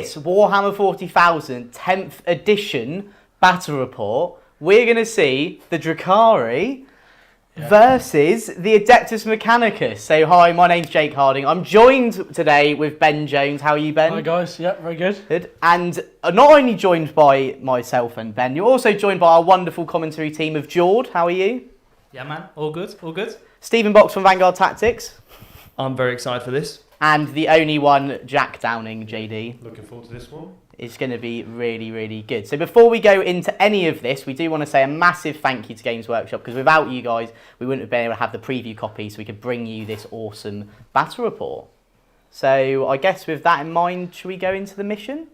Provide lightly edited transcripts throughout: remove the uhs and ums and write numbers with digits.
It's Warhammer 40,000 10th edition battle report. We're going to see the Drukhari versus the Adeptus Mechanicus. So hi, my name's Jake Harding. I'm joined today with Ben Jones. How are you, Ben? Hi guys, yeah, very good. Good. And not only joined by myself and Ben, you're also joined by our wonderful commentary team of Jord. How are you? Yeah man, all good, all good. Stephen Box from Vanguard Tactics. I'm very excited for this. And the only one, Jack Downing, JD. Looking forward to this one. It's going to be really, really good. So before we go into any of this, we do want to say a massive thank you to Games Workshop, because without you guys, we wouldn't have been able to have the preview copy so we could bring you this awesome battle report. So I guess with that in mind, should we go into the mission?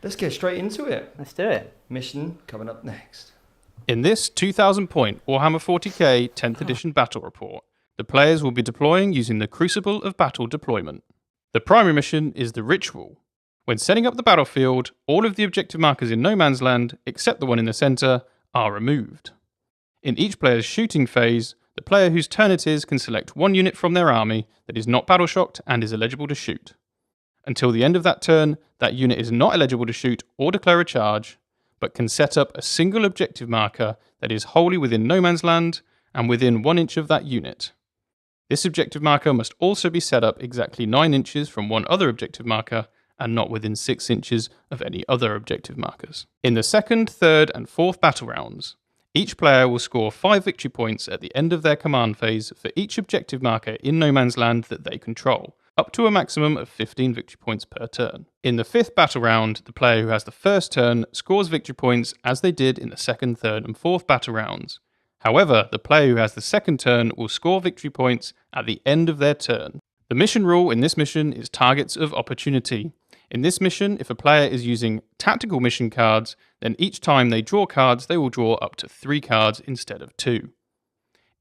Let's get straight into it. Let's do it. Mission coming up next. In this 2000 point Warhammer 40k 10th edition battle report, the players will be deploying using the Crucible of Battle deployment. The primary mission is the Ritual. When setting up the battlefield, all of the objective markers in No Man's Land, except the one in the centre, are removed. In each player's shooting phase, the player whose turn it is can select one unit from their army that is not battle shocked and is eligible to shoot. Until the end of that turn, that unit is not eligible to shoot or declare a charge, but can set up a single objective marker that is wholly within No Man's Land and within 1 inch of that unit. This objective marker must also be set up exactly 9 inches from one other objective marker and not within 6 inches of any other objective markers. In the second, third and fourth battle rounds, each player will score 5 victory points at the end of their command phase for each objective marker in No Man's Land that they control, up to a maximum of 15 victory points per turn. In the fifth battle round, the player who has the first turn scores victory points as they did in the second, third and fourth battle rounds. However, the player who has the second turn will score victory points at the end of their turn. The mission rule in this mission is Targets of Opportunity. In this mission, if a player is using tactical mission cards, then each time they draw cards, they will draw up to 3 cards instead of 2.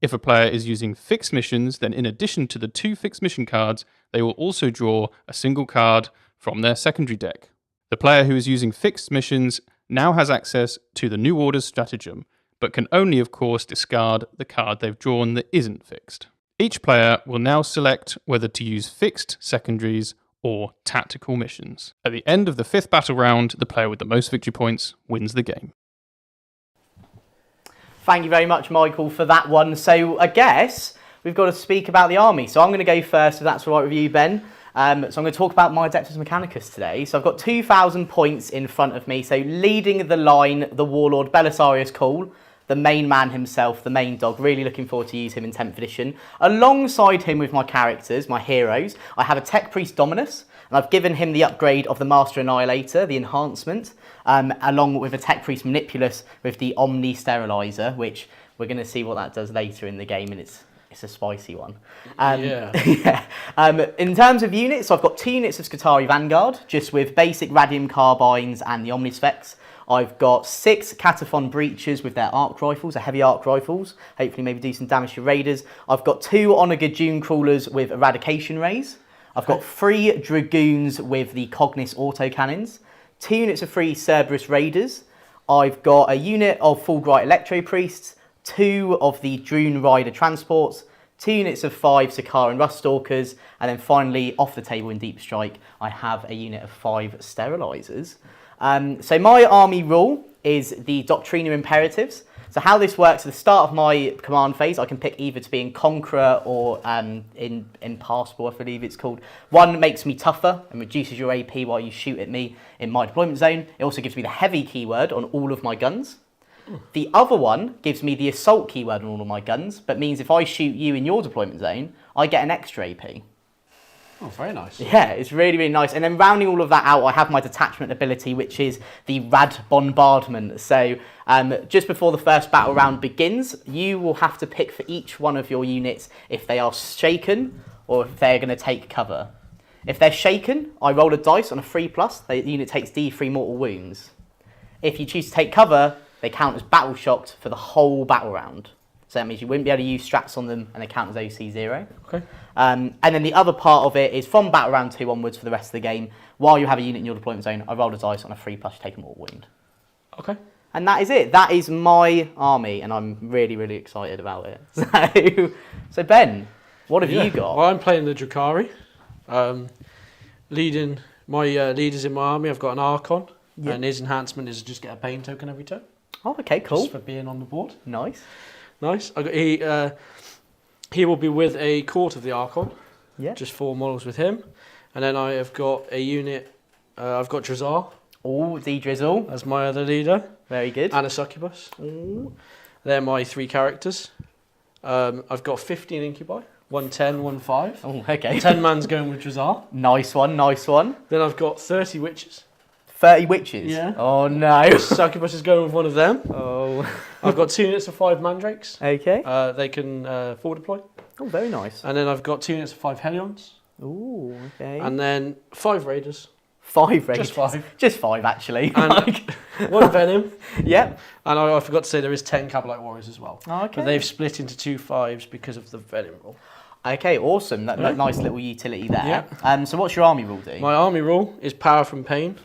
If a player is using fixed missions, then in addition to the 2 fixed mission cards, they will also draw a single card from their secondary deck. The player who is using fixed missions now has access to the New Order's stratagem, but can only, of course, discard the card they've drawn that isn't fixed. Each player will now select whether to use fixed secondaries or tactical missions. At the end of the fifth battle round, the player with the most victory points wins the game. Thank you very much, Michael, for that one. So I guess we've got to speak about the army. So I'm going to go first, if that's all right with you, Ben. So I'm going to talk about my Adeptus Mechanicus today. So I've got 2,000 points in front of me. So leading the line, the Warlord Belisarius Call, the main man himself, the main dog. Really looking forward to use him in 10th edition. Alongside him with my characters, my heroes, I have a Tech Priest Dominus, and I've given him the upgrade of the Master Annihilator, the enhancement, along with a Tech Priest Manipulus with the Omni Sterilizer, which we're going to see what that does later in the game, and it's a spicy one. Yeah. In terms of units, I've got 2 units of Scutari Vanguard, just with basic Radium Carbines and the Omnispecs. I've got 6 Cataphon Breachers with their arc rifles, the heavy arc rifles. Hopefully maybe do some damage to raiders. I've got 2 Onager Dune Crawlers with Eradication Rays. I've got 3 Dragoons with the Cognis autocannons. 2 units of 3 Cerberus Raiders. I've got a unit of Fulbright Electro Priests. 2 of the Drune Rider Transports. 2 units of 5 Sakaran Rust Stalkers. And then finally, off the table in Deep Strike, I have a unit of 5 Sterilizers. So my army rule is the Doctrina Imperatives. So how this works, at the start of my command phase, I can pick either to be in Conqueror or in Impassable, I believe it's called. One makes me tougher and reduces your AP while you shoot at me in my deployment zone. It also gives me the heavy keyword on all of my guns. The other one gives me the assault keyword on all of my guns, but means if I shoot you in your deployment zone, I get an extra AP. Oh, very nice. Yeah, it's really, really nice. And then rounding all of that out, I have my detachment ability, which is the Rad Bombardment. So just before the first battle round begins, you will have to pick for each one of your units if they are shaken or if they're going to take cover. If they're shaken, I roll a dice on a 3+. The unit takes D3 mortal wounds. If you choose to take cover, they count as battle shocked for the whole battle round. So that means you wouldn't be able to use strats on them and they count as OC0. Okay. And then the other part of it is from battle round 2 onwards for the rest of the game, while you have a unit in your deployment zone, I roll a dice on a 3+, you take a mortal wound. Okay. And that is it. That is my army, and I'm really, really excited about it. So Ben, what have you got? Well, I'm playing the Drukari, leading My leaders in my army, I've got an Archon, Yeah. and his enhancement is just get a pain token every turn. Oh, okay, cool. Just for being on the board. Nice. Nice. He will be with a Court of the Archon. Yeah. Just 4 models with him. And then I have got a unit, I've got Drazar Oh, D-Drizzle. as my other leader, Very good. and a Succubus. Ooh. They're my 3 characters. I've got 15 Incubi, 110, 15. Oh, okay. 10 man's going with Drazar. Nice one, nice one. Then I've got 30 Witches. 30 witches? Yeah. Oh, no. Succubus is going with one of them. Oh. I've got 2 units of 5 Mandrakes. Okay. They can forward deploy. Oh, very nice. And then I've got 2 units of 5 Hellions. Ooh, okay. And then 5 Raiders. 5 raiders. Just 5. Just 5, actually. And 1 Venom. Yep. And I forgot to say there is 10 Cabalite Warriors as well. Oh, okay. But they've split into 2 5s because of the Venom rule. Okay, awesome. That Yeah. nice little utility there. Yeah. So what's your army rule do? My army rule is Power from Pain.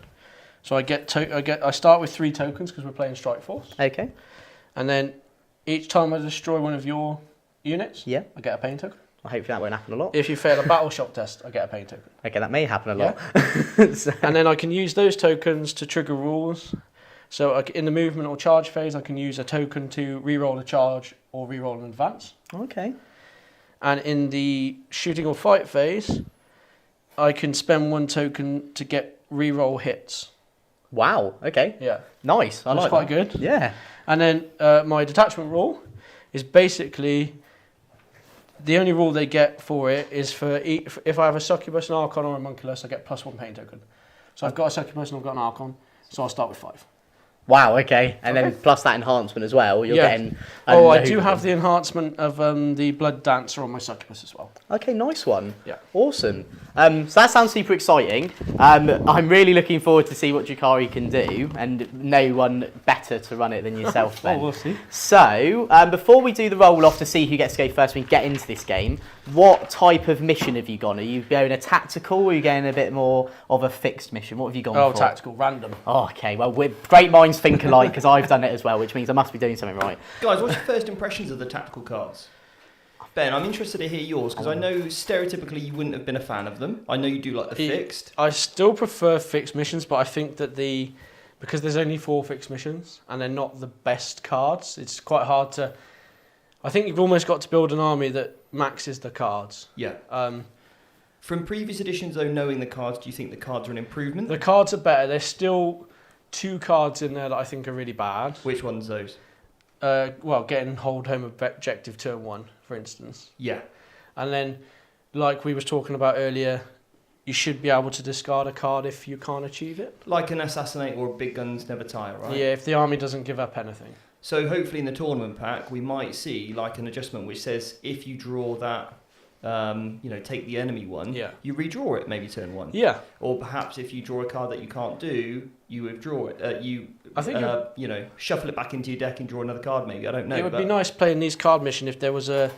So I start with 3 tokens because we're playing Strike Force. Okay. And then each time I destroy one of your units, Yeah. I get a pain token. Well, hopefully that won't happen a lot. If you fail a battle shock test, I get a pain token. Okay, that may happen a lot. So- And then I can use those tokens to trigger rules. So in the movement or charge phase, I can use a token to reroll a charge or reroll an advance. okay. And in the shooting or fight phase, I can spend 1 token to get reroll hits. Wow. Okay. Yeah, Nice. I that's like quite that. good. Yeah. And then my detachment rule is basically the only rule they get for it is for if I have a Succubus, an Archon, or a Monculus, I get +1 pain token. So I've got a Succubus and I've got an Archon, so I'll start with 5. Wow. Okay. And then plus that enhancement as well. You're Yeah. getting. Oh, I load do of have them. the enhancement of the Blood Dancer on my Succubus as well. Okay, nice one. Yeah. Awesome. So that sounds super exciting. I'm really looking forward to see what Drukari can do, and no one better to run it than yourself, Ben. Oh, we'll see. So, before we do the roll-off to see who gets to go first when we get into this game, what type of mission have you gone? Are you going a tactical, or are you going a bit more of a fixed mission? What have you gone Oh, for? tactical, random. Oh, okay, well, great minds think alike, because I've done it as well, which means I must be doing something right. Guys, what's your first impressions of the tactical cards? Ben, I'm interested to hear yours because I know stereotypically you wouldn't have been a fan of them. I know you do like the fixed. I still prefer fixed missions, but I think that because there's only 4 fixed missions and they're not the best cards, it's quite hard to. I think you've almost got to build an army that maxes the cards. Yeah. From previous editions, though, knowing the cards, do you think the cards are an improvement? The cards are better. There's still 2 cards in there that I think are really bad. Which ones those? Getting hold home objective turn 1, for instance. Yeah. And then, like we was talking about earlier, you should be able to discard a card if you can't achieve it. Like an assassinate or big guns never tire, right? Yeah, if the army doesn't give up anything. So hopefully in the tournament pack, we might see like an adjustment which says if you draw that, take the enemy one, Yeah. you redraw it maybe turn 1. Yeah. Or perhaps if you draw a card that you can't do, you withdraw it. I think shuffle it back into your deck and draw another card maybe. I don't know. It would be nice playing these card mission if there was a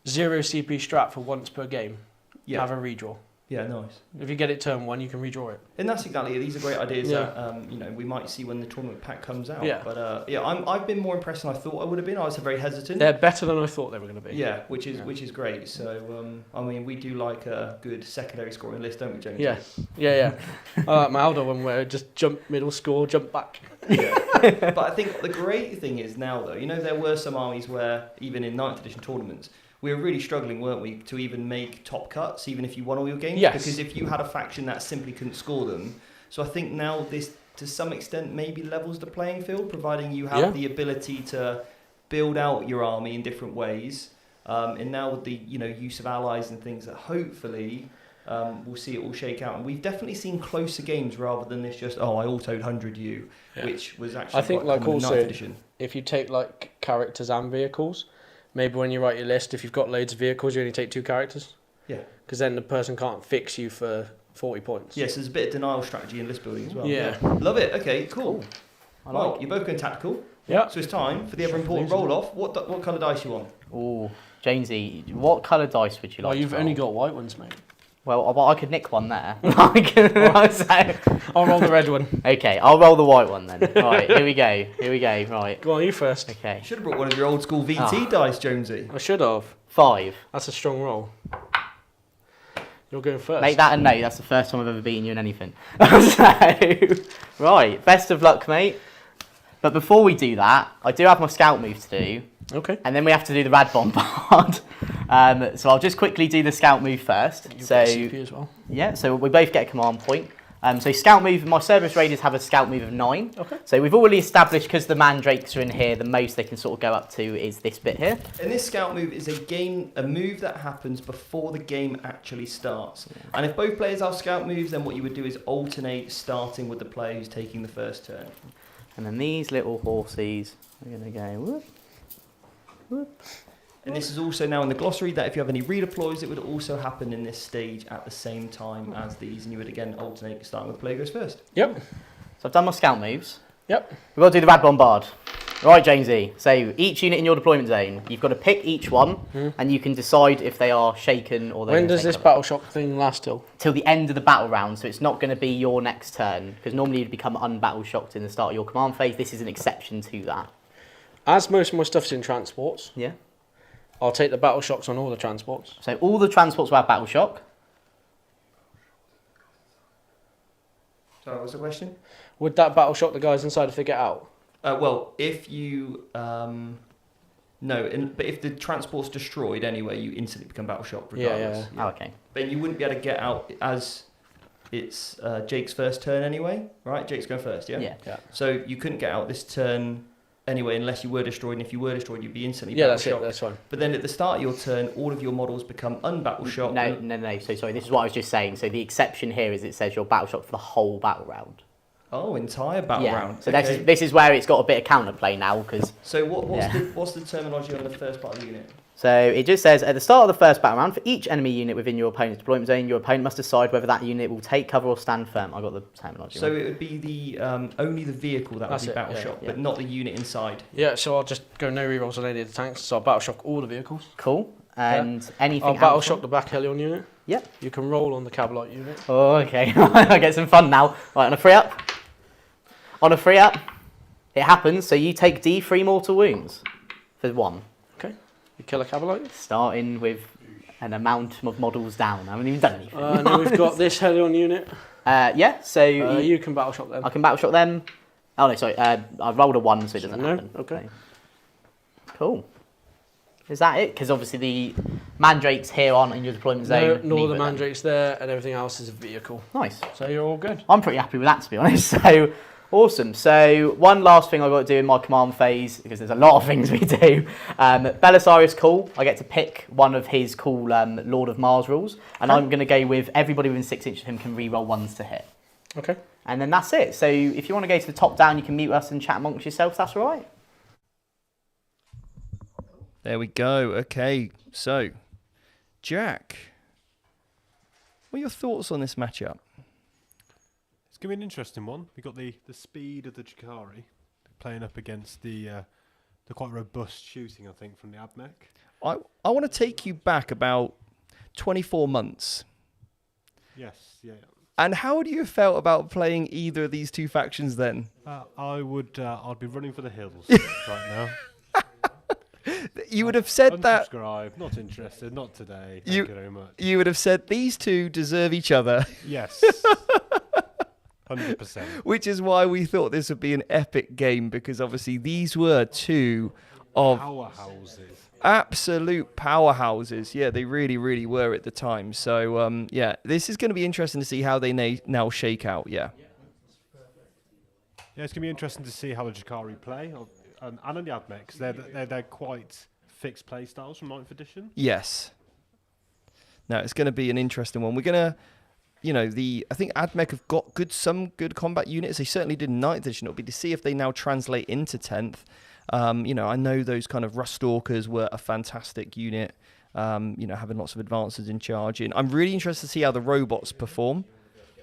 0 CP strat for once per game. Yeah. Have a redraw. Yeah, nice. If you get it turn 1, you can redraw it. And that's exactly it. These are great ideas Yeah. that we might see when the tournament pack comes out. Yeah. But I've been more impressed than I thought I would have been. I was very hesitant. They're better than I thought they were going to be. Yeah, which is great. So we do like a good secondary scoring list, don't we, James? Yeah. I like my Aldo one where it just jump middle score, jump back. Yeah. But I think the great thing is now though, there were some armies where even in 9th edition tournaments, we were really struggling, weren't we, to even make top cuts, even if you won all your games? Yes. Because if you had a faction that simply couldn't score them. So I think now this, to some extent, maybe levels the playing field, providing you have the ability to build out your army in different ways. And now with the use of allies and things that hopefully we'll see it all shake out. And we've definitely seen closer games rather than this just, I autoed 100 you, which was actually I think quite common in also 9th edition. if you take like characters and vehicles, maybe when you write your list, if you've got loads of vehicles, you only take 2 characters. Yeah. Because then the person can't fix you for 40 points. Yes, there's a bit of denial strategy in list building as well. Yeah. Love it. Okay, cool. I Well, like. you're both going tactical. Yeah. So it's time for the ever important roll off. What colour dice you on? Oh, Jamesy, what colour dice would you like? Well, to you've roll? only got white ones, mate. Well, I could nick one there. I'll roll the red one. Okay, I'll roll the white one then. Right, here we go. Right. Go on, you first. Okay. Should have brought one of your old school VT dice, Jonesy. I should have. 5. That's a strong roll. You're going first. Make that a note. That's the first time I've ever beaten you in anything. So, right, best of luck, mate. But before we do that, I do have my scout move to do. Okay. And then we have to do the rad bombard. So I'll just quickly do the scout move first. You've So got CP as well. yeah, so we both get a command point. So scout move, my service raiders have a scout move of 9. Okay. So we've already established, because the mandrakes are in here, the most they can sort of go up to is this bit here. And this scout move is a move that happens before the game actually starts. And if both players have scout moves, then what you would do is alternate, starting with the player who's taking the first turn. And then these little horsies are going to go whoop, whoop. And this is also now in the glossary that if you have any redeploys, it would also happen in this stage at the same time as these, and you would again alternate, starting with the player goes first. Yep. So I've done my scout moves. Yep. We've got to do the rad bombard. Right, Jamesy. So each unit in your deployment zone, you've got to pick each one, and you can decide if they are shaken or they're When gonna does take this cover. battle shock thing last till? Till the end of the battle round, so it's not going to be your next turn, because normally you'd become unbattle shocked in the start of your command phase. This is an exception to that. As most of my stuff's in transports, Yeah. I'll take the battle shocks on all the transports. So all the transports will have battle shock. Sorry, what was the question? Would that battle shock the guys inside if they get out? Well, if you but if the transport's destroyed anyway, you instantly become battle shock regardless. Yeah. Oh, okay. But you wouldn't be able to get out as it's Jake's first turn anyway, right? Jake's going first, yeah? Yeah. So you couldn't get out this turn anyway unless you were destroyed, and if you were destroyed, you'd be instantly Yeah, battle that's it. shocked. That's fine. But then at the start of your turn, all of your models become unbattle shocked. No. So sorry, this is what I was just saying. So the exception here is it says you're battle shocked for the whole battle round. Oh, entire battle round. So Okay. this is where it's got a bit of counterplay now, because So what's the terminology on the first part of the unit? so it just says at the start of the first battle round, for each enemy unit within your opponent's deployment zone, your opponent must decide whether that unit will take cover or stand firm. I got the terminology. So wrong. it would be the only the vehicle that That's would be it, battle yeah, shocked, yeah. but not the unit inside. Yeah, so I'll just go no rerolls on any of the tanks. So I'll battle shock all the vehicles. Cool. And anything I'll battle else? shock the back Helion unit. Yep. You can roll on the Cavalite unit. Oh, okay. I get some fun now. Right, on a free up. On a free up, it happens. So you take D3 mortal wounds for 1. Okay. You kill a Cavalite. Starting with an amount of models down. I haven't even done anything. And then we've got this Helion unit. Yeah, so You can battle shock them. I can battle shot them. Oh no, sorry. I rolled a 1, so it doesn't No? happen. Okay. Cool. Is that it? Because obviously the mandrakes here aren't in your deployment zone. Nor the neither then. mandrakes there, and everything else is a vehicle. Nice. So you're all good. I'm pretty happy with that, to be honest. So awesome. So one last thing I've got to do in my command phase, because there's a lot of things we do. Belisarius cool. I get to pick one of his cool Lord of Mars rules, and I'm going to go with everybody within 6 inches of him can reroll 1s to hit. Okay. And then that's it. So if you want to go to the top down, you can mute us and chat amongst yourselves. That's all right. There we go. Okay, so Jack, what are your thoughts on this matchup? It's going to be an interesting one. We've got the speed of the Drukhari playing up against the quite robust shooting, I think, from the Admech. I want to take you back about 24 months. Yes, yeah. And how would you have felt about playing either of these two factions then? I'd be running for the hills right now. You would have said that. Unsubscribe, not interested, not today. Thank You- you very much. You would have said these two deserve each other, Yes. 100%. which is why we thought this would be an epic game, because obviously these were two of Powerhouses. absolute powerhouses. Yeah, they really, really were at the time. So, yeah, this is going to be interesting to see how they now shake out. Yeah. Yeah, it's going to be interesting to see how the Drukari play, and on the Admechs. They're quite fixed play styles from 9th edition. Yes. Now it's going to be an interesting one. We're going to, I think Admech have got some good combat units. They certainly did in 9th edition. It'll be to see if they now translate into 10th. I know those kind of Ruststalkers were a fantastic unit, having lots of advances in charging. I'm really interested to see how the robots perform.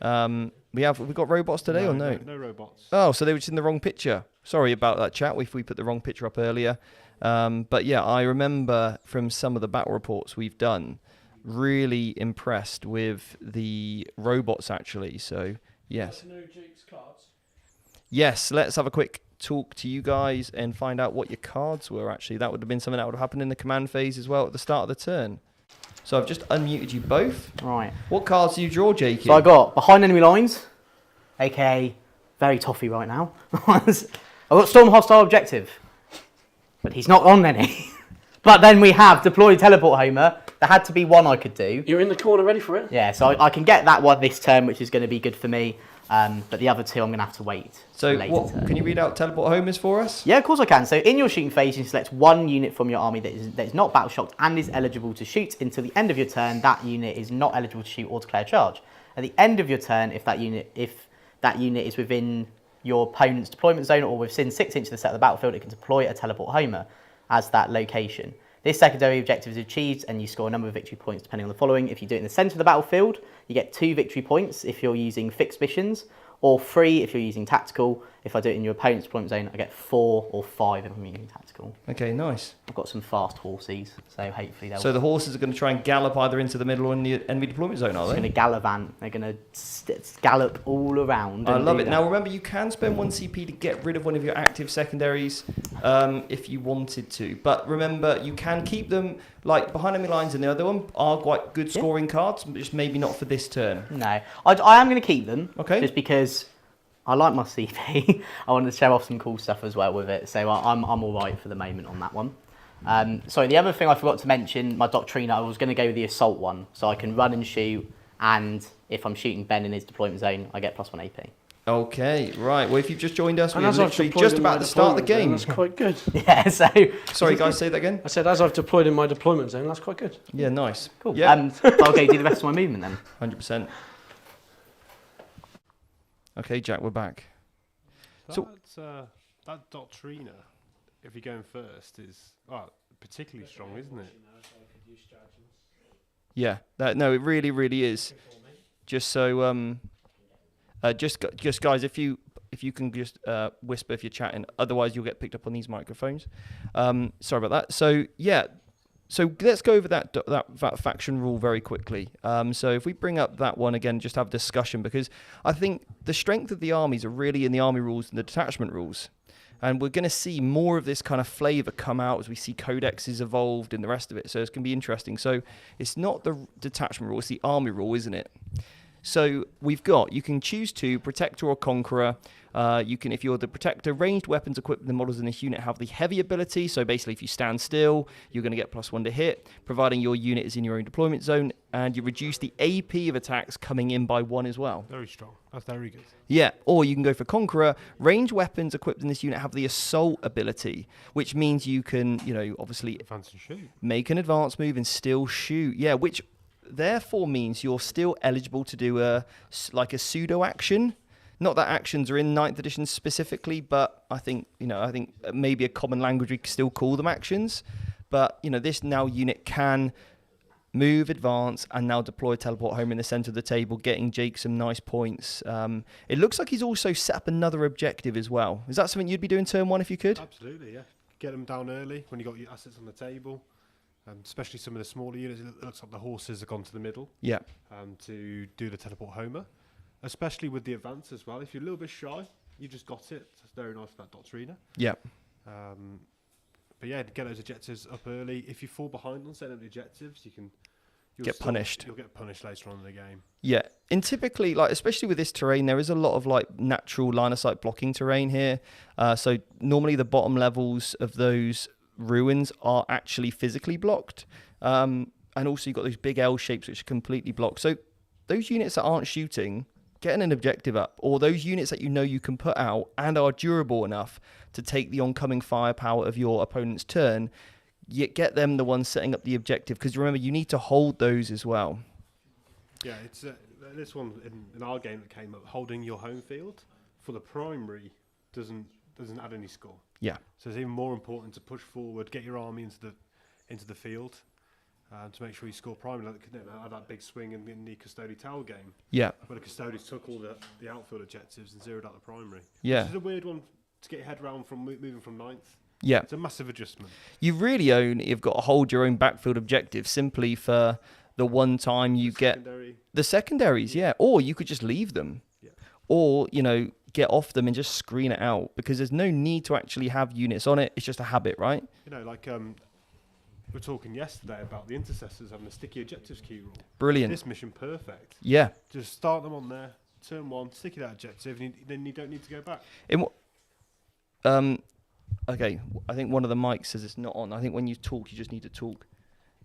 We got robots today or no? No robots. Oh, so they were just in the wrong picture. Sorry about that, chat, if we put the wrong picture up earlier. But yeah, I remember from some of the battle reports we've done, really impressed with the robots, actually. So, yes. Yes, let's have a quick talk to you guys and find out what your cards were, actually. That would have been something that would have happened in the command phase as well at the start of the turn. So I've just unmuted you both. Right. What cards do you draw, Jakey? So I got behind enemy lines, aka very toffee right now. I've got storm hostile objective, but he's not on any. But then we have deploy teleport homer. There had to be one I could do. You're in the corner ready for it? Yeah, so I can get that one this turn, which is going to be good for me. But the other two I'm going to have to wait. So can you read out teleport homers for us? Yeah, of course I can. So in your shooting phase, you select one unit from your army that is not battle shocked and is eligible to shoot. Until the end of your turn, that unit is not eligible to shoot or declare charge. At the end of your turn, if that unit is within your opponent's deployment zone or within 6 inches of the set of the battlefield, it can deploy a teleport homer as that location. This secondary objective is achieved and you score a number of victory points depending on the following. If you do it in the centre of the battlefield, you get 2 victory points if you're using fixed missions, or 3 if you're using tactical. If I do it in your opponent's deployment zone, I get 4 or 5 if I'm using tactical. Okay, nice. I've got some fast horses, so hopefully they'll... So the horses are going to try and gallop either into the middle or in the enemy deployment zone, are They're they? going to gallivant. They're going to gallop all around. I love it. That. Now remember, you can spend 1 CP to get rid of one of your active secondaries if you wanted to. But remember, you can keep them like behind enemy lines, and the other one are quite good scoring cards, but just maybe not for this turn. No, I am going to keep them. Okay. Just because I like my CP. I wanted to show off some cool stuff as well with it. So I'm all right for the moment on that one. Sorry, the other thing I forgot to mention, my Doctrina, I was going to go with the Assault one. So I can run and shoot, and if I'm shooting Ben in his deployment zone, I get +1 AP. Okay, right. Well, if you've just joined us, And we're as I've literally deployed just in my about to start the deployment zone, game. That's quite good. Yeah, so... Sorry, guys, say that again. I said, as I've deployed in my deployment zone, that's quite good. Yeah, nice. Cool. Yeah, I'll go do the rest of my movement then. 100%. Okay, Jack, we're back. That Doctrina, if you're going first, is particularly strong, isn't it? Yeah, no, it really, really is. Just so, just guys, if you can just whisper if you're chatting, otherwise you'll get picked up on these microphones. Sorry about that. So yeah, so let's go over that faction rule very quickly. So if we bring up that one again, just have a discussion, because I think the strength of the armies are really in the army rules and the detachment rules. And we're going to see more of this kind of flavour come out as we see codexes evolved and the rest of it. So it's going to be interesting. So it's not the detachment rule, it's the army rule, isn't it? So we've got, you can choose to Protector or Conqueror. You can, if you're the Protector, ranged weapons equipped with the models in this unit have the heavy ability. So basically, if you stand still, you're going to get +1 to hit, providing your unit is in your own deployment zone, and you reduce the AP of attacks coming in by 1 as well. Very strong. That's very good. Yeah, or you can go for Conqueror. Ranged weapons equipped in this unit have the Assault ability, which means you can, obviously Advance and shoot. make an advance move and still shoot. Yeah, which therefore means you're still eligible to do a pseudo action. Not that actions are in 9th edition specifically, but I think maybe a common language we could still call them actions. But this now unit can move, advance, and now deploy teleport home in the center of the table, getting Jake some nice points. It looks like he's also set up another objective as well. Is that something you'd be doing turn 1 if you could? Absolutely, yeah. Get them down early when you got your assets on the table. Especially some of the smaller units, it looks like the horses have gone to the middle. Yeah. To do the teleport homer, especially with the advance as well. If you're a little bit shy, you just got it. That's very nice for that Doctrina. Yeah. But yeah, get those objectives up early. If you fall behind on setting up the objectives, you'll Get punished. You'll get punished later on in the game. Yeah, and typically, especially with this terrain, there is a lot of natural line of sight blocking terrain here. So normally the bottom levels of those ruins are actually physically blocked, and also you've got those big L shapes which are completely blocked. So those units that aren't shooting, getting an objective up, or those units that you can put out and are durable enough to take the oncoming firepower of your opponent's turn, yet get them the ones setting up the objective, because remember, you need to hold those as well. Yeah, it's this one in our game that came up, holding your home field for the primary doesn't add any score. Yeah. So it's even more important to push forward, get your army into the field, to make sure you score primary. Had that big swing in the Custody Tower game. Yeah. Where the Custodians took all the outfield objectives and zeroed out the primary. Yeah. Which is a weird one to get your head around from moving from 9th. Yeah. It's a massive adjustment. You've got to hold your own backfield objective simply for the one time you get the secondaries, yeah. Or you could just leave them. Yeah. Or, get off them and just screen it out, because there's no need to actually have units on it. It's just a habit, right? were talking yesterday about the intercessors having a sticky objectives queue rule. Brilliant. This mission perfect. Yeah. Just start them on there, turn 1, sticky that objective, and then you don't need to go back. Okay, I think one of the mics says it's not on. I think when you talk, you just need to talk.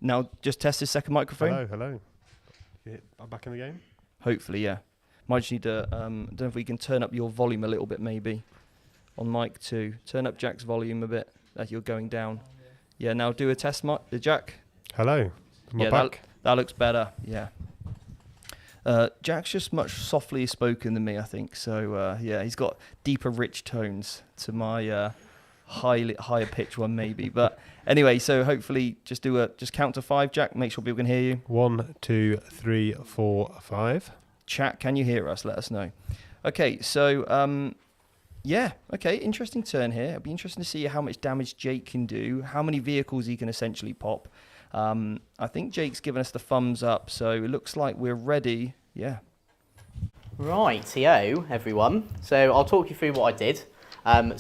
Now, just test this second microphone. Hello. I'm back in the game. Hopefully, yeah. Might just need to, I don't know if we can turn up your volume a little bit, maybe. On mic 2. Turn up Jack's volume a bit, as you're going down. Yeah, now do a test mic, Jack. Hello. Am I back? That looks better, yeah. Jack's just much softly spoken than me, I think. So, yeah, he's got deeper, rich tones to my higher pitch one, maybe. But anyway, so hopefully just count to 5, Jack. Make sure people can hear you. 1, 2, 3, 4, 5. Chat, can you hear us? Let us know. Okay, so, yeah, okay, interesting turn here. It'll be interesting to see how much damage Jake can do, how many vehicles he can essentially pop. I think Jake's given us the thumbs up, so it looks like we're ready. Yeah. Rightio, everyone. So I'll talk you through what I did.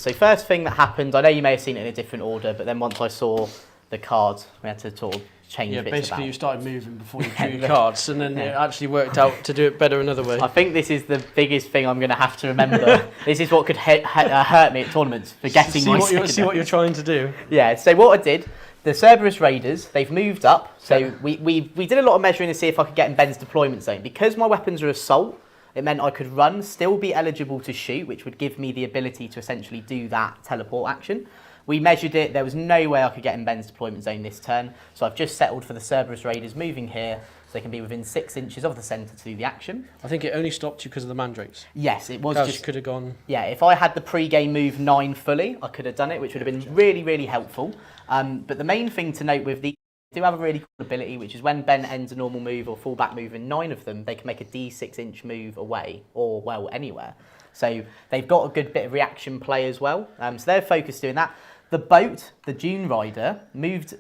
So first thing that happened, I know you may have seen it in a different order, but then once I saw the cards, we had to sort of change bits basically about. You started moving before you drew your cards, and then it actually worked out to do it better another way. I think this is the biggest thing I'm going to have to remember. This is what could hurt me at tournaments, forgetting my secondary. See what you're trying to do. Yeah, so what I did, the Cerberus Raiders, they've moved up. So we did a lot of measuring to see if I could get in Ben's deployment zone. Because my weapons are assault, it meant I could run, still be eligible to shoot, which would give me the ability to essentially do that teleport action. We measured it, there was no way I could get in Ben's deployment zone this turn, so I've just settled for the Cerberus Raiders moving here, so they can be within 6 inches of the centre to do the action. I think it only stopped you because of the mandrakes. Yes, it was just... could have gone... Yeah, if I had the pre-game move 9 fully, I could have done it, which would have been really, really helpful. But the main thing to note with these, they do have a really cool ability, which is when Ben ends a normal move or fullback move in 9 of them, they can make a D6-inch move away, or, well, anywhere. So they've got a good bit of reaction play as well. So they're focused doing that. The boat, the Dune Rider, moved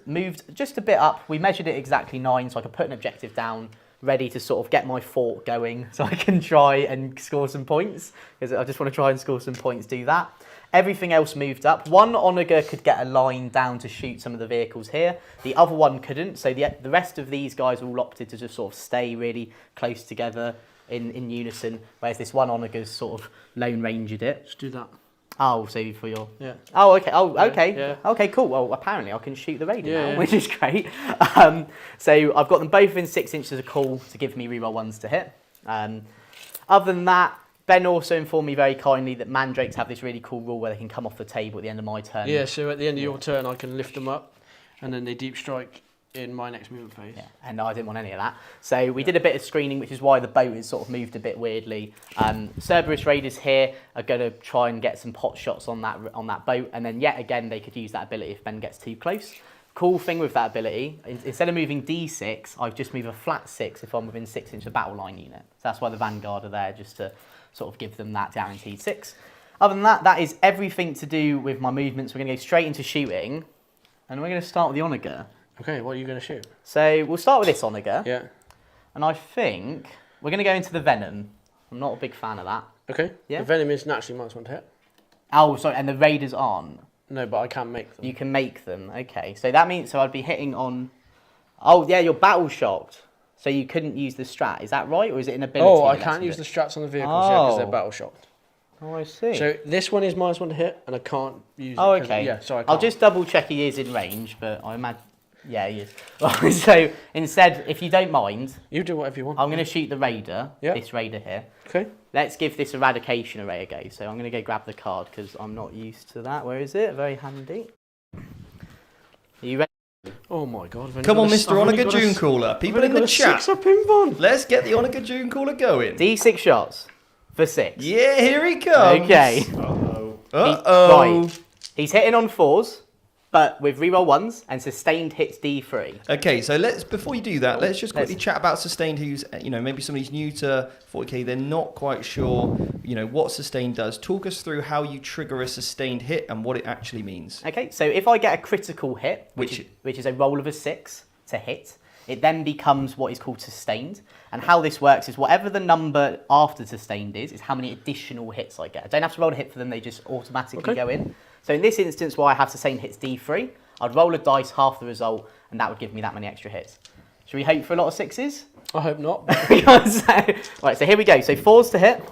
just a bit up. We measured it exactly 9, so I could put an objective down, ready to sort of get my fort going, so I can try and score some points, because I just want to try and score some points, do that. Everything else moved up. One Onager could get a line down to shoot some of the vehicles here. The other one couldn't, so the rest of these guys all opted to just sort of stay really close together in unison, whereas this one Onager's sort of lone rangered it. Just do that. Oh, so for your... Yeah. Oh, okay. Oh, okay. Yeah. Okay, cool. Well, apparently I can shoot the Raider now, Yeah. which is great. So I've got them both within 6 inches of call to give me reroll 1s to hit. Other than that, Ben also informed me very kindly that Mandrakes have this really cool rule where they can come off the table at the end of my turn. Yeah, so at the end of your turn, I can lift them up, and then they deep strike in my next movement phase. Yeah, and I didn't want any of that. So we did a bit of screening, which is why the boat has sort of moved a bit weirdly. Cerberus Raiders here are going to try and get some pot shots on that boat, and then yet again they could use that ability if Ben gets too close. Cool thing with that ability, instead of moving D6, I've just moved a flat 6 if I'm within 6 inches of battle line unit. So that's why the Vanguard are there, just to sort of give them that guaranteed 6. Other than that, that is everything to do with my movements. We're going to go straight into shooting, and we're going to start with the Onager. Okay, what are you going to shoot? So we'll start with this Onager. Yeah. And I think we're going to go into the Venom. I'm not a big fan of that. Okay. Yeah. The Venom is naturally -1 to hit. Oh, sorry, and the Raiders aren't. No, but I can make them. You can make them. Okay, so that means I'd be hitting on... Oh, yeah, you're battle shocked. So you couldn't use the strat. Is that right, or is it an ability? Oh, I can't use the strats on the vehicles because they're Oh. battle shocked. Oh, I see. So this one is -1 to hit, and I can't use Oh, it. 'Cause- okay. Yeah, so I can't. I'll just double check he is in range, but I imagine... Yeah, he is. So instead, if you don't mind, You do whatever you want. I'm going to shoot the Raider, Yeah. this Raider here. Okay. Let's give this Eradication Array a go. So I'm going to go grab the card because I'm not used to that. Where is it? Very handy. Are you ready? Oh my god. I've only Come got on, a- Mr. I've only Onager got a- June Caller. I've People only in got the a chat. 6 up in one. Let's get the Onager June Caller going. D6 shots for 6. Yeah, here he comes. Okay. Uh-oh. Uh-oh. Right. He's hitting on 4s, but with reroll 1s and sustained hits D3. Okay, so before you do that, let's just quickly chat about sustained. Who's maybe somebody's new to 40k, they're not quite sure what sustained does. Talk us through how you trigger a sustained hit and what it actually means. Okay, so if I get a critical hit, Which- which is a roll of a 6 to hit, it then becomes what is called sustained. And how this works is whatever the number after sustained is how many additional hits I get. I don't have to roll a hit for them, they just automatically go in. So in this instance, where I have sustained hits D3, I'd roll a dice, half the result, and that would give me that many extra hits. Should we hope for a lot of 6s? I hope not. Right, so here we go. So 4s to hit.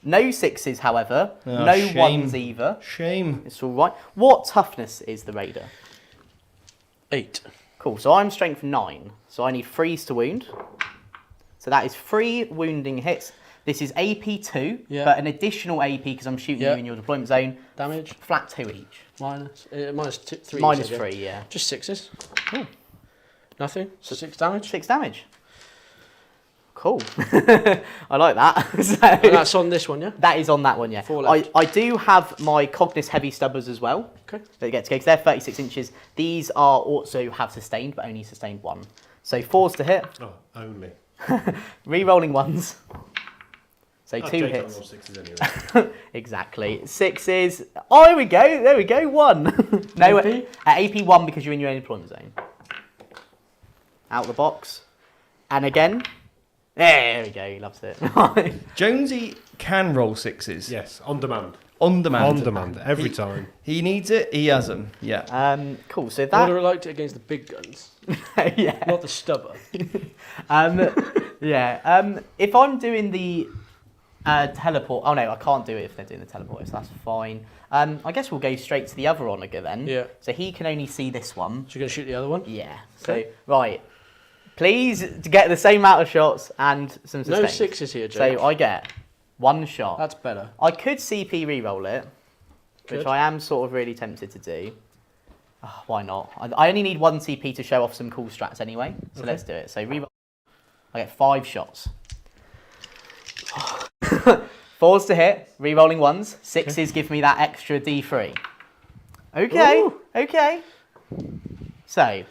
No 6s, however. Oh, No shame. 1s either. Shame. It's all right. What toughness is the Raider? 8. Cool, so I'm strength 9. So I need 3s to wound. So that is 3 wounding hits. This is AP 2, but an additional AP because I'm shooting you in your deployment zone. Damage? Flat 2 each. Minus 3. Minus 3, yeah. Just 6s. Cool. Nothing. So 6 damage. 6 damage. Cool. I like that. So, And that's on this one, yeah? that is on that one, yeah. 4 left. I do have my Cognis heavy stubbers as well. Okay. That get to go, because they're 36 inches. These are also have sustained, but only sustained 1. So 4s to hit. Oh, only. Re-rolling 1s. So Oh, 2 Jake hits. rolled 6s anyway. Exactly. 6s. Oh, there we go. There we go. 1. No, AP? AP 1 because you're in your own deployment zone. Out the box. And again. There we go. He loves it. Jonesy can roll 6s. Yes, on demand. On demand. On demand, every He- time. He needs it, he has them. Yeah. Cool. So I would that. have liked it against the big guns, Yeah. not the stubber. Yeah. If I'm doing the teleport, oh no, I can't do it if they're doing the teleport, so that's fine. I guess we'll go straight to the other onager then. Yeah. So he can only see this one. So you're going to shoot the other one? Yeah. Okay. So right, please to get the same amount of shots and some No sustains. 6s here, Jake. So I get 1 shot. That's better. I could CP reroll it, which Good. I am sort of really tempted to do. Oh, why not? I only need 1 CP to show off some cool strats anyway, so let's do it. So reroll. I get 5 shots. 4s to hit, re-rolling 1s. 6s give me that extra D3. Okay, Ooh. okay. So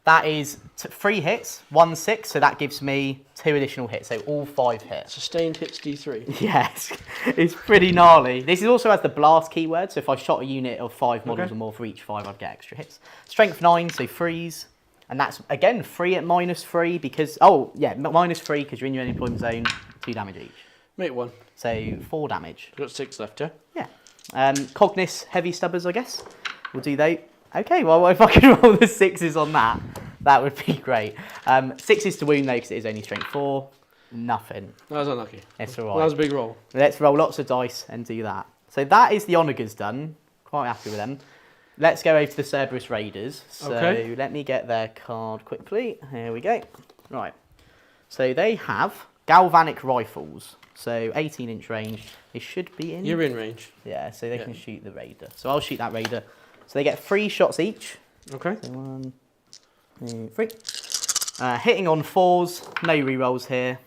that is 3 hits, 1 6, so that gives me 2 additional hits, so all 5 hits. Sustained hits D3. Yes, it's pretty gnarly. This also has the blast keyword, so if I shot a unit of 5 models Okay. or more for each 5, I'd get extra hits. Strength 9, so 3s. And that's, again, 3 at -3 because, oh, yeah, -3 because you're in your own deployment zone, 2 damage each. Make 1. So 4 damage. You've got 6 left, yeah? Yeah. Cognis heavy stubbers, I guess. We'll do those. Okay, well, if I could roll the 6s on that, that would be great. 6s to wound, though, because it is only strength 4. Nothing. That was unlucky. It's all That right. was a big roll. Let's roll lots of dice and do that. So that is the onagers done. Quite happy with them. Let's go over to the Cerberus Raiders. So Okay. let me get their card quickly. Here we go. Right. So they have galvanic rifles. So 18-inch range. They should be in. You're in range. Yeah, so they Yeah. can shoot the Raider. So I'll shoot that Raider. So they get 3 shots each. Okay. So 1, 2, 3. Hitting on 4s. No rerolls here.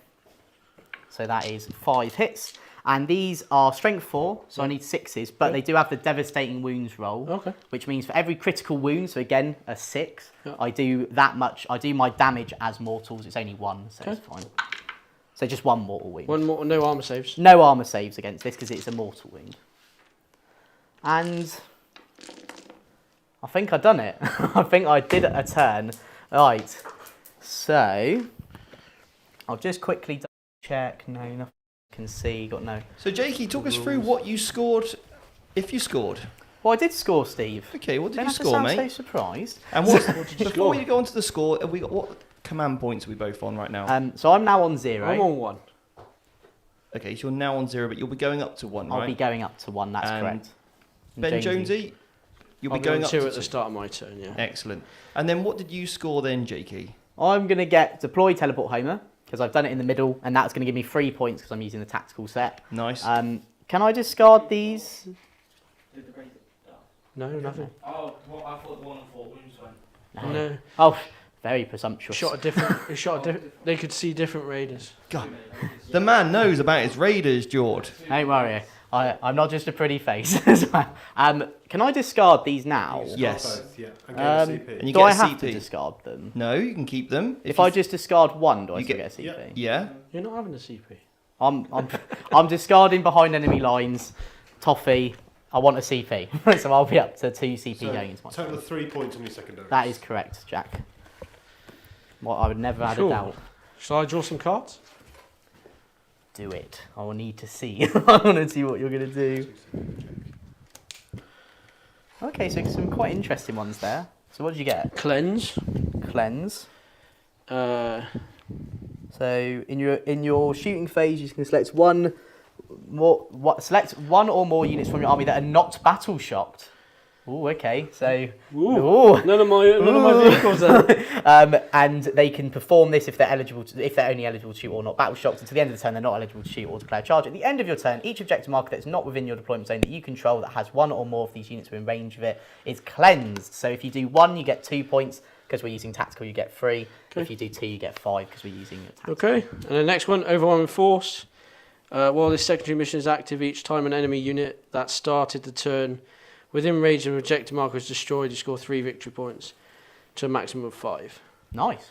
So that is 5 hits. And these are strength 4, so I need 6s, but they do have the devastating wounds roll, Okay. which means for every critical wound, so again, a 6, Yeah. I do that much. I do my damage as mortals. It's only 1, so it's fine. So just 1 mortal wound. One more, no armor saves. No armor saves against this because it's a mortal wound. And I think I've done it. I think I did a turn. Right, so I'll just quickly check. No, nothing I can see. Got no. So, Jakey, talk us through what you scored, if you scored. Well, I did score, Steve. Okay, what did Don't you have to score, sound mate? so surprised. And what did you before you go on to the score, have we got, what command points are we both on right now? So I'm now on 0. I'm on 1. Okay, so you're now on 0, but you'll be going up to 1, I'll right? be going up to 1. That's And correct. And Ben Jonesy. Jonesy, you'll I'll be going on up 2 to at the start of my turn, yeah. Excellent. And then what did you score then, Jakey? I'm going to get deploy teleport Homer because I've done it in the middle, and that's going to give me 3 points because I'm using the tactical set. Nice. Can I discard these? No, nothing. Oh, well, I thought the one on 4 wounds went. No. Oh, very presumptuous. Shot a different. It shot a different. They could see different raiders. God, the man knows about his raiders, George. Don't worry, I'm not just a pretty face as well. Can I discard these now? Yes. Both, yeah. And get a CP. And you Do get I a have to CP. discard them? No, you can keep them. If you I just discard 1, do I you still get- get a CP? Yeah. You're not having a CP. I'm discarding behind enemy lines. Toffee, I want a CP. So I'll be up to 2 CP So, going into my total of 3 points on your secondary. That is correct, Jack. Well, I would never have Sure. a doubt. Shall I draw some cards? Do it. I will need to see. I want to see what you're going to do. Okay, so some quite interesting ones there. So what did you get? Cleanse. Cleanse. Uh, So in your shooting phase, you can select select one or more units from your army that are not battle shocked. Oh, okay. So ooh, none of my vehicles are. and they can perform this if they're only eligible to shoot or not battle shocked. Until the end of the turn, they're not eligible to shoot or declare charge. At the end of your turn, each objective marker that's not within your deployment zone that you control that has one or more of these units within range of it is cleansed. So if you do 1, you get 2 points. Because we're using tactical, you get 3. Okay. If you do 2, you get 5 because we're using tactical. Okay, and the next one, overwhelming force. While this secondary mission is active, each time an enemy unit that started the turn within range of an objective marker is destroyed, you score 3 victory points to a maximum of 5. Nice.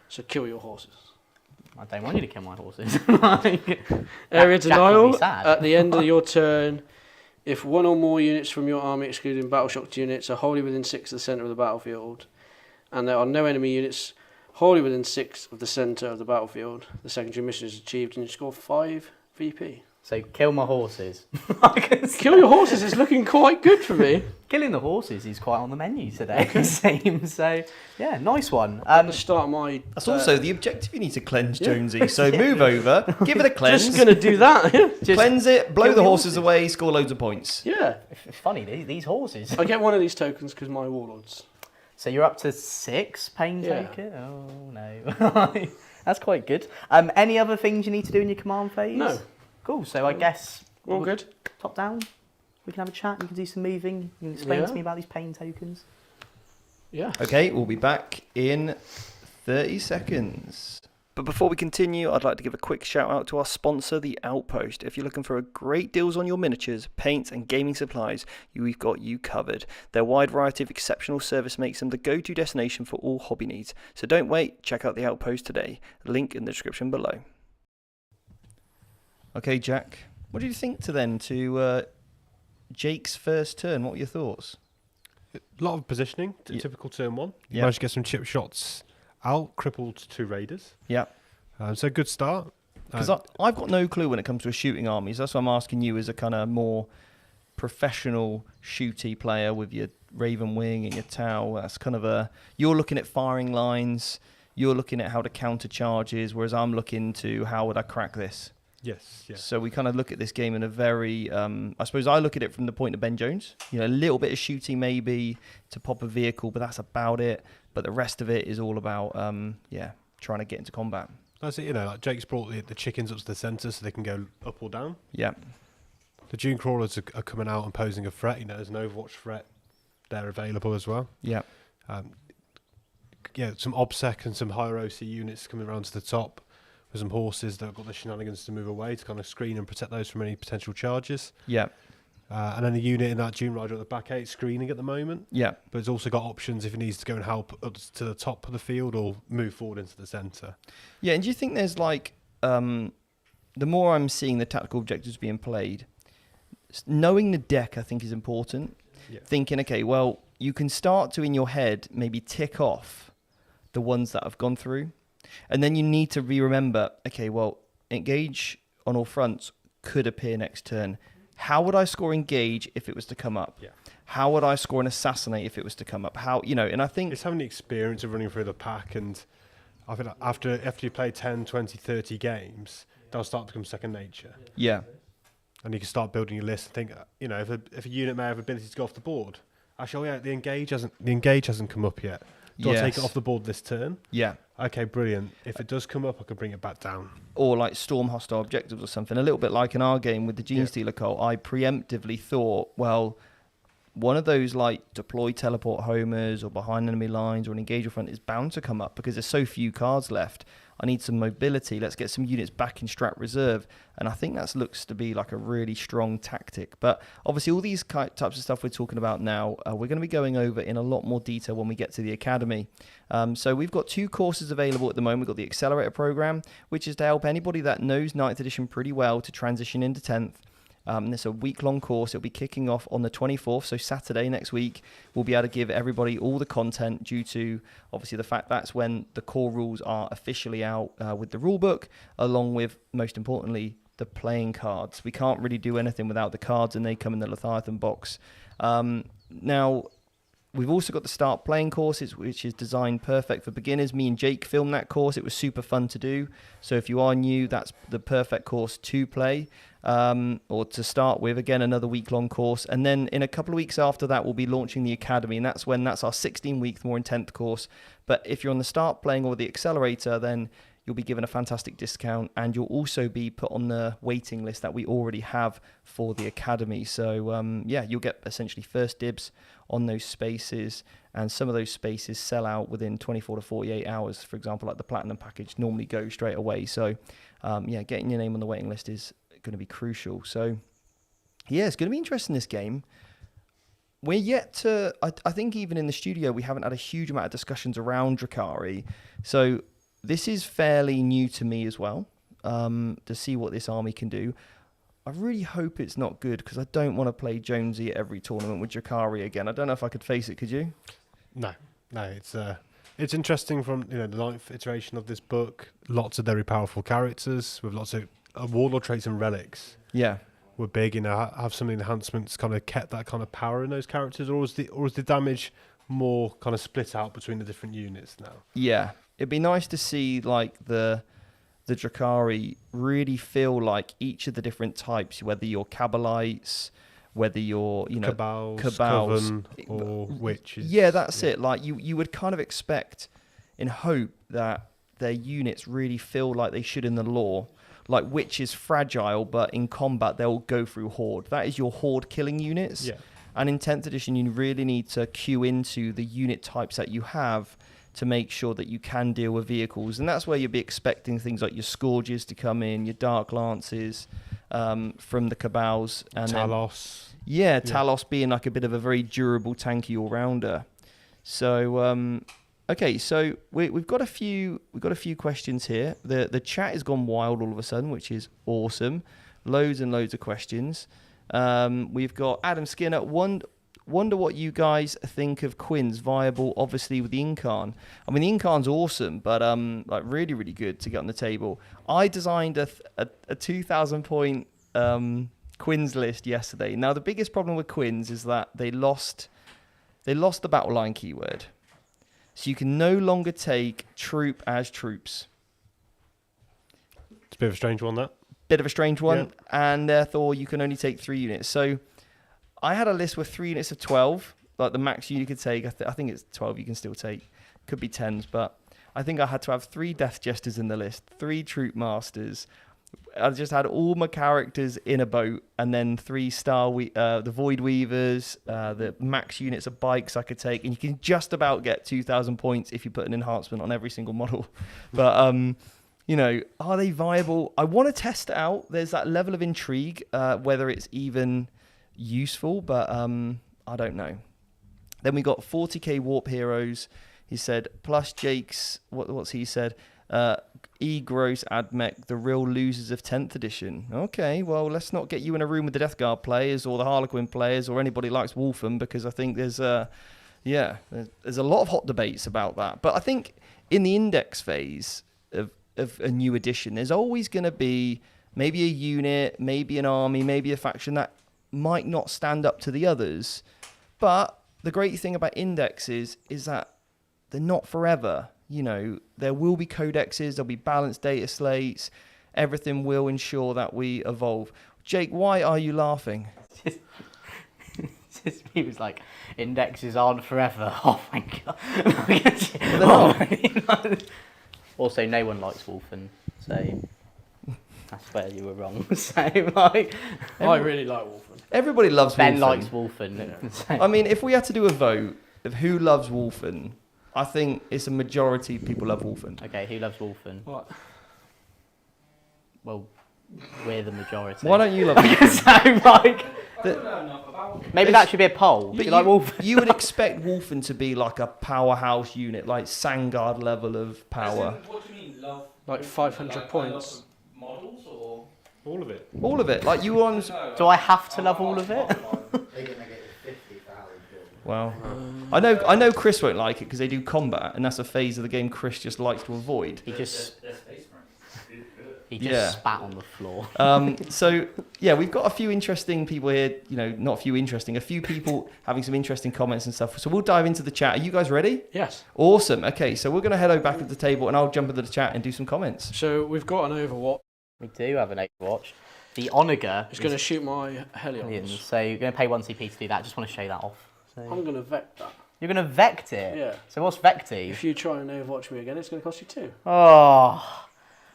So kill your horses. I don't want you to kill my horses. Area Jack would denial. be sad. At the end of your turn, if one or more units from your army, excluding battle shocked units, are wholly within 6 of the centre of the battlefield, and there are no enemy units wholly within 6 of the centre of the battlefield, the secondary mission is achieved and you score 5 VP. So kill my horses. Kill your horses is looking quite good for me. Killing the horses is quite on the menu today. Same. So yeah, nice one. At the start of my... That's also the objective you need to cleanse, Jonesy. So move over, give it a cleanse. Just going to do that. Cleanse it, blow kill the the horses away, score loads of points. Yeah. It's funny, these horses. I get one of these tokens because my warlords. So you're up to 6 pain Yeah. token? Oh no. That's quite good. Any other things you need to do in your command phase? No. Cool. So I guess All good. top down. We can have a chat. You can do some moving. You can explain to Yeah. me about these pain tokens. Yeah. Okay, we'll be back in 30 seconds. But before we continue, I'd like to give a quick shout out to our sponsor, The Outpost. If you're looking for great deals on your miniatures, paints and gaming supplies, we've got you covered. Their wide variety of exceptional service makes them the go-to destination for all hobby needs. So don't wait, check out The Outpost today. Link in the description below. Okay, Jack, what do you think to Jake's first turn? What were your thoughts? A lot of positioning, typical turn 1. You managed to get some chip shots out, crippled 2 raiders. Yeah. So good start. Because I've got no clue when it comes to a shooting army, so that's why I'm asking you as a kind of more professional shooty player with your Raven Wing and your Tau. That's kind of you're looking at firing lines, you're looking at how to counter charges, whereas I'm looking to how would I crack this. Yes. So we kind of look at this game in a very, I suppose I look at it from the point of Ben Jones. You know, a little bit of shooting maybe to pop a vehicle, but that's about it. But the rest of it is all about, trying to get into combat. That's it, like Jake's brought the chickens up to the centre so they can go up or down. Yeah. The Dune Crawlers are coming out and posing a threat. There's an Overwatch threat. They're available as well. Yeah. Some OBSEC and some higher OC units coming around to the top. With some horses that have got the shenanigans to move away to kind of screen and protect those from any potential charges. Yeah. And then the unit in that Dune Rider at the back 8 screening at the moment. Yeah. But it's also got options if it needs to go and help up to the top of the field or move forward into the centre. Yeah, and do you think there's the more I'm seeing the tactical objectives being played, knowing the deck I think is important. Yeah. Thinking, okay, well, you can start to in your head maybe tick off the ones that have gone through. And then you need to remember, okay, well, engage on all fronts could appear next turn. How would I score engage if it was to come up? Yeah. How would I score an assassinate if it was to come up? And I think... It's having the experience of running through the pack, and I think after you play 10, 20, 30 games, they'll start to become second nature. Yeah. And you can start building your list and think, if a unit may have ability to go off the board. Actually, the engage hasn't come up yet. Do I take it off the board this turn? Yeah. Okay, brilliant. If it does come up, I can bring it back down. Or like storm hostile objectives or something. A little bit like in our game with the Gene Stealer cult, I preemptively thought, well, one of those like deploy teleport homers or behind enemy lines or an engager front is bound to come up because there's so few cards left. I need some mobility. Let's get some units back in strat reserve. And I think that looks to be like a really strong tactic. But obviously all these types of stuff we're talking about now, we're going to be going over in a lot more detail when we get to the Academy. So we've got 2 courses available at the moment. We've got the Accelerator program, which is to help anybody that knows 9th edition pretty well to transition into 10th. It's a week-long course. It'll be kicking off on the 24th, so Saturday next week. We'll be able to give everybody all the content due to, obviously, the fact that's when the core rules are officially out with the rulebook, along with, most importantly, the playing cards. We can't really do anything without the cards, and they come in the Leviathan box. Now, we've also got the Start Playing courses, which is designed perfect for beginners. Me and Jake filmed that course. It was super fun to do. So if you are new, that's the perfect course to play or to start with. Again, another week-long course. And then in a couple of weeks after that, we'll be launching the Academy. And that's our 16-week, more intense course. But if you're on the Start Playing or the Accelerator, then you'll be given a fantastic discount, and you'll also be put on the waiting list that we already have for the Academy. So, you'll get essentially first dibs on those spaces, and some of those spaces sell out within 24 to 48 hours. For example, like the Platinum package normally goes straight away. So, getting your name on the waiting list is going to be crucial. So, it's going to be interesting, this game. We're yet to... I think even in the studio, we haven't had a huge amount of discussions around Drukhari. So this is fairly new to me as well, to see what this army can do. I really hope it's not good, because I don't want to play Jonesy at every tournament with Drukhari again. I don't know if I could face it, could you? No, it's interesting from the 9th iteration of this book. Lots of very powerful characters with lots of warlord traits and relics. Yeah. Were big, have some of the enhancements kind of kept that kind of power in those characters, or is the damage more kind of split out between the different units now? Yeah. It'd be nice to see like the Drukhari really feel like each of the different types, whether you're Cabalites, whether you're Cabals, Coven, or Witches. Yeah, that's it. Like you would kind of expect and hope that their units really feel like they should in the lore. Like Witch is fragile, but in combat they'll go through Horde. That is your Horde killing units. Yeah. And in 10th edition, you really need to queue into the unit types that you have to make sure that you can deal with vehicles. And that's where you'll be expecting things like your Scourges to come in, your Dark Lances from the Cabals. And Talos. Talos being like a bit of a very durable, tanky all-rounder. So, okay, so we've got a few questions here. The chat has gone wild all of a sudden, which is awesome. Loads and loads of questions. We've got Adam Skinner. Wonder what you guys think of Quinn's viable, obviously, with the Incarn. I mean, the Incarn's awesome, but like really, really good to get on the table. I designed a 2,000 point Quinn's list yesterday. Now, the biggest problem with Quinn's is that they lost the battle line keyword. So you can no longer take troop as troops. It's a bit of a strange one, that. Bit of a strange one, yeah. And therefore you can only take 3 units. So I had a list with 3 units of 12, like the max unit you could take. I think it's 12 you can still take. Could be 10s, but I think I had to have 3 Death Jesters in the list, 3 Troop Masters. I just had all my characters in a boat, and then 3 the Void Weavers, the max units of bikes I could take, and you can just about get 2,000 points if you put an enhancement on every single model. But are they viable? I want to test it out. There's that level of intrigue, whether it's even useful, but I don't know. Then we got 40k Warp Heroes. He said, plus Jake's, what's he said? E-Gross Admech, the real losers of 10th edition. Okay, well, let's not get you in a room with the Death Guard players or the Harlequin players or anybody who likes Wolfen, because I think there's a lot of hot debates about that. But I think in the index phase of a new edition, there's always going to be maybe a unit, maybe an army, maybe a faction that might not stand up to the others. But the great thing about indexes is that they're not forever. There will be codexes, there'll be balanced data slates, everything will ensure that we evolve. Jake, why are you laughing? He was like, indexes aren't forever. Oh my god. Also, no one likes Wolfen, so that's where you were wrong. So, like, I really like Wolfen. Everybody loves Ben Wolfen. likes Wolfen. Yeah. So. I mean, if we had to do a vote of who loves Wolfen, I think it's a majority of people love Wolfen. Okay, who loves Wolfen? What? Well, we're the majority. Why don't you love Wolfen? So, like, I don't know enough about it. maybe that should be a poll. Do you like Wolfen? You would expect Wolfen to be like a powerhouse unit, like Sangard level of power. What do you mean, love? Like 500 like, points. Models or? All of it. All of it. Like you on. Do I have to love all of it? Well, I know Chris won't like it because they do combat, and that's a phase of the game Chris just likes to avoid. He just Yeah. spat on the floor. So yeah, we've got a few interesting people here. You know, not a few interesting, a few people having some interesting comments and stuff. So we'll dive into the chat. Are you guys ready? Yes. Awesome. Okay, so we're going to head over back to the table, and I'll jump into the chat and do some comments. So we've got an Overwatch. We do have an Overwatch. The Onager It's going to shoot my Hellions. Hellions. So you're going to pay 1 CP to do that. I just want to show that off. So I'm going to vect that. you're going to vect it? Yeah. So what's vecty? If you try and Overwatch me again, it's going to cost you 2. Oh.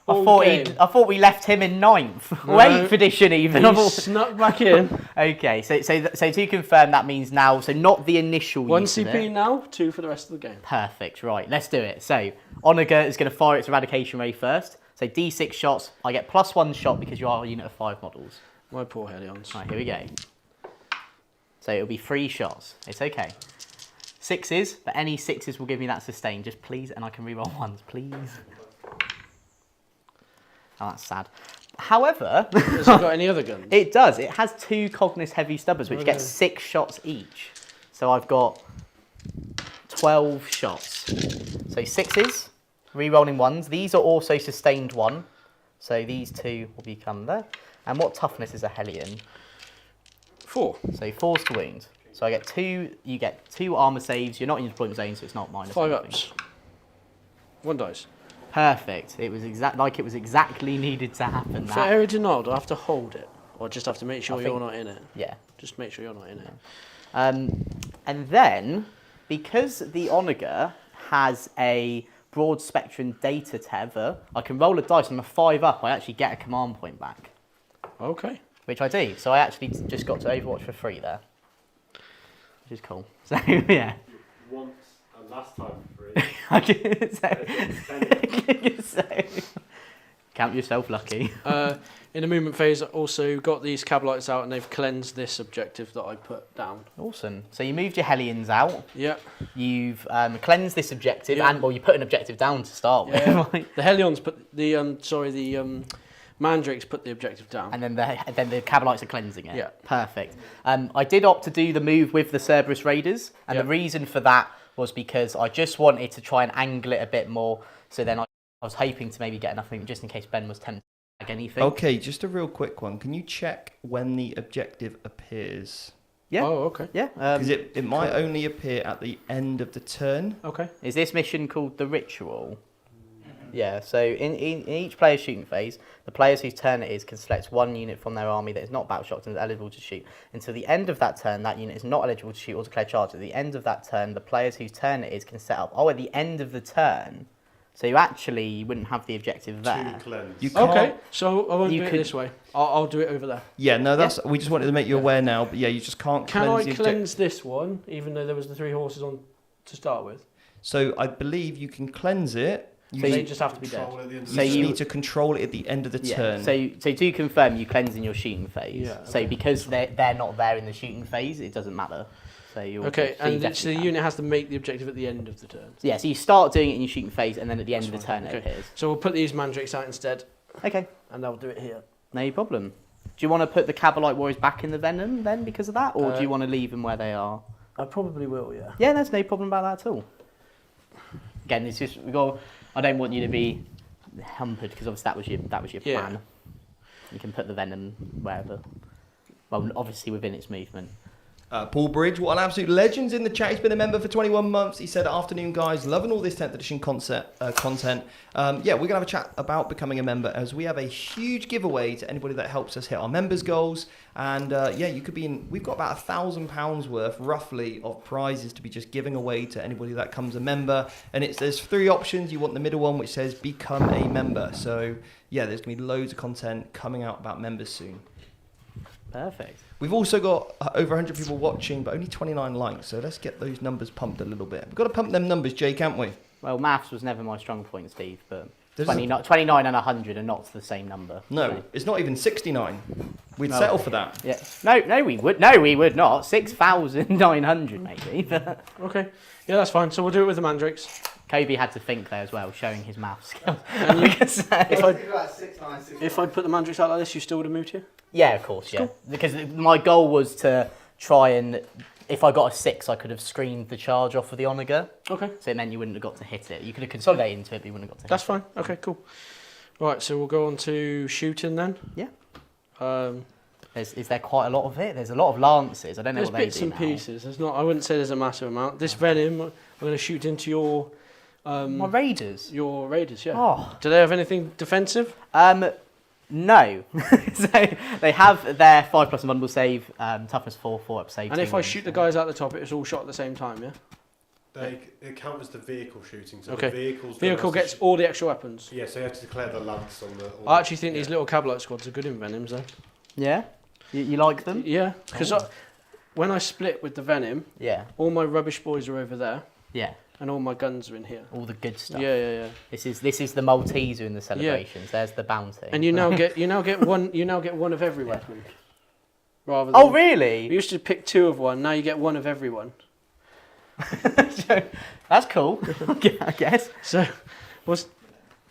All I game. thought we left him in 9th. No. Or 8th edition even. He snuck back in. Okay, so to confirm, that means now, so not the initial 1 use of CP it. now, 2 for the rest of the game. Perfect, right, let's do it. So, Onager is going to fire its eradication ray first. So, D6 shots, I get +1 shot because you are a unit of 5 models. My poor Hellions. Right, here we go. So, it'll be 3 shots. It's okay. 6s, but any 6s will give me that sustain. Just please, and I can reroll 1s, please. Oh, that's sad. However, Has it got any other guns? it does. It has 2 Cognis heavy stubbers, which get Okay. 6 shots each. So I've got 12 shots. So 6s, re-rolling 1s. These are also sustained 1. So these 2 will become there. And what toughness is a Hellion? 4. So 4's to wound. So I get 2. You get 2 armor saves. You're not in your deployment zone, so it's not minus 5 anything. ups. 1 dice. Perfect. It was exactly needed to happen. For That. area denial, do I have to hold it? Or just have to make sure I you're think- not in it? Yeah. Just make sure you're not in it. And then, because the Onager has a broad spectrum data tether, I can roll a dice on a 5 up. I actually get a command point back, Okay. which I do. So I actually just got to Overwatch for free there, which is cool. So yeah. Once and last time for free. I can say, count yourself lucky. In the movement phase, I also got these Cabalites out and they've cleansed this objective that I put down. Awesome. So you moved your Hellions out. Yeah. You've cleansed this objective, Yeah. and well, you put an objective down to start with. Yeah. Right? The Hellions put the Mandrakes put the objective down. And then the Cabalites are cleansing it. Yeah. Perfect. I did opt to do the move with the Cerberus Raiders, and Yeah. the reason for that was because I just wanted to try and angle it a bit more. So then I was hoping to maybe get enough movement just in case Ben was tempted to tag anything. Okay, just a real quick one. Can you check when the objective appears? Yeah. Oh, okay. Yeah. Because it might only appear at the end of the turn. Okay. Is this mission called the Ritual? Yeah, so in each player's shooting phase, the players whose turn it is can select 1 unit from their army that is not battle shocked and is eligible to shoot. Until the end of that turn, that unit is not eligible to shoot or declare charge. At the end of that turn, the players whose turn it is can set up. Oh, at the end of the turn. So you actually wouldn't have the objective there. To cleanse. You can't. Okay. So I won't You do it could- this way. I'll do it over there. Yeah, no, that's. We just wanted to make you aware now, but yeah, you just can't Can cleanse I the objective. cleanse this one, even though there was the 3 horses on to start with? So I believe you can cleanse it. You So just, they just have to be dead. Control at the end of you So just you- need to control it at the end of the turn. So to confirm, you cleanse in your shooting phase. Yeah, So okay. because they're not there in the shooting phase, it doesn't matter. So you Okay, so you and so the definitely can. unit has to make the objective at the end of the turn. Yeah, so you start doing it in your shooting phase, and then at the end of the That's turn fine, it okay. appears. So we'll put these Mandrakes out instead, Okay, and I'll do it here. no problem. Do you want to put the Cabalite Warriors back in the Venom then because of that, or do you Uh, want to leave them where they are? I probably will, yeah. Yeah, there's no problem about that at all. Again, it's just I don't want you to be hampered because obviously that was your Yeah. plan. You can put the Venom wherever. Well, obviously within its movement. Paul Bridge, what an absolute legend's in the chat. He's been a member for 21 months. He said, afternoon, guys. Loving all this 10th edition content. Yeah, we're going to have a chat about becoming a member as we have a huge giveaway to anybody that helps us hit our members' goals. And yeah, you could be in. We've got about £1,000 worth, roughly, of prizes to be just giving away to anybody that comes a member. And there's 3 options. You want the middle one, which says become a member. So yeah, there's going to be loads of content coming out about members soon. Perfect. We've also got over 100 people watching, but only 29 likes. So let's get those numbers pumped a little bit. We've got to pump them numbers, Jake, haven't we? Well, maths was never my strong point, Steve, but Does 29 and 100 are not the same number. No, So- it's not even 69. We'd No. settle for that. Yeah. No, we would not. 6,900 maybe. But Okay. Yeah, that's fine. So we'll do it with the Mandrakes. Kobe had to think there as well, showing his math skills. And you- If If I put the mandrakes out like this, you still would have moved here? yeah, of course, yeah. Because my goal was to try and, if I got a 6, I could have screened the charge off of the Onager. Okay, So it meant you wouldn't have got to hit it. You could have consolidated into it, but you wouldn't have got to that's hit fine. Okay, cool. Right, so we'll go on to shooting then. Yeah. Um, it. Is there quite a lot of it? There's a lot of lances. I don't know there's what they bits do and now. pieces. There's not. I wouldn't say there's a massive amount. This venom, I'm going to shoot into your My Raiders? your raiders. Yeah. Oh. Do they have anything defensive? No. So they have their 5+ invulnerable save, toughness 4, 4 up save. And 2 if I wins, shoot the so- guys out the top, it's all shot at the same time. Yeah. It counts the vehicle shooting. So Okay. the Vehicle gets all the extra weapons. Yeah, so you have to declare the lance on the. I actually think these little cavalite squads are good in venoms though. Yeah? You like them? Yeah, because when I split with the venom, Yeah. all my rubbish boys are over there, Yeah. and all my guns are in here. All the good stuff. Yeah. This is the Malteser in the celebrations. There's the bounty. And you now get one of every weapon. Rather than Oh really? You used to pick 2 of one. Now you get 1 of every one. That's cool. I guess. So, what's?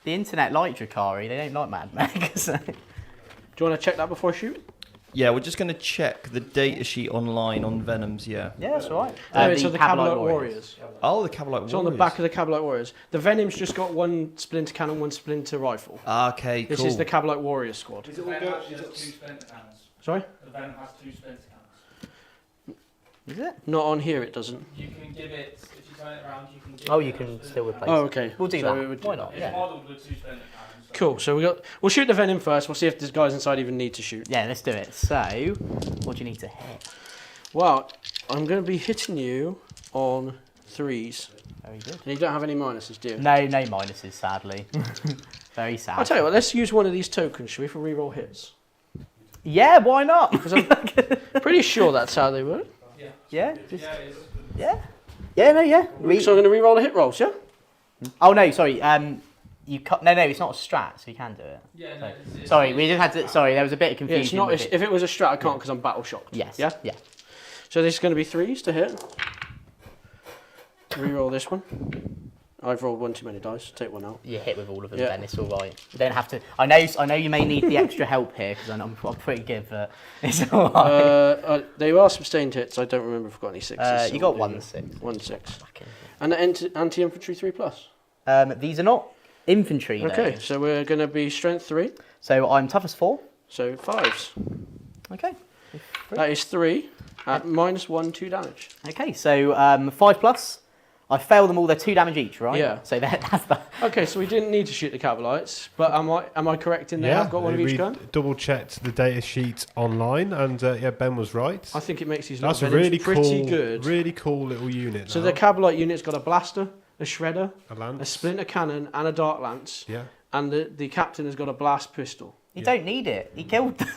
The internet like Drukari. They don't like Mad Mech. So. Do you want to check that before I shoot? Yeah, we're just going to check the data sheet online on Venoms, yeah. Yeah, that's all right. It's on the Cavalite Warriors. Oh, the Cavalite It's on the back of the Cavalite Warriors. The Venom's just got 1 splinter cannon, 1 splinter rifle. Okay, This cool. is the Cavalite Warrior squad. The Venom actually has 2 splinter cannons. Sorry? The Venom has 2 splinter cannons. Is it? Not on here, it doesn't. You can give it, if you turn it around, you can give Oh, it you a can splinter still cannon. replace. Oh, it. okay. We'll do So that. we would do Why not? It's Yeah. modelled with 2 splinter cannons. So Cool. So we'll shoot the Venom first. We'll see if these guys inside even need to shoot. Yeah, let's do it. So, what do you need to hit? Well, I'm going to be hitting you on 3s. Very good. And you don't have any minuses, do you? No minuses, sadly. Very sad. I'll tell you what, let's use one of these tokens, shall we, for reroll hits? Yeah, why not? Pretty sure that's how they work. Yeah, just, yeah, it's, yeah. Yeah, no, yeah. So I'm going to reroll the hit rolls, yeah? Oh no, sorry. You cut. No, it's not a strat, so you can do it. yeah, no, it's, Sorry, we just had to. Sorry, there was a bit of Yeah, confusion. it's not. with If it was a strat, I can't because I'm battle shocked. Yes. Yeah? Yeah. So this is going to be 3s to hit. Reroll this one. I've rolled 1 too many dice. Take 1 out. You hit with all of them, Yeah. then it's all right. You don't have to. I know you may need the extra help here because I'm pretty good, but it's all right. They are sustained hits. I don't remember if I've got any 6s. so You got we'll do 1 6. 1 6. Back in. And the anti-infantry 3+. These are not infantry. Though. Okay, so we're going to be strength 3. So I'm toughness 4. So 5s. Okay. That is 3 at -1, 2 damage. Okay. So 5+. I fail them all. They're 2 damage each, right? Yeah. So that's the. Okay, so we didn't need to shoot the Cavalites, but am I correct in there? I've got one of each gun. Double checked the data sheet online, and Ben was right. I think it makes these That's a little really Venoms pretty cool, good. really cool little unit. So now. the Cavalite unit's got a blaster, a shredder, a lance. a splinter cannon, and a dark lance. Yeah. And the captain has got a blast pistol. You don't need it. He killed them.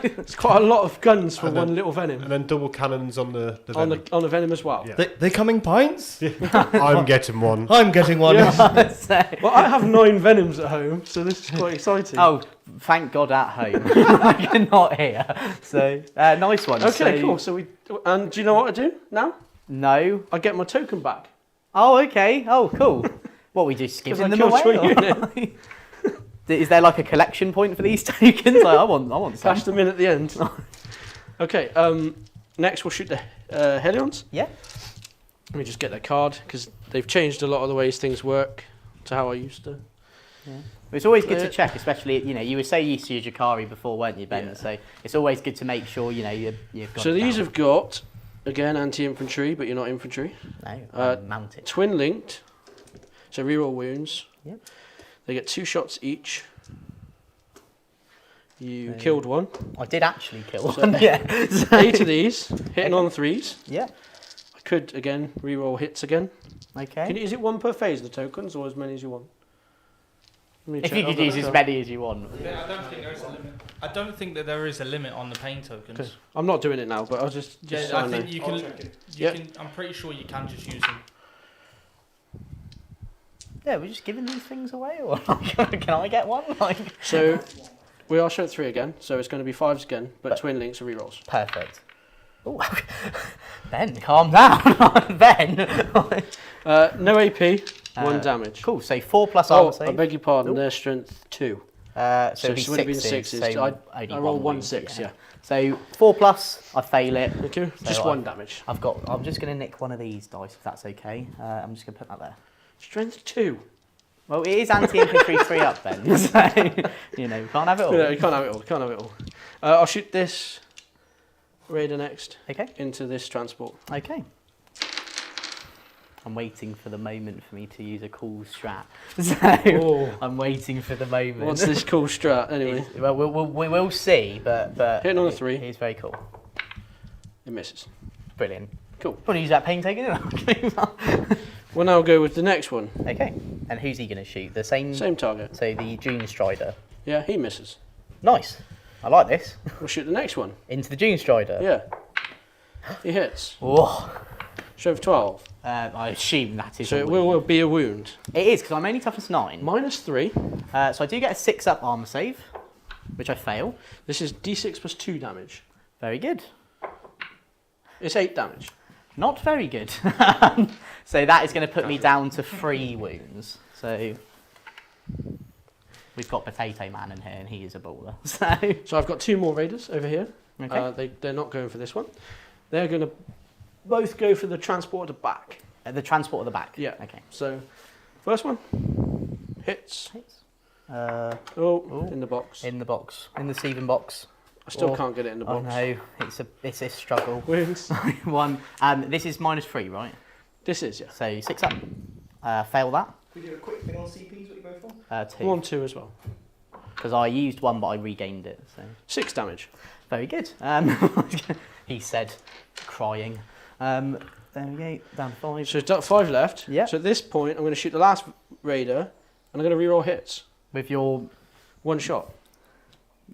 It's quite a lot of guns for And one then- little Venom. And then double cannons on the On Venom. the Venom as well. Yeah. They coming pints? I'm getting one. I'm getting one. So- Well, I have 9 Venoms at home, so this is quite exciting. Oh, thank God at home. You're not here. So, nice one. Okay, So- cool. So and do you know what I do now? No. I get my token back. Oh, okay. Oh, cool. What, we just 'Cause giving I them killed away? your unit. Is there like a collection point for these tokens? Like, I want some. Cash them in at the end. Okay, next we'll shoot the Helions. Yeah. Let me just get their card, because they've changed a lot of the ways things work to how I used to. It's always good to check, especially, you were so used to your Drukari before, weren't you, Ben? Yeah. So it's always good to make sure, you've got So it these down. have got, again, anti-infantry, but you're not infantry. No, mounted. Twin linked, so reroll wounds. Yep. They get 2 shots each. You killed one. I did actually kill So- one, yeah. 8 of these, hitting on 3s. Yeah, I could, again, reroll hits again. okay. Is it 1 per phase, the tokens, or as many as you want? Let me If check. you could use as many as you want. I don't think there is a limit. I don't think that there is a limit on the pain tokens. Okay. I'm not doing it now, but I'll just Yeah, so I know. think you can. Yeah. I'm pretty sure you can just use them. Yeah, we're just giving these things away, or can I get one? Like, So we are showing 3 again, so it's going to be 5s again, but twin links are rerolls. perfect. Ooh, Ben, calm down, Ben. No AP, 1 damage. Cool. So 4 plus armor Oh, save. I beg your pardon. Ooh. Their strength 2. So So it'd be it would have been sixes. 6s. So I only roll one 1 6. Yeah. So 4 plus, I fail it. Thank you. So Just 1 damage. I'm just going to nick one of these dice if that's okay. I'm just going to put that there. Strength 2. Well, it is anti-infantry 3 up then, so you know, we can't have it all. No, you can't have it all. Can't have it all. I'll shoot this raider next Okay. into this transport. Okay. I'm waiting for the moment for me to use a cool strat. So I'm waiting for the moment. What's this cool strat anyway? Well, we will see, but Hitting on a 3. He's very cool. It misses. Brilliant. Cool. Want to use that pain token? We'll now go with the next one. Okay. And who's he going to shoot? The same. Same target. So the June Strider. Yeah, he misses. Nice. I like this. We'll shoot the next one. Into the June Strider. Yeah. He hits. Whoa. Strength 12. I assume that is. So a it wound. will be a wound. It is because I'm only toughness 9. -3. So I do get a 6 up armor save, which I fail. This is d6 plus 2 damage. Very good. It's 8 damage. Not very good. So that is going to put me down to 3 wounds. So we've got Potato Man in here, and he is a baller. So I've got 2 more raiders over here. Okay. They're not going for this one. They're going to both go for the transport at the back. The transport at the back. Yeah. Okay. So first one hits. In the box. In the box. In the Steven box. I still can't get it in the Oh box. no, it's a struggle. Wounds. 1. This is -3, right? This is, yeah. So 6 up. Fail that. Can we do a quick thing on CPs, what you both on? 2. 1, 2 as well. Because I used 1, but I regained it. So 6 damage. very good. He said, crying. There we go. Down 5. So it's got 5 left. Yeah. So at this point, I'm going to shoot the last raider, and I'm going to reroll hits. With your. 1 shot.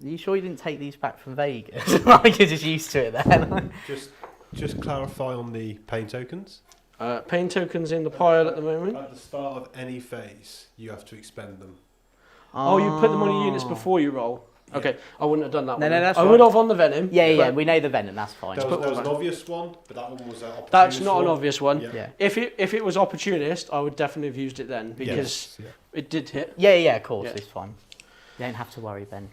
Are you sure you didn't take these back from Vegas? Like you're just used to it then. Just clarify on the pain tokens. Pain tokens in the pile at the moment. At the start of any phase, you have to expend them. Oh, you put them on your units before you roll. Okay, I wouldn't have done that one. No, that's I right. would have on the venom. Yeah, we know the venom, that's fine. There was an obvious one, but that one was an opportunist. That's not an obvious one. Yeah. Yeah. If it was opportunist, I would definitely have used it then because Yes, it did hit. Yeah, of course, Yeah. it's fine. You don't have to worry, Ben.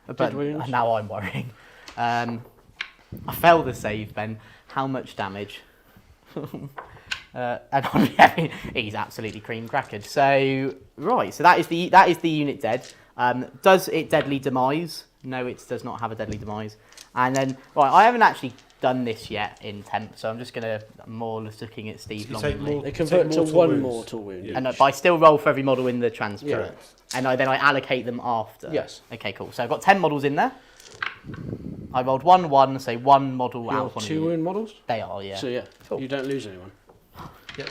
Did But wounds. now I'm worrying. I failed the save, Ben. How much damage? And he's absolutely cream crackered. So right, so that is the unit dead. Does it deadly demise? No, it does not have a deadly demise. And then right, I haven't actually done this yet in temp, so I'm just gonna more looking at Steve You take Longley. more- They convert to mortal 1 wounds. mortal wound. Yeah. And but I still roll for every model in the transport. Yeah. Correct. And then I allocate them after. Yes. Okay, cool. So I've got 10 models in there. I rolled 1, so 1 model You're out on 2 wound models. They are, yeah. So yeah, Cool. you don't lose anyone.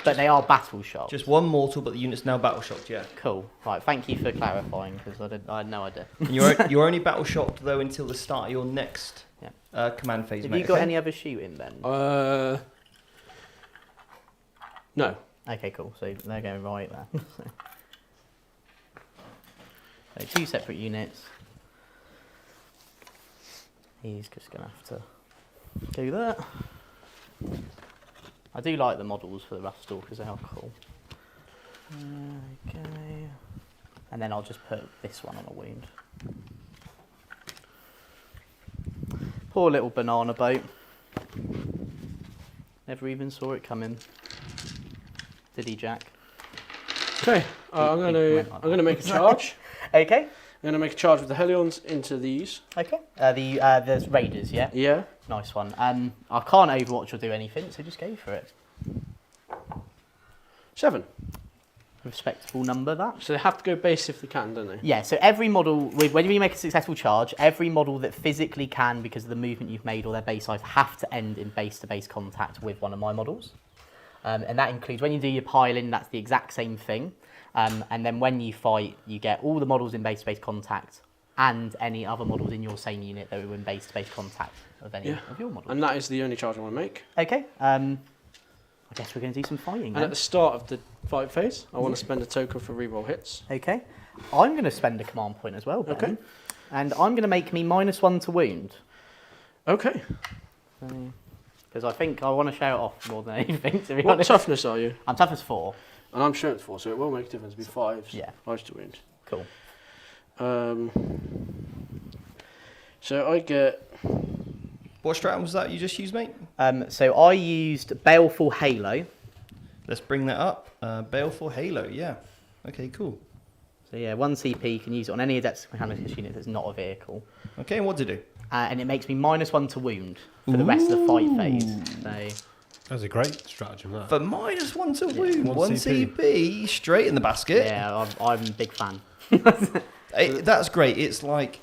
But they are battle shots. Just 1 mortal, but the unit's now battle shocked, yeah. Cool. Right, thank you for clarifying, because I had no idea. And you're only battle shocked, though, until the start of your next command phase, Have mate. you got okay? any other shooting, Ben? No. Okay, cool. So they're going right there. So 2 separate units. He's just going to have to do that. I do like the models for the Rough Stalkers, they are cool. Okay. And then I'll just put this one on a wound. Poor little banana boat. Never even saw it coming. Did he, Jack? Okay, I'm gonna make a charge. Okay. I'm gonna make a charge with the Hellions into these. Okay. There's Raiders, yeah? Yeah. Nice one. I can't Overwatch or do anything, so just go for it. 7. Respectable number, that. So they have to go base if they can, don't they? Yeah, so every model, when you make a successful charge, every model that physically can, because of the movement you've made or their base size, have to end in base-to-base contact with one of my models. And that includes, when you do your piling, that's the exact same thing. And then when you fight, you get all the models in base-to-base contact and any other models in your same unit that are in base-to-base contact of any of your models. And that is the only charge I want to make. Okay, I guess we're going to do some fighting And then. at the start of the fight phase, I want to spend a token for reroll hits. Okay, I'm going to spend a command point as well, Ben. Okay. And I'm going to make me -1 to wound. Okay. So because I think I want to show it off more than anything, to be What honest. toughness are you? I'm toughness 4. And I'm strength 4, so it will make a difference. It'll be 5s. Yeah. 5s to wound. Cool. So I get... What strat was that you just used, mate? So I used Baleful Halo. Let's bring that up. Baleful Halo, yeah. Okay, cool. So yeah, 1 CP, you can use it on any Adeptus Mechanicus unit that's not a vehicle. Okay, and what to do? And it makes me -1 to wound for the rest of the fight phase. So That's a great stratagem, that. For -1 to wound, 1 1 CP, straight in the basket. yeah, I'm a big fan. That's great. It's like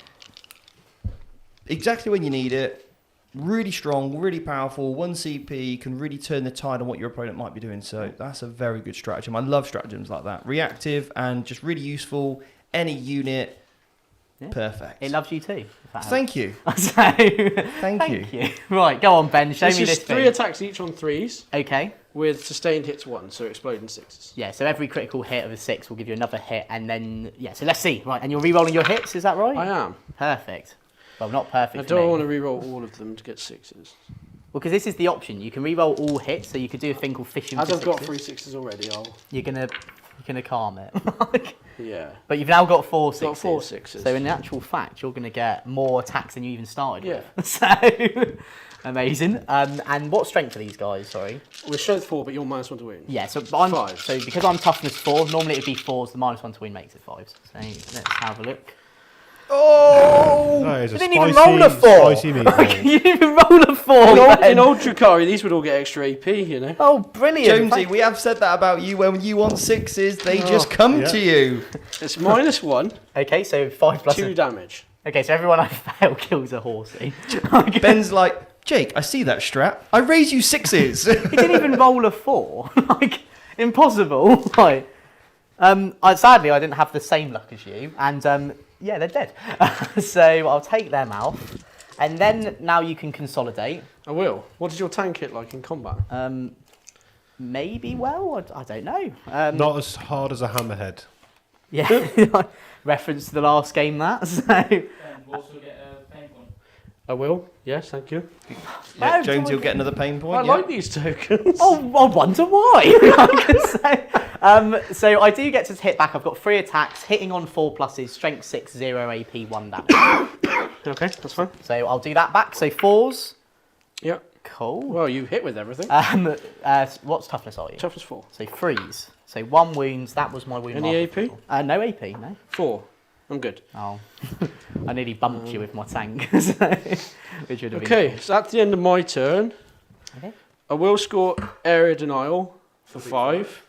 exactly when you need it. Really strong, really powerful. 1 CP can really turn the tide on what your opponent might be doing. So that's a very good stratagem. I love stratagems like that. Reactive and just really useful. Any unit, Yeah. perfect. It loves you too. Thank you. So, Thank you. Right, go on, Ben. Show This me is this 3 thing. attacks each on 3s Okay. with sustained hits 1, so exploding 6s. Yeah, so every critical hit of a 6 will give you another hit, and then yeah. So let's see. Right, and you're re-rolling your hits. Is that right? I am. Perfect. Well, not perfect. I for don't me. want to re-roll all of them to get 6s. Well, because this is the option. You can re-roll all hits, so you could do a thing called fishing. As for I've got sixes. 3 6s already, I'll... You're gonna calm it. Yeah. But you've now got 4 6s. Got 4 6s. So in actual fact, you're gonna get more attacks than you even started Yeah. with. So amazing. And what strength are these guys? Sorry. We're strength 4, but you're -1 to wound. Yeah. So I'm 5. So because I'm toughness 4, normally it'd be 4s. The -1 to win makes it 5s. So let's have a look. Oh! That is a You didn't even spicy, roll a 4. spicy meatball. You didn't even roll a 4. In old Drukari, these would all get extra AP, you know. Oh, brilliant. Jonesy, we have said that about you. When you want 6s, they just come Yeah. to you. It's -1, Okay, so 5 plus. 2 damage. Okay, so everyone I fail kills a horsey. Ben's like, Jake, I see that strat. I raise you 6s. He didn't even roll a 4. Like, impossible. Like, sadly, I didn't have the same luck as you, and yeah, they're dead. So I'll take them out, and then now you can consolidate. I will. What did your tank hit like in combat? Maybe well, I don't know. Not as hard as a hammerhead. Yeah, reference to the last game that. So And also get a pain point. I will. Yes, thank you. Yeah, Oh, Jonesy will get another pain point. I yeah. like these tokens. oh, I wonder why. I can say. So I do get to hit back. I've got 3 attacks, hitting on 4 pluses, strength 6, 0 AP, 1 damage. Okay, that's fine. So I'll do that back. So 4s. Yeah. Cool. Well, you hit with everything. What's toughness are you? Toughness 4. So 3s. So 1 wounds. That was my wound. Any marker AP? before. No AP. No. 4. I'm good. Oh, I nearly bumped you with my tank. So, which would have Okay, so at the end of my turn, Okay. I will score Area Denial for 5.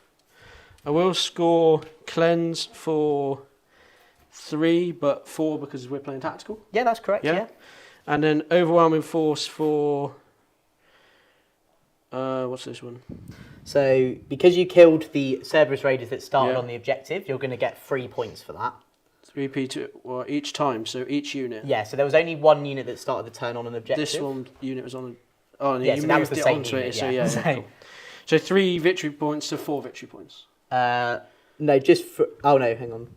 I will score Cleanse for 3, but 4 because we're playing tactical. Yeah, that's correct. Yeah. Yeah. And then Overwhelming Force for... what's this one? So because you killed the Cerberus Raiders that started Yeah. on the objective, you're going to get 3 points for that. 3p2 well, each time, so each unit. Yeah. So there was only 1 unit that started the turn on an objective. This one unit was on... Oh, and Yeah, you so that was moved the it same onto unit, it, so yeah. yeah, cool. So 3 victory points to 4 victory points. No, just for. Oh no, hang on.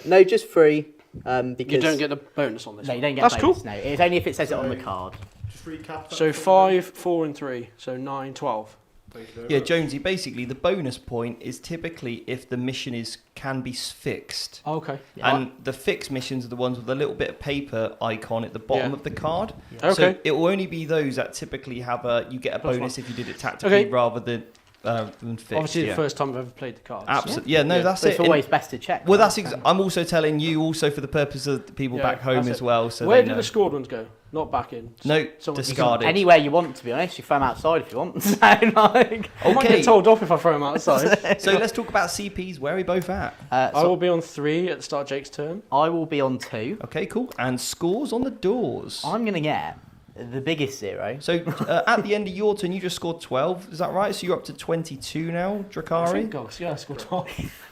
No, just 3. Because You don't get the bonus on this No, one. you don't get. That's bonus, cool. No, it's only if it says it on the card. Just recap that. So 5, 4 and 3, so 9, 12. Thank you very Yeah, much. Jonesy, basically the bonus point is typically if the mission can be fixed. Oh, okay. Yeah. And the fixed missions are the ones with a little bit of paper icon at the bottom Yeah. of the card. Okay. So it will only be those that typically have you get a Plus bonus if you did it tactically Okay. rather than fixed. Obviously yeah. the first time I've ever played the cards. Absolutely. Yeah, no, Yeah. that's But it. it's And- always best to check. well, right? that's I'm also telling you also for the purpose of the people Yeah, back home that's as it. well. So Where they did know. the scored ones go? Not back in. No, Someone- discarded. Anywhere you want, to be honest. You throw them outside if you want. So, like, I might Okay. get told off if I throw them outside. So let's talk about CPs. Where are we both at? I so will be on 3 at the start of Jake's turn. I will be on 2. Okay, cool. And scores on the doors. I'm going to get the biggest 0. So at the end of your turn, you just scored 12. Is that right? So you're up to 22 now, Drukari. Gosh, yeah, I scored 12.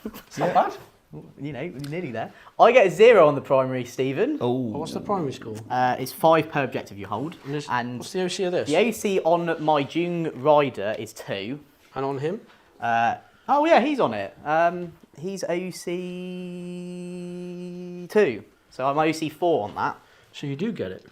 It's not bad. You know, you're nearly there. I get a 0 on the primary, Stephen. Oh, What's the primary score? It's 5 per objective you hold. And What's the OC of this? the AC on my Dune Rider is 2. And on him? Oh yeah, he's on it. He's OC 2. So I'm OC 4 on that. So you do get it.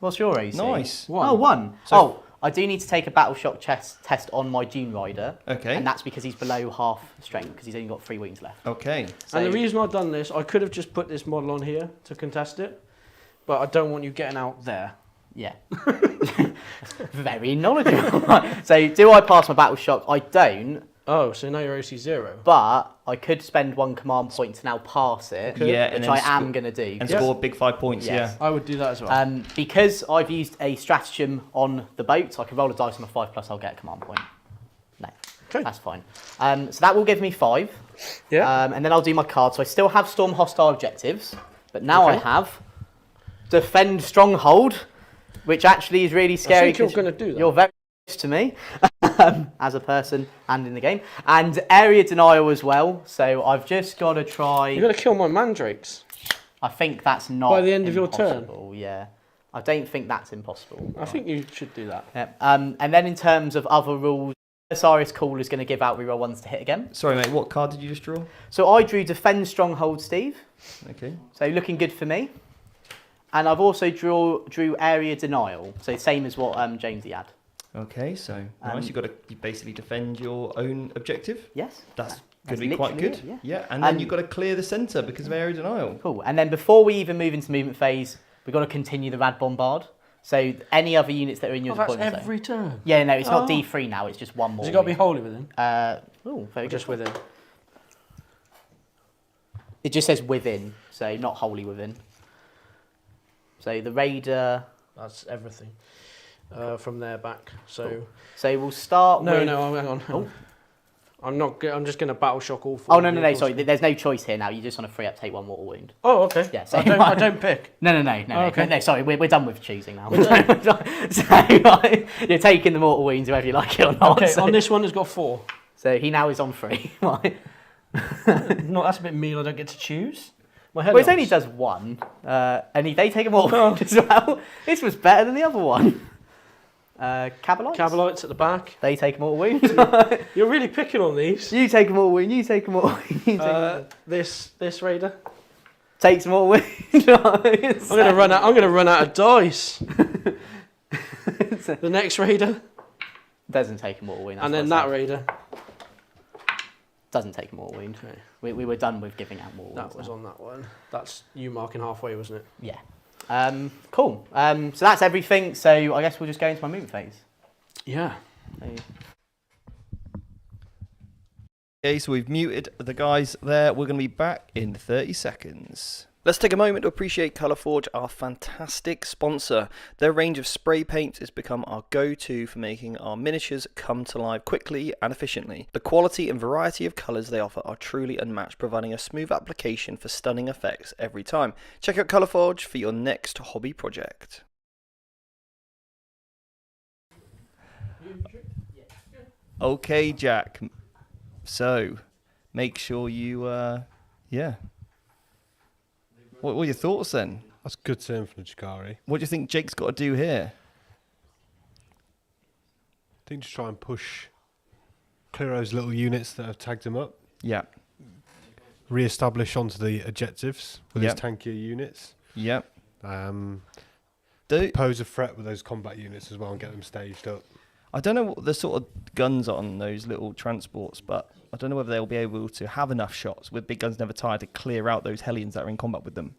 What's your AC? nice. 1. Oh, 1. So- I do need to take a battle shock test on my Dune Rider. Okay. And that's because he's below half strength, because he's only got 3 wounds left. Okay. So, And the reason I've done this, I could have just put this model on here to contest it, but I don't want you getting out there. yeah. Very knowledgeable. Right, so do I pass my battle shock? I don't, Oh, so now you're OC 0. but I could spend 1 command point to now pass it, Yeah, and which then I am going to do. And score big 5 points, Yes. I would do that as well. Because I've used a stratagem on the boat, I can roll a dice on a 5+, I'll get a command point. No, Okay. that's fine. So that will give me 5. Yeah. And then I'll do my card. So I still have storm hostile objectives, but now I Okay. have defend stronghold, which actually is really scary. think you're 'cause gonna do that. You're very close to me as a person and in the game. And area denial as well. So I've just got to try. You're going to kill my mandrakes. I think that's not By the end of your turn? impossible, yeah. I don't think that's impossible. I think you should do that. Yep. And then in terms of other rules, Osiris Call is going to give out reroll 1s to hit again. Sorry, mate, what card did you just draw? So I drew Defend Stronghold, Steve. Okay. So looking good for me. And I've also drew Area Denial. So same as what Jamesy had. Okay, so nice. You basically defend your own objective. Yes. That's That's going to be quite literally good. it, yeah. And then you've got to clear the centre because of area denial. Cool. And then before we even move into movement phase, we've got to continue the Rad Bombard. So any other units that are in your That's deployment zone. every turn. Yeah, no, it's not Oh. D3 now. It's just one more. Has it got to be unit. wholly within? Oh, very Or good. just within? It just says within, so not wholly within. So the Raider. That's everything. From there back. So. Cool. So we'll start No, with. no, hang on. Oh. I'm not. I'm just going to battle shock all 4. Oh, no, sorry. There's no choice here now. You just want to free up, take 1 mortal wound. Oh, okay. Yeah, so I don't pick. No. Oh, okay. No, sorry, we're done with choosing now. So right, you're taking the mortal wounds whether you like it or not. Okay, so, on this one, it's got 4. so he now is on 3. Right. No, that's a bit mean. I don't get to choose. My Well, it only does 1, and they take a mortal wound as well. This was better than the other one. Cabalites? Cabalites at the back. They take a mortal wound. You're really picking on these. You take a mortal wound. You take a mortal wound. You take a... This raider. Takes a mortal wound. I'm gonna run out of dice. The next raider, Doesn't take a mortal wound. and that's then what I that said. raider. Doesn't take a mortal wound. Okay. We were done with giving out mortal That wounds was now. on that one. That's you marking halfway, wasn't it? Yeah. Cool. So that's everything. So I guess we'll just go into my movement phase. Yeah. So, Okay, so we've muted the guys there. We're going to be back in 30 seconds. Let's take a moment to appreciate Colourforge, our fantastic sponsor. Their range of spray paints has become our go-to for making our miniatures come to life quickly and efficiently. The quality and variety of colours they offer are truly unmatched, providing a smooth application for stunning effects every time. Check out Colourforge for your next hobby project. Okay, Jack. So, make sure you, yeah. What were your thoughts then? That's a good turn from the Drukari. What do you think Jake's got to do here? I think just try and clear those little units that have tagged him up. Yeah. Re-establish onto the objectives with Yep. his tankier units. Yep. Pose a threat with those combat units as well and get them staged up. I don't know what the sort of guns on those little transports, but I don't know whether they'll be able to have enough shots with big guns never tired to clear out those Hellions that are in combat with them.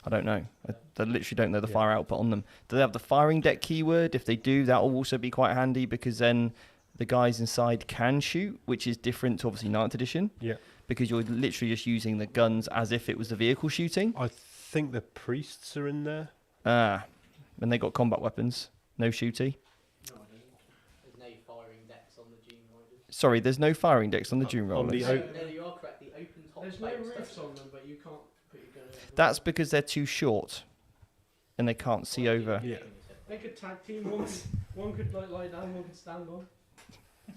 I don't know. I literally don't know the fire output on them. Do they have the firing deck keyword? If they do, that will also be quite handy because then the guys inside can shoot, which is different to obviously 9th edition. Yeah. Because you're literally just using the guns as if it was the vehicle shooting. I think the priests are in there. And they got combat weapons. No shooty. there's no firing decks on the Dune Riders. Sorry, there's no firing decks on the Dune On Rollers. the No, you are correct. The open top There's no plate roofs stuff. on them, but you can't put your gun in. That's because they're too short. And they can't see over. Yeah. They could tag team. One could lie down, one could stand on. I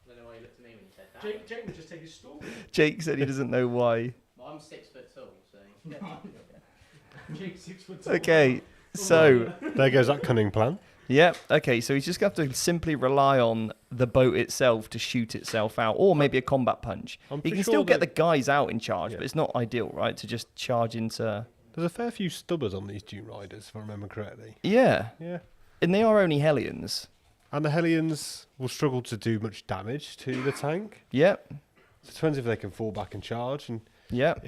don't know why you looked at me when you said that. Jake would just take his stool. Jake said he doesn't know why. Well, I'm 6 foot tall, so. Jake's 6 foot tall. Okay, so... There goes that cunning plan. Yep, okay, so he's just going to have to simply rely on the boat itself to shoot itself out, or maybe a combat punch. I'm He pretty can sure still get the that guys out in charge, Yeah. but it's not ideal, right, to just charge into... there's a fair few stubbers on these Dune Riders, if I remember correctly. Yeah, Yeah. and they are only Hellions, And the Hellions will struggle to do much damage to the tank. Yep. It depends if they can fall back and charge. And Yep.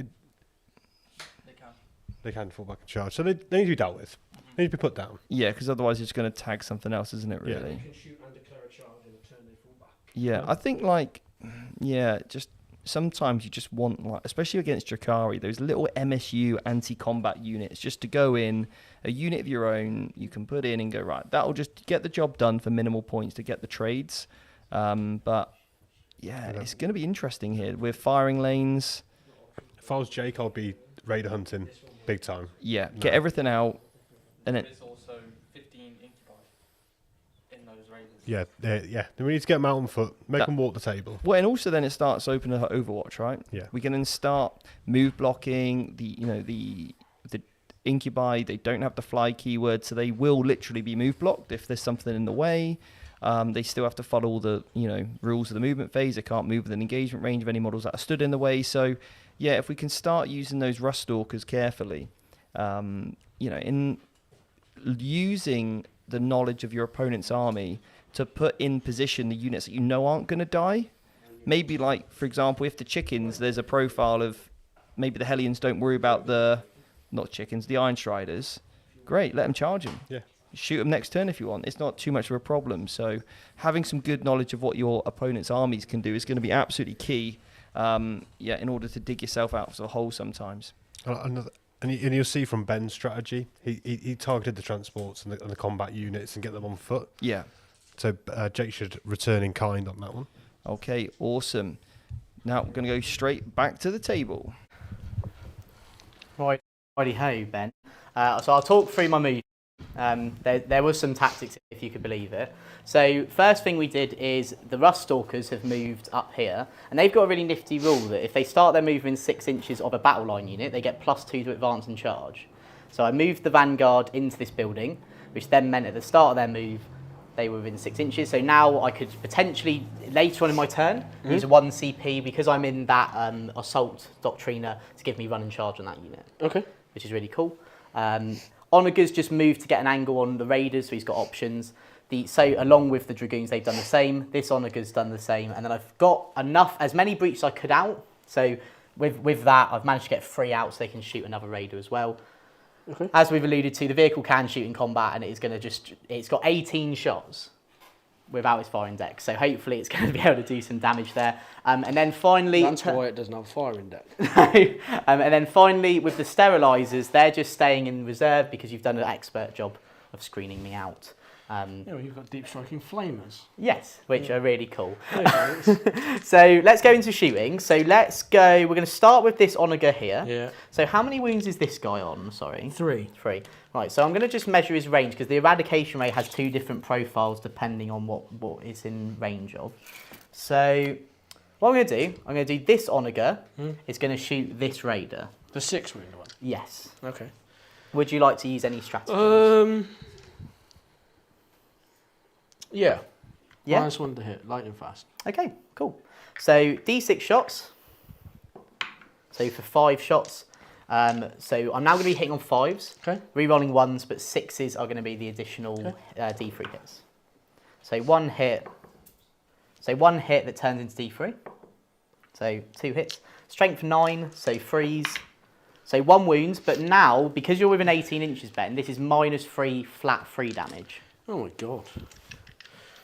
they can fall back and charge. So they need to be dealt with. They need to be put down. Yeah, because otherwise it's going to tag something else, isn't it, Yeah. really? You can shoot and declare a charge in a turn they fall back. Yeah, I think, like, yeah, just sometimes you just want, like, especially against Drukari, those little MSU anti-combat units, just to go in, a unit of your own, you can put in and go, right, that'll just get the job done for minimal points to get the trades. But, yeah, it's going to be interesting here. With firing lanes, If I was Jake, I'd be raider hunting big time. yeah, get everything out. And then, There's also 15 incubi in those raiders. Yeah, we need to get them out on foot, make That- them walk the table. well, and also then it starts opening up Overwatch, right? Yeah. We can then start move blocking, the incubi, they don't have the fly keyword, so they will literally be move blocked if there's something in the way. They still have to follow all the rules of the movement phase. They can't move within engagement range of any models that are stood in the way. So, yeah, if we can start using those rust stalkers carefully, in using the knowledge of your opponent's army to put in position the units that you know aren't going to die. Maybe, like, for example, if the chickens, there's a profile of maybe the Hellions don't worry about the Iron Striders. Great, let them charge them. Yeah. Shoot them next turn if you want. It's not too much of a problem. So having some good knowledge of what your opponent's armies can do is going to be absolutely key, in order to dig yourself out of the hole sometimes. And you'll see from Ben's strategy, he targeted the transports and the combat units and get them on foot. Yeah. So Jake should return in kind on that one. Okay, awesome. Now we're going to go straight back to the table. Righty-ho, Ben. So I'll talk through my move. There was some tactics, if you could believe it. So first thing we did is the Rust Stalkers have moved up here, and they've got a really nifty rule that if they start their movement 6 inches of a battle line unit, they get +2 to advance and charge. So I moved the Vanguard into this building, which then meant at the start of their move, they were within 6 inches. So now I could potentially, later on in my turn, use a 1 CP because I'm in that Assault Doctriner to give me run and charge on that unit. Okay. Which is really cool. Onager's just moved to get an angle on the Raiders, so he's got options. So along with the Dragoons, they've done the same. This Onager's done the same. And then I've got as many breaches I could out. So with that, I've managed to get 3 out so they can shoot another Raider as well. Okay. As we've alluded to, the vehicle can shoot in combat, and it's got 18 shots without its firing deck. So hopefully it's going to be able to do some damage there. And then finally... That's why it doesn't have a firing deck. And then finally, with the sterilizers, they're just staying in reserve because you've done an expert job of screening me out. You've got deep striking flamers. Yes, which are really cool. Yeah. So let's go into shooting. So let's go. We're going to start with this Onager here. Yeah. So how many wounds is this guy on? Sorry. 3. 3. Right. So I'm going to just measure his range because the eradication rate has 2 different profiles depending on what it's in range of. So what I'm going to do this Onager is going to shoot this Raider. The 6 wound one. Yes. Okay. Would you like to use any strategies? Yeah. Yeah. -1 to hit, lightning fast. Okay, cool. So D6 shots. So for 5 shots. So I'm now going to be hitting on 5s. Okay. Rerolling 1s, but 6s are going to be the additional D3 hits. So one hit. So 1 hit that turns into D3. So 2 hits. Strength 9, so 3s. So 1 wound, but now, because you're within 18 inches, Ben, this is -3 flat 3 damage. Oh my god.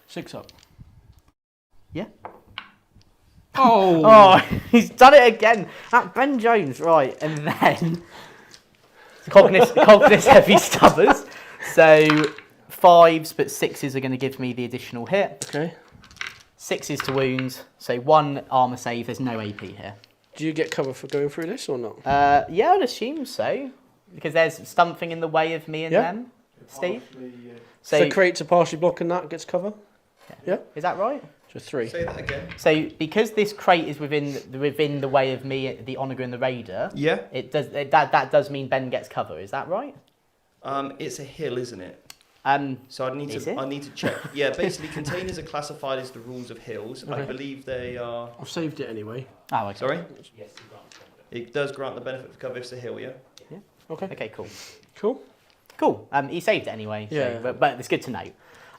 6 up. Yeah. Oh! Oh, he's done it again. That Ben Jones, right. And then Cognis heavy stubbers. So 5s, but 6s are going to give me the additional hit. Okay. 6s to wounds. So 1 armor save. There's no AP here. Do you get cover for going through this or not? Yeah, I'd assume so. Because there's something in the way of me and them, Steve. So the crates are partially blocking that, gets cover? Yeah. Is that right? Just 3. Say that again. So because this crate is within the way of me, the Onager and the Raider, Yeah. That does mean Ben gets cover. Is that right? It's a hill, isn't it? So I Is it? need to check. Yeah, basically containers are classified as the rules of hills. I Okay. believe they are. I've saved it anyway. Oh, okay. Sorry. It does grant the benefit of cover if it's a hill. Yeah. Okay. Okay, cool. Cool. Cool. He saved it anyway. So, Yeah. but it's good to know.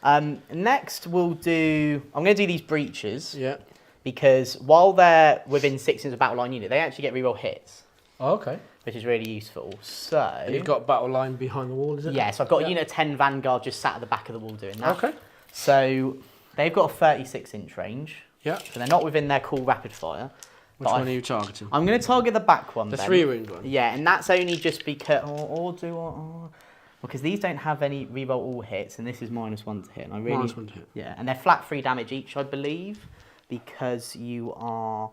Next, we'll do. I'm going to do these breaches. Yeah. Because while they're within 6 inches of battle line unit, they actually get reroll hits, Oh, okay. which is really useful. So And you've got a battle line behind the wall, is it? yeah, so I've got a unit of 10 Vanguard just sat at the back of the wall doing that. Okay. So they've got a 36-inch range. Yeah. So they're not within their cool rapid fire. Which one are you targeting? I'm going to target the back one. The Ben. 3-wound one. Yeah, and that's only just because, because these don't have any reroll all hits, and this is -1 to hit. And I really, -1 to hit. Yeah, and they're flat 3 damage each, I believe, because you are.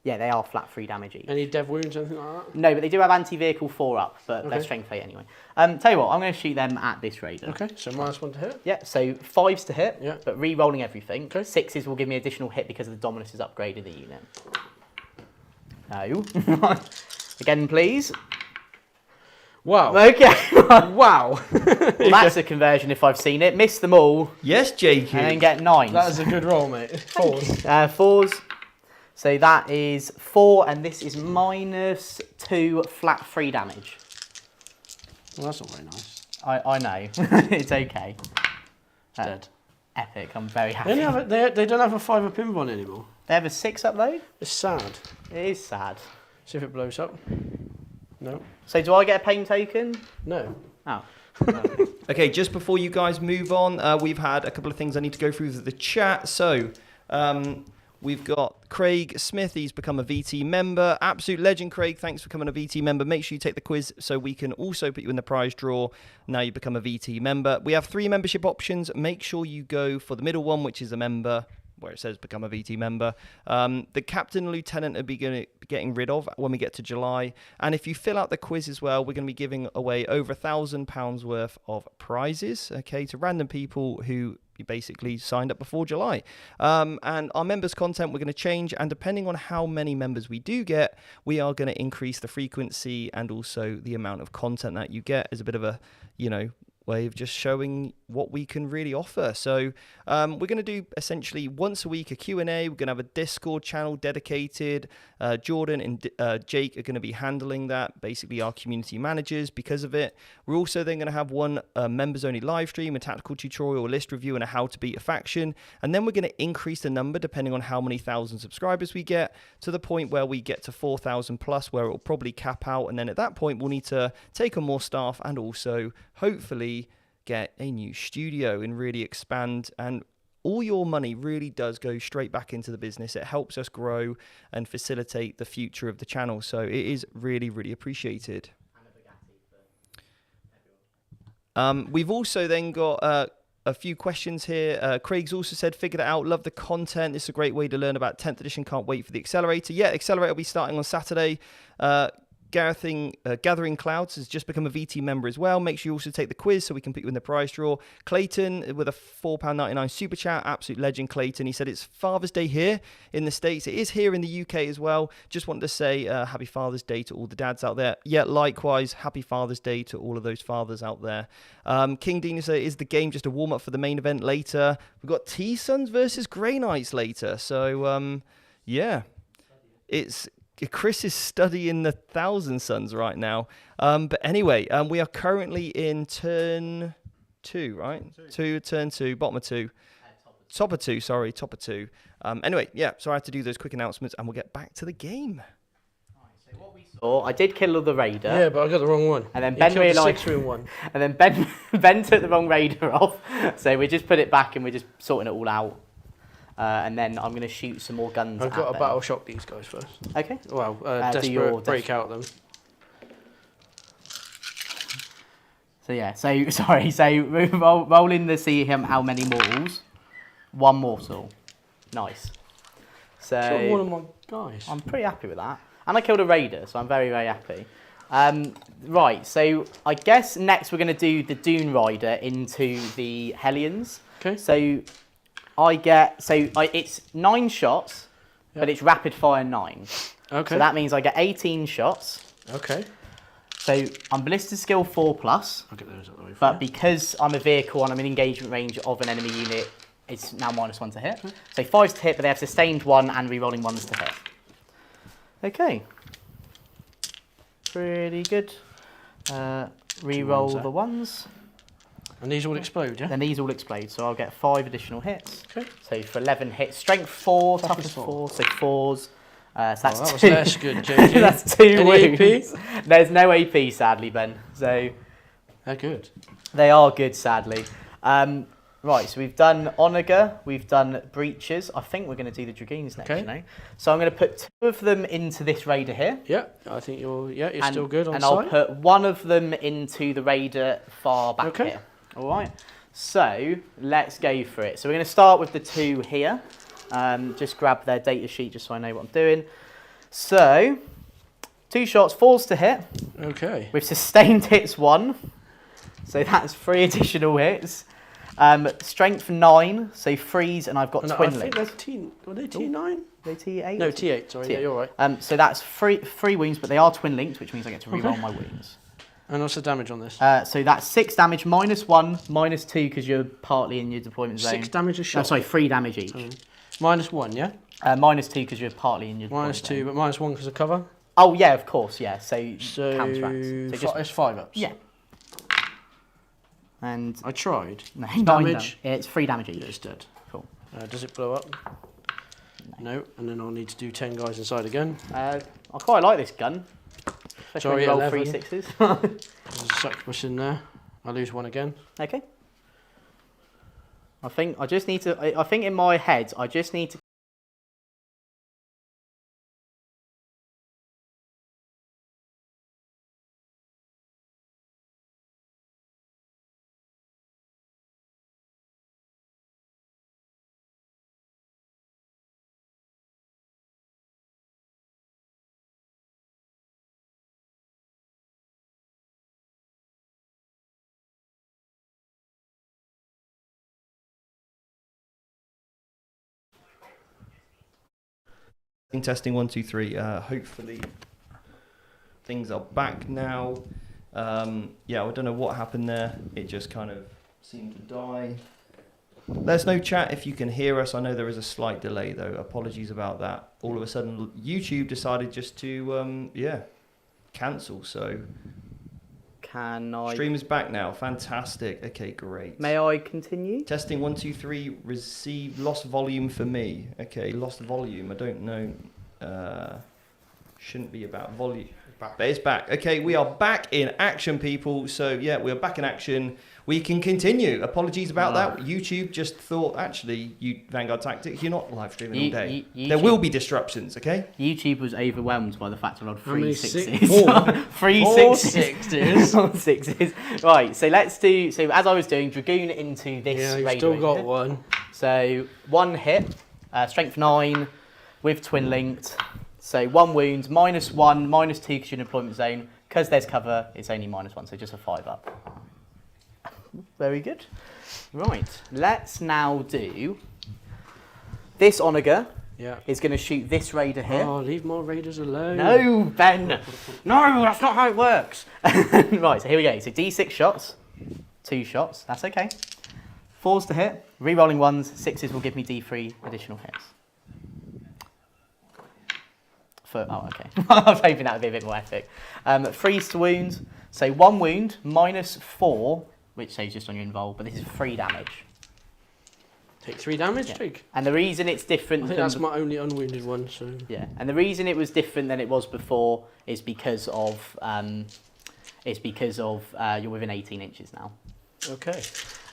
Yeah, they are flat 3 damage each. Any dev wounds, anything like that? No, but they do have anti-vehicle 4 up, but they're Okay. strength 8 anyway. Tell you what, I'm going to shoot them at this raider. Okay, so -1 to hit. Yeah, so 5s to hit, Yeah. but re-rolling everything. Okay. 6s will give me additional hit because of the Dominus has upgraded the unit. No. Again, please. Wow. Okay. Wow. Well, that's a conversion if I've seen it. Miss them all Yes, JQ. and then get 9s. That is a good roll, mate. 4s. 4s. So that is 4, and this is -2 flat 3 damage. Well, that's not very nice. I know. It's okay. Dead. Epic. I'm very They, happy. only have they don't have a 5 pin one anymore. They have a 6 upload? It's sad. It is sad. See if it blows up. No. So do I get a pain token? No. Oh. Okay, just before you guys move on, we've had a couple of things I need to go through with the chat. So, we've got Craig Smith. He's become a VT member. Absolute legend, Craig. Thanks for becoming a VT member. Make sure you take the quiz so we can also put you in the prize draw. Now you become a VT member. We have 3 membership options. Make sure you go for the middle one, which is a member, where it says become a VT member. The captain and lieutenant are getting rid of when we get to July. And if you fill out the quiz as well, we're going to be giving away over £1,000 worth of prizes, okay, to random people who basically signed up before July. And our members content we're going to change, and depending on how many members we do get, we are going to increase the frequency and also the amount of content that you get as a bit of a, way of just showing what we can really offer. So we're going to do essentially once a week a Q&A. We're going to have a Discord channel dedicated. Jordan and Jake are going to be handling that, basically our community managers because of it. We're also then going to have one members only live stream, a tactical tutorial, a list review, and a how to beat a faction. And then we're going to increase the number depending on how many thousand subscribers we get, to the point where we get to 4,000 plus, where it will probably cap out. And then at that point, we'll need to take on more staff and also hopefully get a new studio and really expand. And all your money really does go straight back into the business. It helps us grow and facilitate the future of the channel. So it is really, really appreciated. We've also then got a few questions here. Craig's also said, figured it out, love the content. This is a great way to learn about 10th edition. Can't wait for the Accelerator. Yeah, Accelerator will be starting on Saturday. Gathering Clouds has just become a VT member as well. Make sure you also take the quiz so we can put you in the prize draw. Clayton with a £4.99 super chat. Absolute legend, Clayton. He said it's Father's Day here in the States. It is here in the UK as well. Just wanted to say happy Father's Day to all the dads out there. Yeah, likewise, happy Father's Day to all of those fathers out there. King Dean said, is the game just a warm-up for the main event later? We've got T-Suns versus Grey Knights later. So, yeah, Chris is studying the Thousand Suns right now. But anyway, we are currently in turn 2, right? Turn 2, bottom of 2. Top of 2. Anyway, yeah, so I had to do those quick announcements and we'll get back to the game. So what we saw, I did kill the raider. Yeah, but I got the wrong one. And then Ben realised. 6-room one. And then Ben took the wrong raider off. So we just put it back and we're just sorting it all out. And then I'm going to shoot some more guns I've at got to them. battle shock these guys first. Okay. Well, do your desperate break out them. So yeah, so roll in to see how many mortals. 1 mortal. Nice. So Killed one of my guys. I'm pretty happy with that. And I killed a raider, so I'm very, very happy. Right, so I guess next we're going to do the Dune Rider into the Hellions. Okay. So it's 9 shots, but it's rapid fire 9. Okay. So that means I get 18 shots. Okay. So I'm ballistic skill 4+, I'll get those out of the way for but you. because I'm a vehicle and I'm in engagement range of an enemy unit, it's now -1 to hit. So 5s to hit, but they have sustained 1 and rerolling 1s to hit. Okay. Pretty good. Reroll the 1s. And these all explode, yeah? Then these all explode, so I'll get 5 additional hits. Okay. So for 11 hits, strength 4, toughness 4, so 4s. So that's that was 2. less good, JJ. That's 2 Any wounds. There's no AP, sadly, Ben. So They're good. they are good, sadly. Right, so we've done Onager, we've done Breaches. I think we're going to do the Dragoons next, Okay. you know. So I'm going to put 2 of them into this Raider here. Yeah, I think you're still good on And site. I'll put 1 of them into the Raider far back Okay. here. All right. So let's go for it. So we're going to start with the 2 here. Just grab their data sheet just so I know what I'm doing. So 2 shots, 4s to hit. Okay. With sustained hits 1. So that's 3 additional hits. Strength 9, so 3s, and I've got No, twin I think links. they're were they T9? They T8? No, T8, sorry. Yeah, you're right. So that's 3 wounds, but they are twin linked, which means I get to reroll my wounds. And what's the damage on this? So that's 6 damage, -1, -2 because you're partly in your deployment zone. 6 damage a No, shot. sorry, 3 damage each. -1, yeah? -2 because you're partly in your deployment -2, zone. but -1 because of cover. Oh, yeah, of course, yeah. So counteracts. So It's 5 ups. yeah. And I tried. no, Damage? It's 3 damage each. It's dead. Cool. Does it blow up? No. And then I'll need to do 10 guys inside again. I quite like this gun. Especially Sorry, when you roll 11. 3 6s. There's a succubus in there. I lose 1 again. Okay. I think I just need to. I think in my head, I just need to. Testing 1 2 3. Hopefully things are back now. Yeah, I don't know what happened there. It just kind of seemed to die. Let us know, chat, if you can hear us. I know there is a slight delay though. Apologies about that. All of a sudden YouTube decided just to cancel. So Can I? stream is back now. Fantastic. Okay, great. May I continue? Testing 1 2 3. Received lost volume for me. Okay, lost volume. I don't know. Shouldn't be about volume. But it's back. Okay, we are back in action, people. So yeah, we're back in action. We can continue. Apologies about that. YouTube just thought, actually, you Vanguard Tactics, you're not live streaming all day. There will be disruptions. Okay. YouTube was overwhelmed by the fact I rolled How many 3 six- 6s. four? 3 4 6s. 4 6s. Right. So let's do. So as I was doing, Dragoon into this. Yeah, you've Raider still over got here. 1. So 1 hit, strength 9 with twin linked. So 1 wound, -1, -2 because you're in deployment zone. Because there's cover, it's only -1, so just a 5 up. Very good. Right, let's now do this Onager Yeah. is going to shoot this Raider here. Oh, leave more raiders alone. No, Ben. No, that's not how it works. Right, so here we go. So D6 shots, 2 shots. That's okay. 4s to hit. Rerolling 1s. 6s will give me D3 additional hits. Oh, okay. I was hoping that would be a bit more epic. 3s to wound. So 1 wound, -4, which saves just on your involved, but this is 3 damage. Take 3 damage, Yeah. Jake. And the reason it's I different think that's my only unwounded one, so... Yeah, and the reason it was different than it was before is because of you're within 18 inches now. Okay.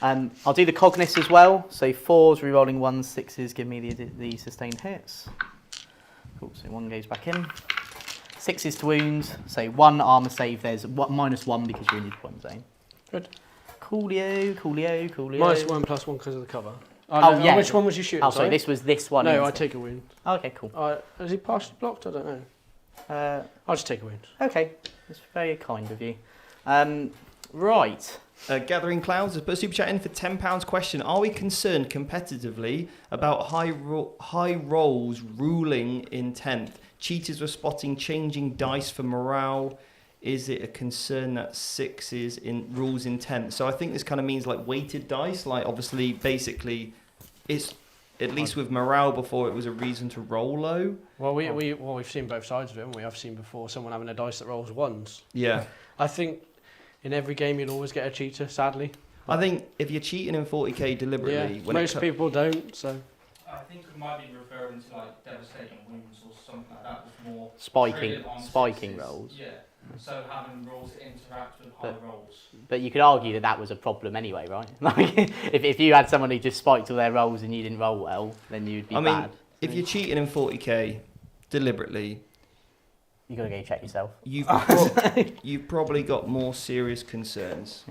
I'll do the Cognis as well. So 4s, rerolling 1s, 6s give me the sustained hits. Cool, so 1 goes back in. 6s to wound, so 1 armor save, there's -1 because you're in your deployment zone. Good. Coolio. -1 +1 because of the cover. Oh, yeah. Which one was you shooting? Oh, sorry, this was this one. No, I take a wound. Oh, okay, cool. Is he partially blocked? I don't know. I'll just take a wound. Okay, that's very kind of you. Right. Gathering Clouds has put a super chat in for £10 question. Are we concerned competitively about high rolls ruling in 10th? Cheaters were spotting changing dice for morale. Is it a concern that 6s in rules in 10th? So I think this kind of means like weighted dice. Like obviously, basically, it's at least with morale before it was a reason to roll low. Well, we've seen both sides of it, haven't we? I've seen before someone having a dice that rolls 1s. Yeah. I think in every game you'll always get a cheater, sadly. I think if you're cheating in 40k deliberately, when most people don't. So I think we might be referring to like devastating wounds or something like that with more Spiking sixes. rolls. Yeah. So having rolls that interact with high rolls. But you could argue that that was a problem anyway, right? Like, if you had someone who just spiked all their rolls and you didn't roll well, then you'd be bad. If you're cheating in 40k deliberately, You gotta go check yourself. you've probably got more serious concerns.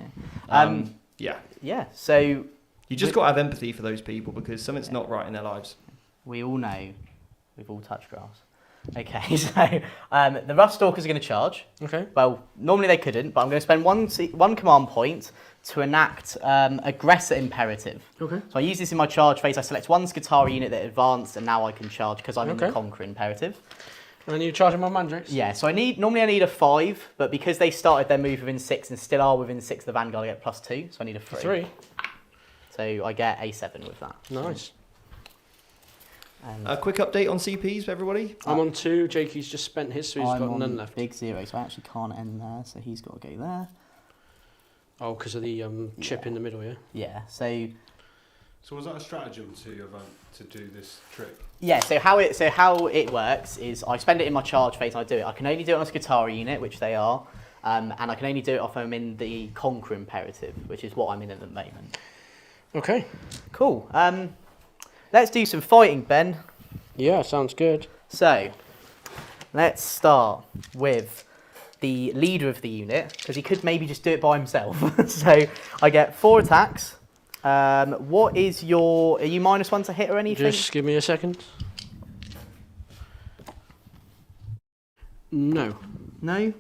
Yeah. Yeah. Yeah. So You just got to have empathy for those people because something's not right in their lives. we all know we've all touched grass. Okay. So the Rust Stalkers are going to charge. okay. Well, normally they couldn't, but I'm going to spend one command point to enact Aggressor Imperative. Okay. So I use this in my charge phase. I select one Skitarii unit that advanced, and now I can charge because I'm in the Okay. Conquer Imperative. And you charging my mandrakes? Yeah, so normally I need a 5, but because they started their move within 6 and still are within 6 of the Vanguard, I get +2, so I need a 3. 3. So I get a 7 with that. Nice. And A quick update on CPs for everybody. I'm on 2. Jakey's just spent his, so he's I'm got on none left. big 0, so I actually can't end there, so he's got to go there. Oh, because of the chip Yeah. in the middle, yeah? Yeah, so was that a stratagem to do this trick? yeah, so how it works is I spend it in my charge phase and I do it. I can only do it on a Skitarii unit, which they are, and I can only do it if I'm in the Conquer Imperative, which is what I'm in at the moment. Okay. Cool. Let's do some fighting, Ben. Yeah, sounds good. So, let's start with the leader of the unit, because he could maybe just do it by himself. So, I get 4 attacks. What is your... Are you -1 to hit or anything? Just give me a second. No. No?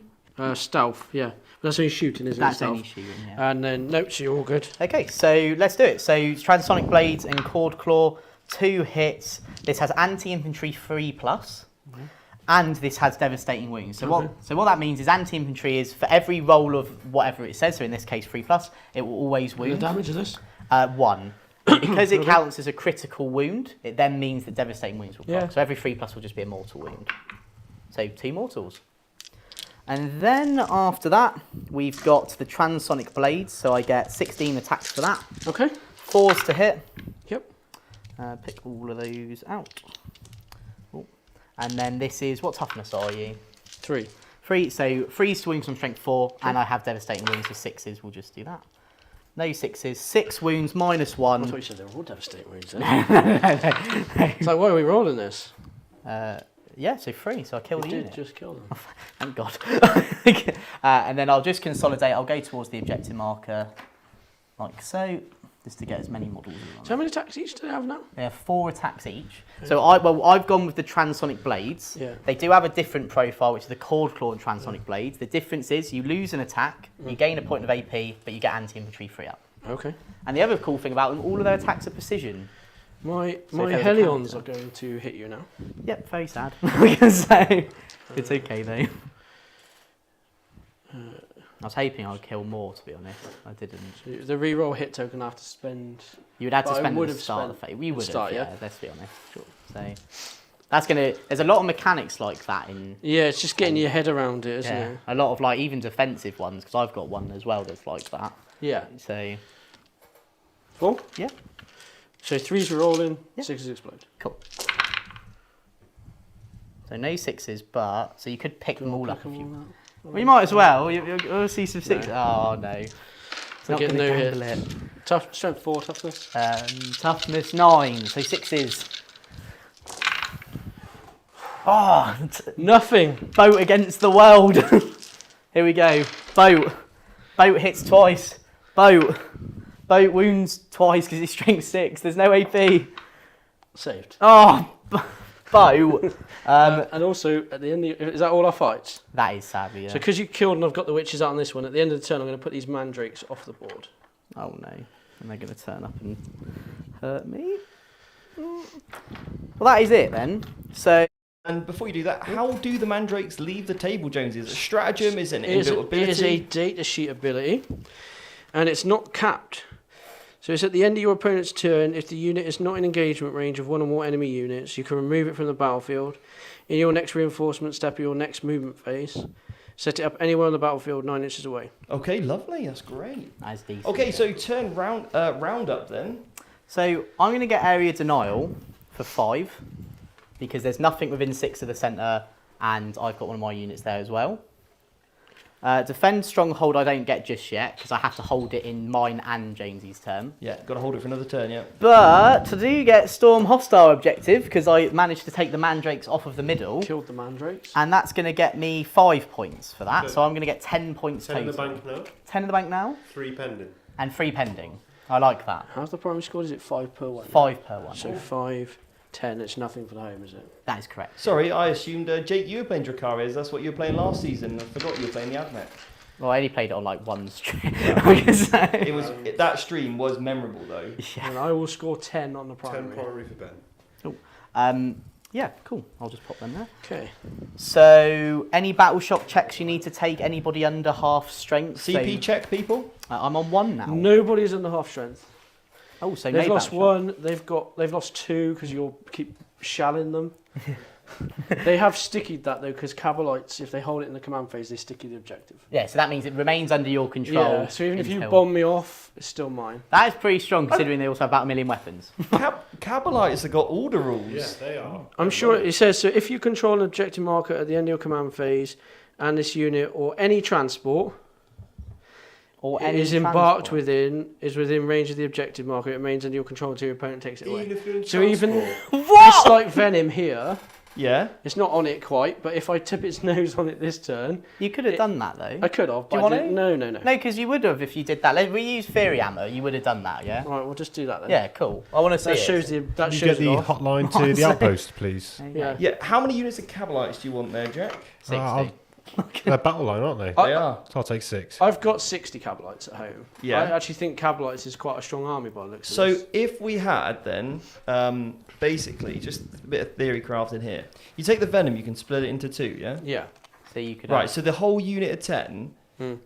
Stealth, yeah. That's only shooting, isn't it? That's Stealth. only shooting, yeah. And then, nope, so you're all good. Okay, so let's do it. So, Transonic Blades and Cord Claw, 2 hits. This has anti-infantry 3+. And this has devastating wounds. So what that means is anti-infantry is for every roll of whatever it says, so in this case 3+, it will always The wound. damage of this? 1. Because it counts as a critical wound, it then means that devastating wounds will proc. Yeah. So every 3+ will just be a mortal wound. So 2 mortals. And then after that, we've got the Transonic Blades, so I get 16 attacks for that. Okay. 4s to hit. Yep. Pick all of those out. Oh. And then this is, what toughness are you? 3. 3, so 3's to wounds on strength 4, and I have devastating wounds, so 6's, we'll just do that. No 6's, 6 wounds, -1. I thought you said they were all devastating wounds then. It's like, why are we rolling this? Yeah, so 3, so I kill the You unit. did just kill them. Thank God. And then I'll just consolidate, I'll go towards the objective marker, like so, just to get as many models as I So how many attacks each do they have now? They have 4 attacks each. So I've gone with the Transonic Blades. Yeah. They do have a different profile, which is the Cord Claw and Transonic Blades. The difference is you lose an attack, you gain a point of AP, but you get anti-infantry free up. Okay. And the other cool thing about them, all of their attacks are precision. My So if there was a Helions counter. are going to hit you now. Yep, very sad. So it's okay though. I was hoping I'd kill more, to be honest. I didn't. So the reroll hit token I have to spend. You would have to But I spend would at the have start of the spent phase. We would have, start, yeah, yeah. let's be honest. Sure. So that's gonna. There's a lot of mechanics like that in. Yeah, it's just getting your head around it, isn't Yeah, it? a lot of like even defensive ones because I've got one as well that's like that. Yeah. So 4? yeah, So 3's rolling, Yeah. 6's explode. cool. So no 6's, but so you could pick them all Pick up them if you. all up. Well, you might as well. You'll see some 6. Oh no, it's not get going to no gamble hit. it. Tough, strength 4, toughness. Toughness 9, so 6's. Oh, Nothing. boat against the world. Here we go. Boat. Boat hits twice. Boat. Boat wounds twice because it's strength 6. There's no AP. Saved. Oh, boat. And also, at the end, is that all our fights? That is savvy, yeah. So because you killed and I've got the witches out on this one, at the end of the turn I'm going to put these mandrakes off the board. Oh no. And they're going to turn up and hurt me. Well, that is it then. So, And before you do that, how do the mandrakes leave the table, Jones? Is it a stratagem? Is it an It is inbuilt ability? It is a data sheet ability, and it's not capped. So it's at the end of your opponent's turn. If the unit is not in engagement range of one or more enemy units, you can remove it from the battlefield. In your next reinforcement step or your next movement phase, Set it up anywhere on the battlefield 9 inches away. Okay, lovely. That's great. That's decent. Okay, so turn round up then. So I'm going to get area denial for 5 because there's nothing within 6 of the centre, and I've got one of my units there as well. Defend stronghold I don't get just yet because I have to hold it in mine and Jamesy's turn. Yeah, got to hold it for another turn. Yeah. But I do get storm hostile objective because I managed to take the mandrakes off of the middle, Killed the mandrakes. and that's going to get me 5 points for that. Good. So I'm going to get 10 points 10 in total. the bank now, 10 in the bank now, 3 pending. and 3 pending. I like that. How's the primary score? Is it 5 per one? 5 per one. So 5, 10. It's nothing for the home, is it? That is correct. Sorry, I assumed Jake, you were playing Drukhari. That's what you were playing last season. I forgot you were playing the Admech. Well, I only played it on like one stream. I can say. That stream was memorable though. Yeah. And I will score 10 on the 10 primary. primary for Ben. Yeah, cool. I'll just pop them there. Okay. So, any battle shock checks you need to take? Anybody under half strength? CP check, people. I'm on 1 now. Nobody's under half strength. Oh, so They've maybe lost battle shock. 1. They've lost 2 because you'll keep shalling them. They have stickied that though, because Cabalites, if they hold it in the command phase, they sticky the objective. Yeah, so that means it remains under your control. Yeah, so even if you until- bomb me off, it's still mine. That is pretty strong considering they also have about 1 million weapons. Cabalites have got all the rules. Yeah, they are. I'm sure it says, so if you control an objective marker at the end of your command phase, and this unit or any transport Or it any is embarked transport. within range of the objective marker, it remains under your control until your opponent takes it away. Even if you're in So even transport. it's like Venom here. Yeah. It's not on it quite, but if I tip its nose on it this turn, You could have done that though. I could have. Do you But I want didn't. to? No. No, because you would have if you did that. Like, we use Fury Ammo, you would have done that, yeah? All right, we'll just do that then. Yeah, cool. I want to see That it. shows the. That Can you shows get the it off. hotline What to I'm the outpost, please? There you Yeah. go. Yeah. How many units of Cabalites do you want there, Jack? 60. I'll- They're battle line, aren't they? I- They are. So I'll take 6. I've got 60 Cabalites at home. Yeah. I actually think Cabalites is quite a strong army by the looks of So this. if we had then, basically, just a bit of theory crafted here. You take the Venom, you can split it into 2, yeah? Yeah. So you could Right, have- so the whole unit of 10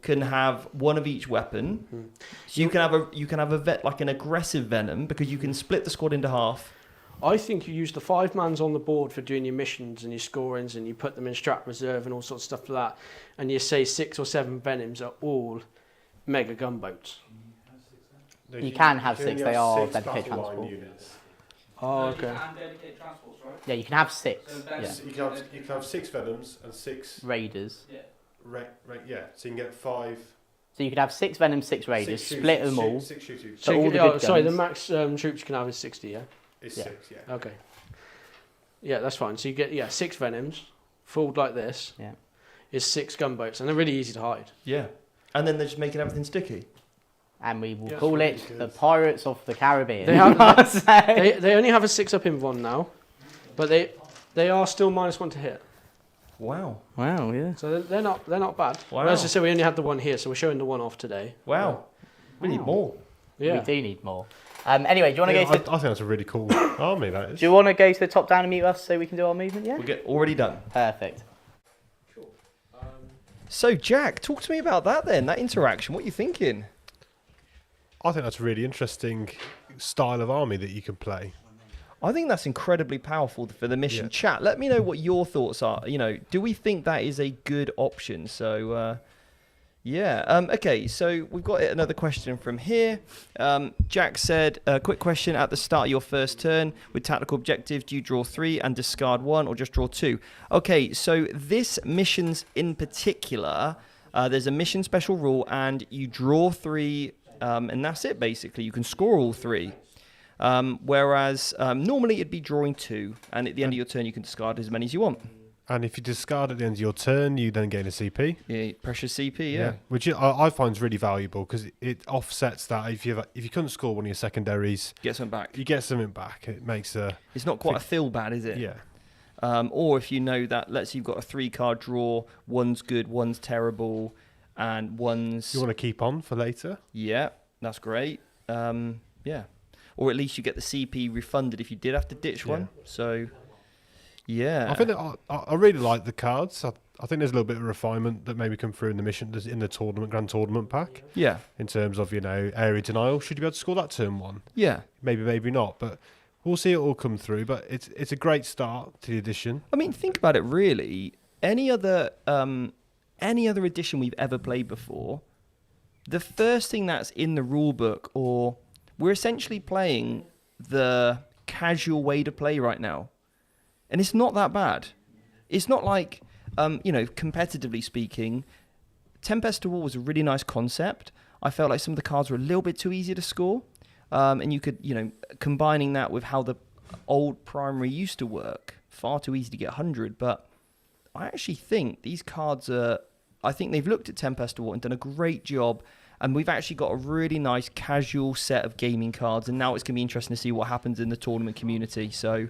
can have 1 of each weapon. So you can have a vet like an aggressive Venom because you can split the squad into half. I think you use the 5 mans on the board for doing your missions and your scorings, and you put them in strat reserve and all sorts of stuff like that. And you say 6 or 7 Venoms are all mega gunboats. You can have 6, only they have are 6 dedicated battle line transport. units. Oh, okay. And dedicated transports, right? Yeah, you can have 6. So Yeah. that's- You can have 6 Venoms and 6... Raiders. yeah, so you can get 5... So you could have 6 Venom, 6 Raiders, six split them all. 6 shooters. So you all can- the good sorry, the guns. max troops you can have is 60, yeah? It's Yeah. 6, yeah. Okay. Yeah, that's fine. So you get 6 Venoms, fooled like this. Yeah. Is 6 gunboats, and they're really easy to hide. Yeah. And then they're just making everything sticky. And we will Yeah. call it That's really the good. Pirates of the Caribbean. They have- I'd say. They only have a 6 up in 1 now, but they are still -1 to hit. Wow. Wow, yeah. So they're not bad. Wow. Well, as I said, we only had the 1 here, so we're showing the 1 off today. Wow. We need Wow. more. Yeah. We do need more. Anyway, do you want to Yeah, go to I think that's a really cool army, that is. do you want to go to the top down and mute us so we can do our movement? Yeah. We'll get already done. Perfect. So, Jack, talk to me about that then, that interaction. What are you thinking? I think that's a really interesting style of army that you can play. I think that's incredibly powerful for the mission. Yeah. Chat, let me know what your thoughts are. You know, do we think that is a good option? So, yeah. Okay, so we've got another question from here. Jack said, quick question. At the start of your first turn with tactical objective, do you draw 3 and discard 1 or just draw 2? Okay, so this missions in particular, there's a mission special rule and you draw 3 and that's it basically. You can score all 3. Whereas normally it'd be drawing 2 and at the end of your turn you can discard as many as you want. And if you discard at the end of your turn, you then gain a CP. Yeah, precious CP, yeah. Which I find is really valuable because it offsets that. If you couldn't score one of your secondaries, Get something back. you get something back. It makes a... It's not quite a feel bad, is it? Yeah. Or if you know that, let's say you've got a 3-card draw, one's good, one's terrible, and one's... You want to keep on for later? Yeah, that's great. Yeah. Or at least you get the CP refunded if you did have to ditch Yeah. one. So, yeah. I think that I really like the cards. I think there's a little bit of refinement that maybe come through in the mission, in the tournament, grand tournament pack, Yeah. in terms of, area denial. Should you be able to score that turn 1? Yeah. Maybe not, but we'll see it all come through. But it's a great start to the edition. I mean, think about it really. Any other any other edition we've ever played before, the first thing that's in the rule book, or we're essentially playing the casual way to play right now. And it's not that bad. It's not like, competitively speaking, Tempest to War was a really nice concept. I felt like some of the cards were a little bit too easy to score. And you could, combining that with how the old primary used to work, far too easy to get 100. But I actually think these cards I think they've looked at Tempest to War and done a great job. And we've actually got a really nice casual set of gaming cards. And now it's going to be interesting to see what happens in the tournament community. So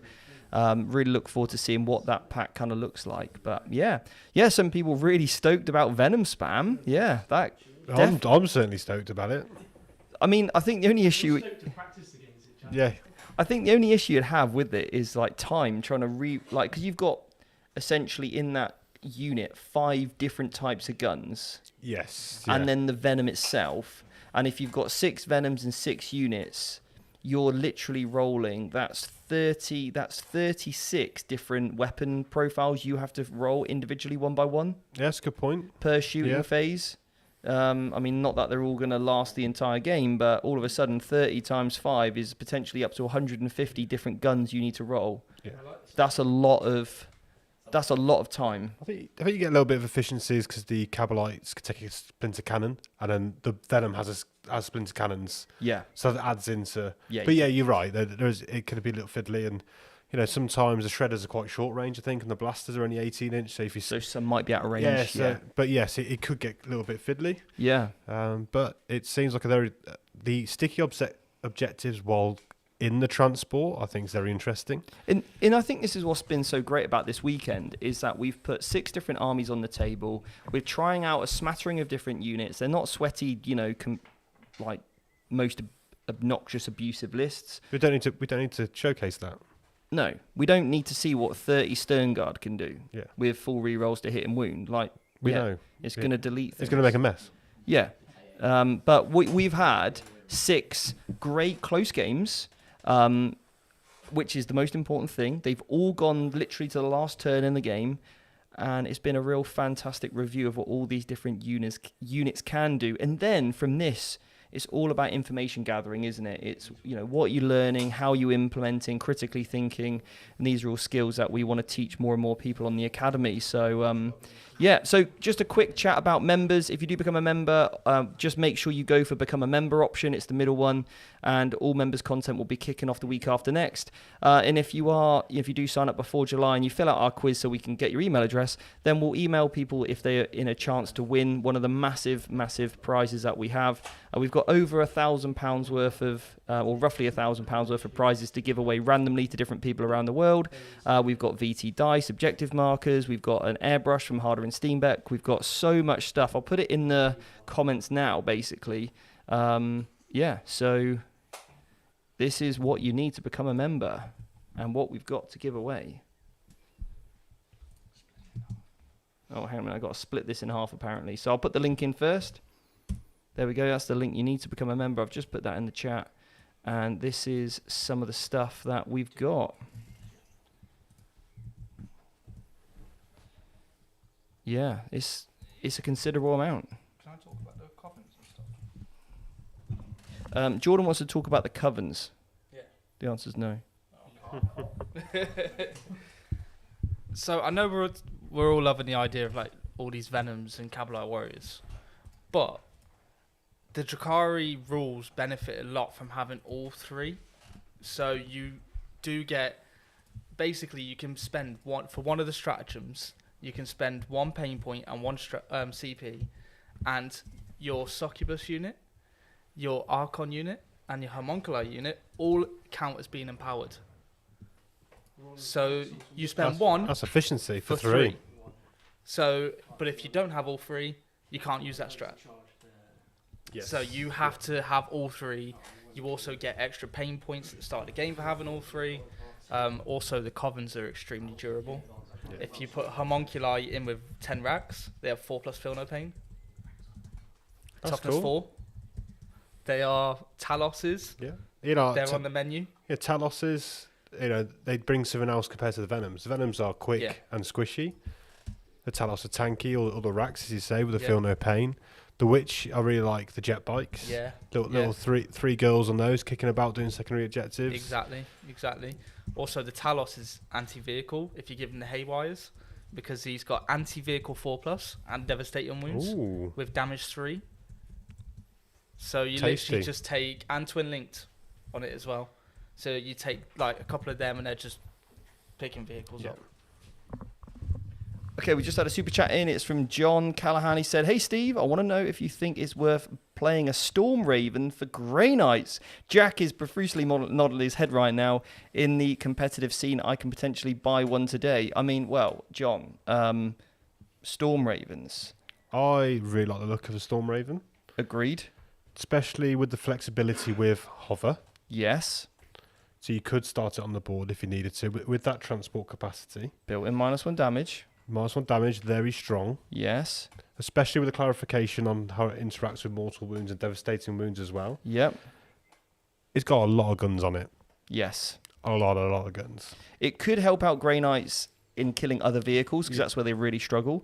really look forward to seeing what that pack kind of looks like. But yeah, some people really stoked about Venom spam. Yeah, I'm certainly stoked about it. I mean, I think the only issue... Yeah. I think the only issue you'd have with it is like time, trying to because you've got essentially in that unit 5 different types of guns. Yes. And then the Venom itself. And if you've got 6 Venoms and 6 units, you're literally rolling, that's 36 different weapon profiles you have to roll individually one by one. Yeah, that's a good point. Per shooting phase. I mean, not that they're all going to last the entire game, but all of a sudden 30 times 5 is potentially up to 150 different guns you need to roll. Yeah. That's a lot of time. I think you get a little bit of efficiencies because the Cabalites can take a splinter cannon, and then the Venom has splinter cannons. Yeah. So that adds into. Yeah. But yeah, you're right. It could be a little fiddly, and sometimes the shredders are quite short range, I think, and the blasters are only 18-inch. So some might be out of range. But yes, it could get a little bit fiddly. Yeah. But it seems like the sticky objectives while in the transport, I think, is very interesting. And I think this is what's been so great about this weekend is that we've put 6 different armies on the table. We're trying out a smattering of different units. They're not sweaty, like most obnoxious, abusive lists. We don't need to showcase that. No, we don't need to see what 30 Sternguard can do Yeah. with full rerolls to hit and wound. Like We know. It's going to delete things. It's going to make a mess. Yeah. But we've had 6 great close games, which is the most important thing. They've all gone literally to the last turn in the game, and it's been a real fantastic review of what all these different units can do. And then from this, it's all about information gathering, isn't it? It's, what you're learning, how you're implementing, critically thinking, and these are all skills that we want to teach more and more people on the academy. So, so just a quick chat about members. If you do become a member, just make sure you go for become a member option. It's the middle one, and all members content will be kicking off the week after next. And if you do sign up before July and you fill out our quiz so we can get your email address, then we'll email people if they're in a chance to win one of the massive prizes that we have. We've got over £1,000 worth of, or roughly £1,000 worth of prizes to give away randomly to different people around the world. We've got VT dice, objective markers. We've got an airbrush from Harder and Steenbeck. We've got so much stuff. I'll put it in the comments now, basically. So this is what you need to become a member and what we've got to give away. Oh, hang on a minute. I've got to split this in half, apparently. So I'll put the link in first. There we go. That's the link you need to become a member. I've just put that in the chat. And this is some of the stuff that we've got. Yeah, it's a considerable amount. Can I talk about the coffins and stuff? Jordan wants to talk about the covens. Yeah. The answer's no. So I know we're all loving the idea of like all these Venoms and Cabalite Warriors, but the Drukari rules benefit a lot from having all 3. So you do get, basically you can spend one for one of the stratagems. You can spend 1 pain point and 1 CP, and your Succubus unit, your Archon unit, and your Homunculi unit all count as being empowered. So you spend 1. That's efficiency for 3. 3. So, but if you don't have all 3, you can't use that strat. Yes. So you have to have all 3. You also get extra pain points at the start of the game for having all 3. Also, the covens are extremely durable. Yeah. If you put Homunculi in with 10 racks, they have 4+ feel no pain. That's Toughness cool. 4. They are Taloses. Yeah. They're on the menu. Yeah, Taloses, they bring something else compared to the Venoms. The Venoms are quick and squishy. The Talos are tanky, or the Racks, as you say, with the Feel No Pain. The Witch, I really like the jet bikes. Yeah. Little three girls on those kicking about doing secondary objectives. Exactly. Also, the Talos is anti-vehicle if you give him the Haywires, because he's got anti-vehicle 4+ and devastating wounds with damage 3. So you literally just take, and twin linked on it as well. So you take like a couple of them and they're just picking vehicles up. Okay, we just had a super chat in. It's from John Callahan. He said, "Hey Steve, I want to know if you think it's worth playing a Storm Raven for Grey Knights. Jack is profusely nodding his head right now. In the competitive scene, I can potentially buy one today." I mean, well, John, Storm Ravens. I really like the look of a Storm Raven. Agreed. Especially with the flexibility with hover. Yes. So you could start it on the board if you needed to, but with that transport capacity. Built-in -1 damage. -1 damage, very strong. Yes. Especially with the clarification on how it interacts with mortal wounds and devastating wounds as well. Yep. It's got a lot of guns on it. Yes. A lot of guns. It could help out Grey Knights in killing other vehicles, because that's where they really struggle.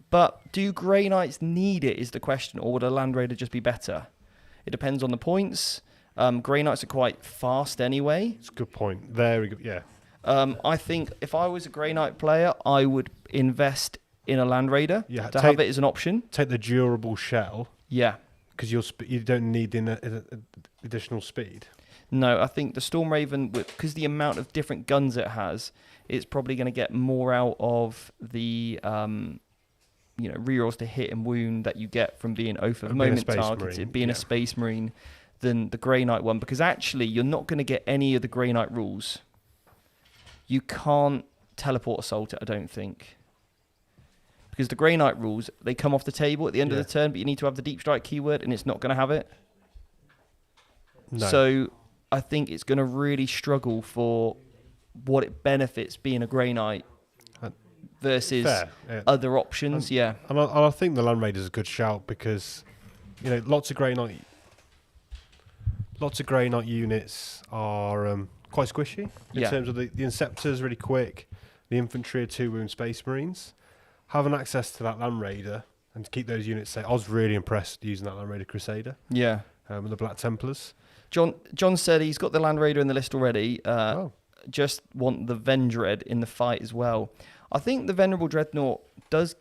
But do Grey Knights need it is the question, or would a Land Raider just be better? It depends on the points. Grey Knights are quite fast anyway. It's a good point. Very good, yeah. I think if I was a Grey Knight player, I would invest in a Land Raider to have it as an option. Take the durable shell. Yeah. Because you don't need the additional speed. No, I think the Storm Raven, because the amount of different guns it has, it's probably going to get more out of the rerolls to hit and wound that you get from being Oath of Moment targeted, being a Space Marine, than the Grey Knight one. Because actually, you're not going to get any of the Grey Knight rules. You can't teleport assault it, I don't think. Because the Grey Knight rules, they come off the table at the end of the turn, but you need to have the Deep Strike keyword, and it's not going to have it. No. So I think it's going to really struggle for what it benefits being a Grey Knight versus other options. And I think the Land Raider is a good shout because, lots of Grey Knight units are quite squishy in terms of the Inceptors really quick, the infantry are 2-wound Space Marines. Having access to that Land Raider and to keep those units safe. I was really impressed using that Land Raider Crusader. Yeah. With the Black Templars. John said he's got the Land Raider in the list already. Just want the Vendread in the fight as well. I think the Venerable Dreadnought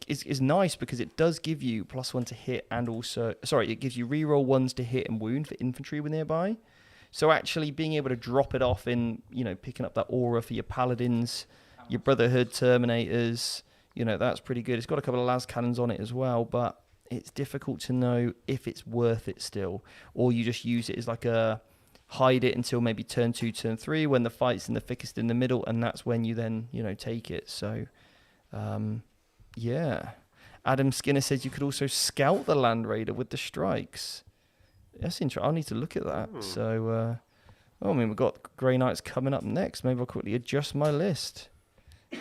is nice because it does give you +1 to hit and also... Sorry, it gives you reroll 1s to hit and wound for infantry when nearby. So actually being able to drop it off in, picking up that aura for your Paladins, your Brotherhood Terminators, that's pretty good. It's got a couple of las cannons on it as well, but it's difficult to know if it's worth it still. Or you just use it as like a hide it until maybe turn 2, turn 3 when the fight's in the thickest in the middle, and that's when you then, take it. So, Adam Skinner says you could also scout the Land Raider with the strikes. That's interesting. I'll need to look at that. So, we've got Grey Knights coming up next. Maybe I'll quickly adjust my list.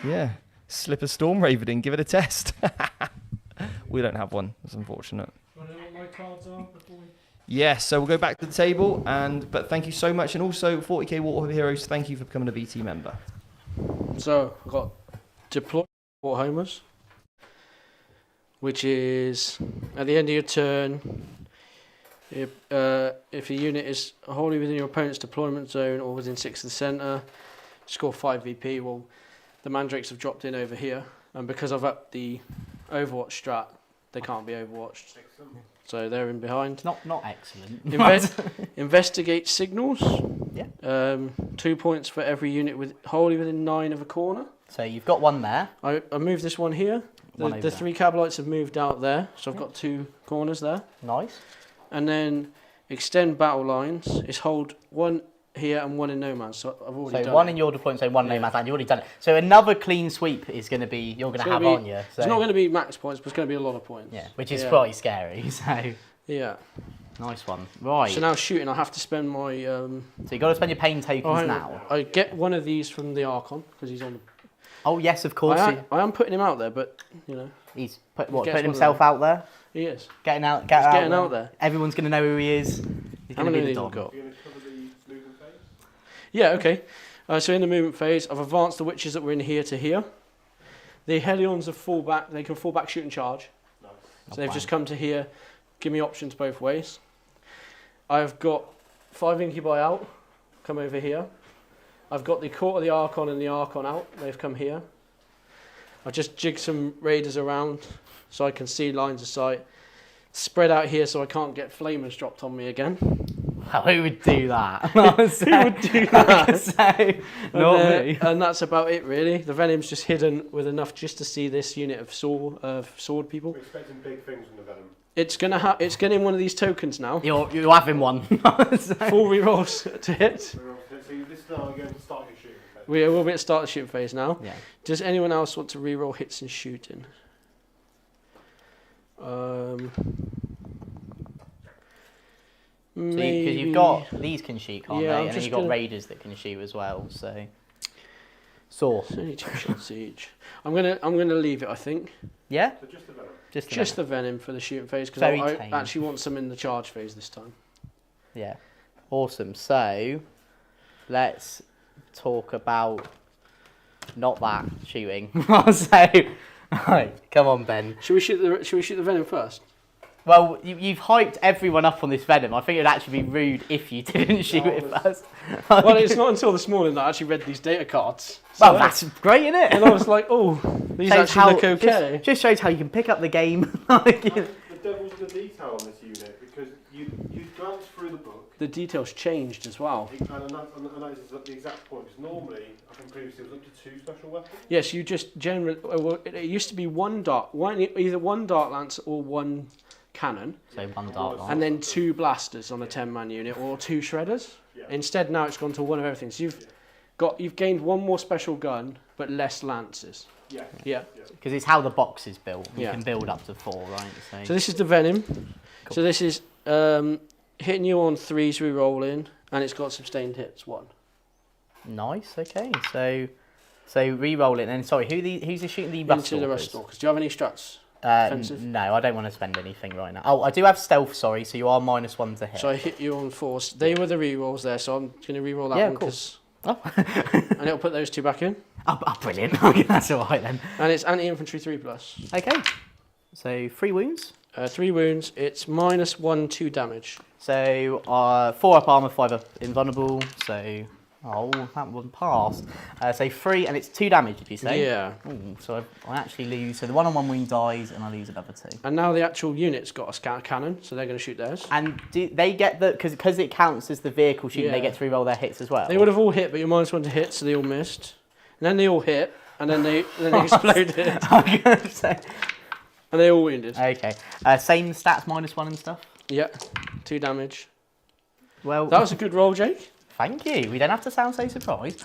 Yeah. Slip a Storm Raven in, give it a test. We don't have one. That's unfortunate. Do you want to know what my cards are before we... Yes, so we'll go back to the table. But thank you so much. And also, 40k Warhammer Heroes, thank you for becoming a VT member. So, I've got Deploy Warhammers, which is at the end of your turn. If a unit is wholly within your opponent's deployment zone or within 6 of the centre, score 5 VP. Well, the Mandrakes have dropped in over here, and because I've upped the Overwatch strat, they can't be overwatched. So they're in behind. Not excellent. Investigate signals. Yeah. 2 points for every unit wholly within 9 of a corner. So you've got one there. I moved this one here. The 3 Cabalites have moved out there, so I've got 2 corners there. Nice. And then extend battle lines is hold 1 here and 1 in no man's. So I've already done So 1 it. in your deployment, so 1 in no man's land. You've already done it. So another clean sweep is going to be you're going to have on you. So. It's not going to be max points, but it's going to be a lot of points. Yeah, which is pretty scary. So yeah, nice one. Right. So now shooting, I have to spend my. So you got to spend your pain tokens now. I get one of these from the Archon because he's on. The... Oh yes, of course. I am putting him out there, but he's putting himself out there. He is getting out. Getting out there. Everyone's going to know who he is. He's going to be the dog. Yeah, okay. So in the movement phase, I've advanced the witches that were in here to here. The Hellions are fall back. They can fall back, shoot and charge. Nice. So they've just come to here, give me options both ways. I've got 5 Incubi out, come over here. I've got the Court of the Archon and the Archon out, they've come here. I've just jigged some Raiders around so I can see lines of sight. Spread out here so I can't get flamers dropped on me again. Who would do that? Who would do that? Not me. And that's about it really. The Venom's just hidden with enough just to see this unit of sword people. We're expecting big things from the Venom. It's getting one of these tokens now. You're having one. 4 rerolls to hit. So this is now going to start your shooting phase. We will be at start the shooting phase now. Yeah. Does anyone else want to reroll hits and shooting? Because you've got these can shoot, can't Yeah, they? I'm And then just you've got gonna- raiders that can shoot as well. So, saw. It's only 2 shots each. I'm gonna leave it. I think Yeah, So just the Venom. just the Venom for the shooting phase because Very I tame. actually want some in the charge phase this time. yeah, awesome. So, let's talk about not that shooting. So, right, come on, Ben. Should we shoot the Venom first? Well, you've hyped everyone up on this Venom. I think it'd actually be rude if you didn't shoot it first. Well, it's not until this morning that I actually read these data cards. Well, that's great, isn't it? And I was like, oh, these Shows actually how- look okay. Just shows how you can pick up the game. Like, you know. The devil's in the detail on this unit because you glance through the book. The details changed as well. And that is the exact point. Because normally, I think previously it was up to 2 special weapons. Yes, you just generally. Well, it used to be either one dart lance or 1 cannon, So one dart line. and then 2 blasters on a 10-man unit, or 2 shredders. Yeah. Instead, now it's gone to 1 of everything. So you've gained 1 more special gun, but less lances. Yeah. Yeah. Because it's how the box is built. You Yeah. can build up to 4, right? So this is the Venom. Cool. So this is hitting you on 3s re-rolling, and it's got sustained hits 1. Nice. Okay. So re-roll it. And sorry, who's shooting the rust Into the Rust Stalkers. Do you have any struts? Offensive? No, I don't want to spend anything right now. Oh, I do have stealth. Sorry, so you are -1 to hit. So I hit you on 4s. They were the re-rolls there, so I'm going to re-roll that Yeah, one. of course. 'cause- and it'll put those 2 back in. Oh, brilliant. Okay, that's all right then. And it's anti-infantry 3+. Okay. So 3 wounds. 3 wounds. It's -1, 2 damage. So 4 up armor, 5 up invulnerable. So that one passed. So 3, and it's 2 damage. Did you say? Yeah. Ooh, so I actually lose. So the 1-on-1 wound dies, and I lose another 2. And now the actual unit's got a cannon, so they're going to shoot theirs. And do they get the because it counts as the vehicle shooting? They Yeah. get to re-roll their hits as well. They would have all hit, but you're -1 to hit, so they all missed. And then they all hit, and then they exploded, I'm gonna say. and they all wounded. Okay. Same stats, -1 and stuff. Yeah, 2 damage. Well, That was a good roll, Jake. thank you. We don't have to sound so surprised.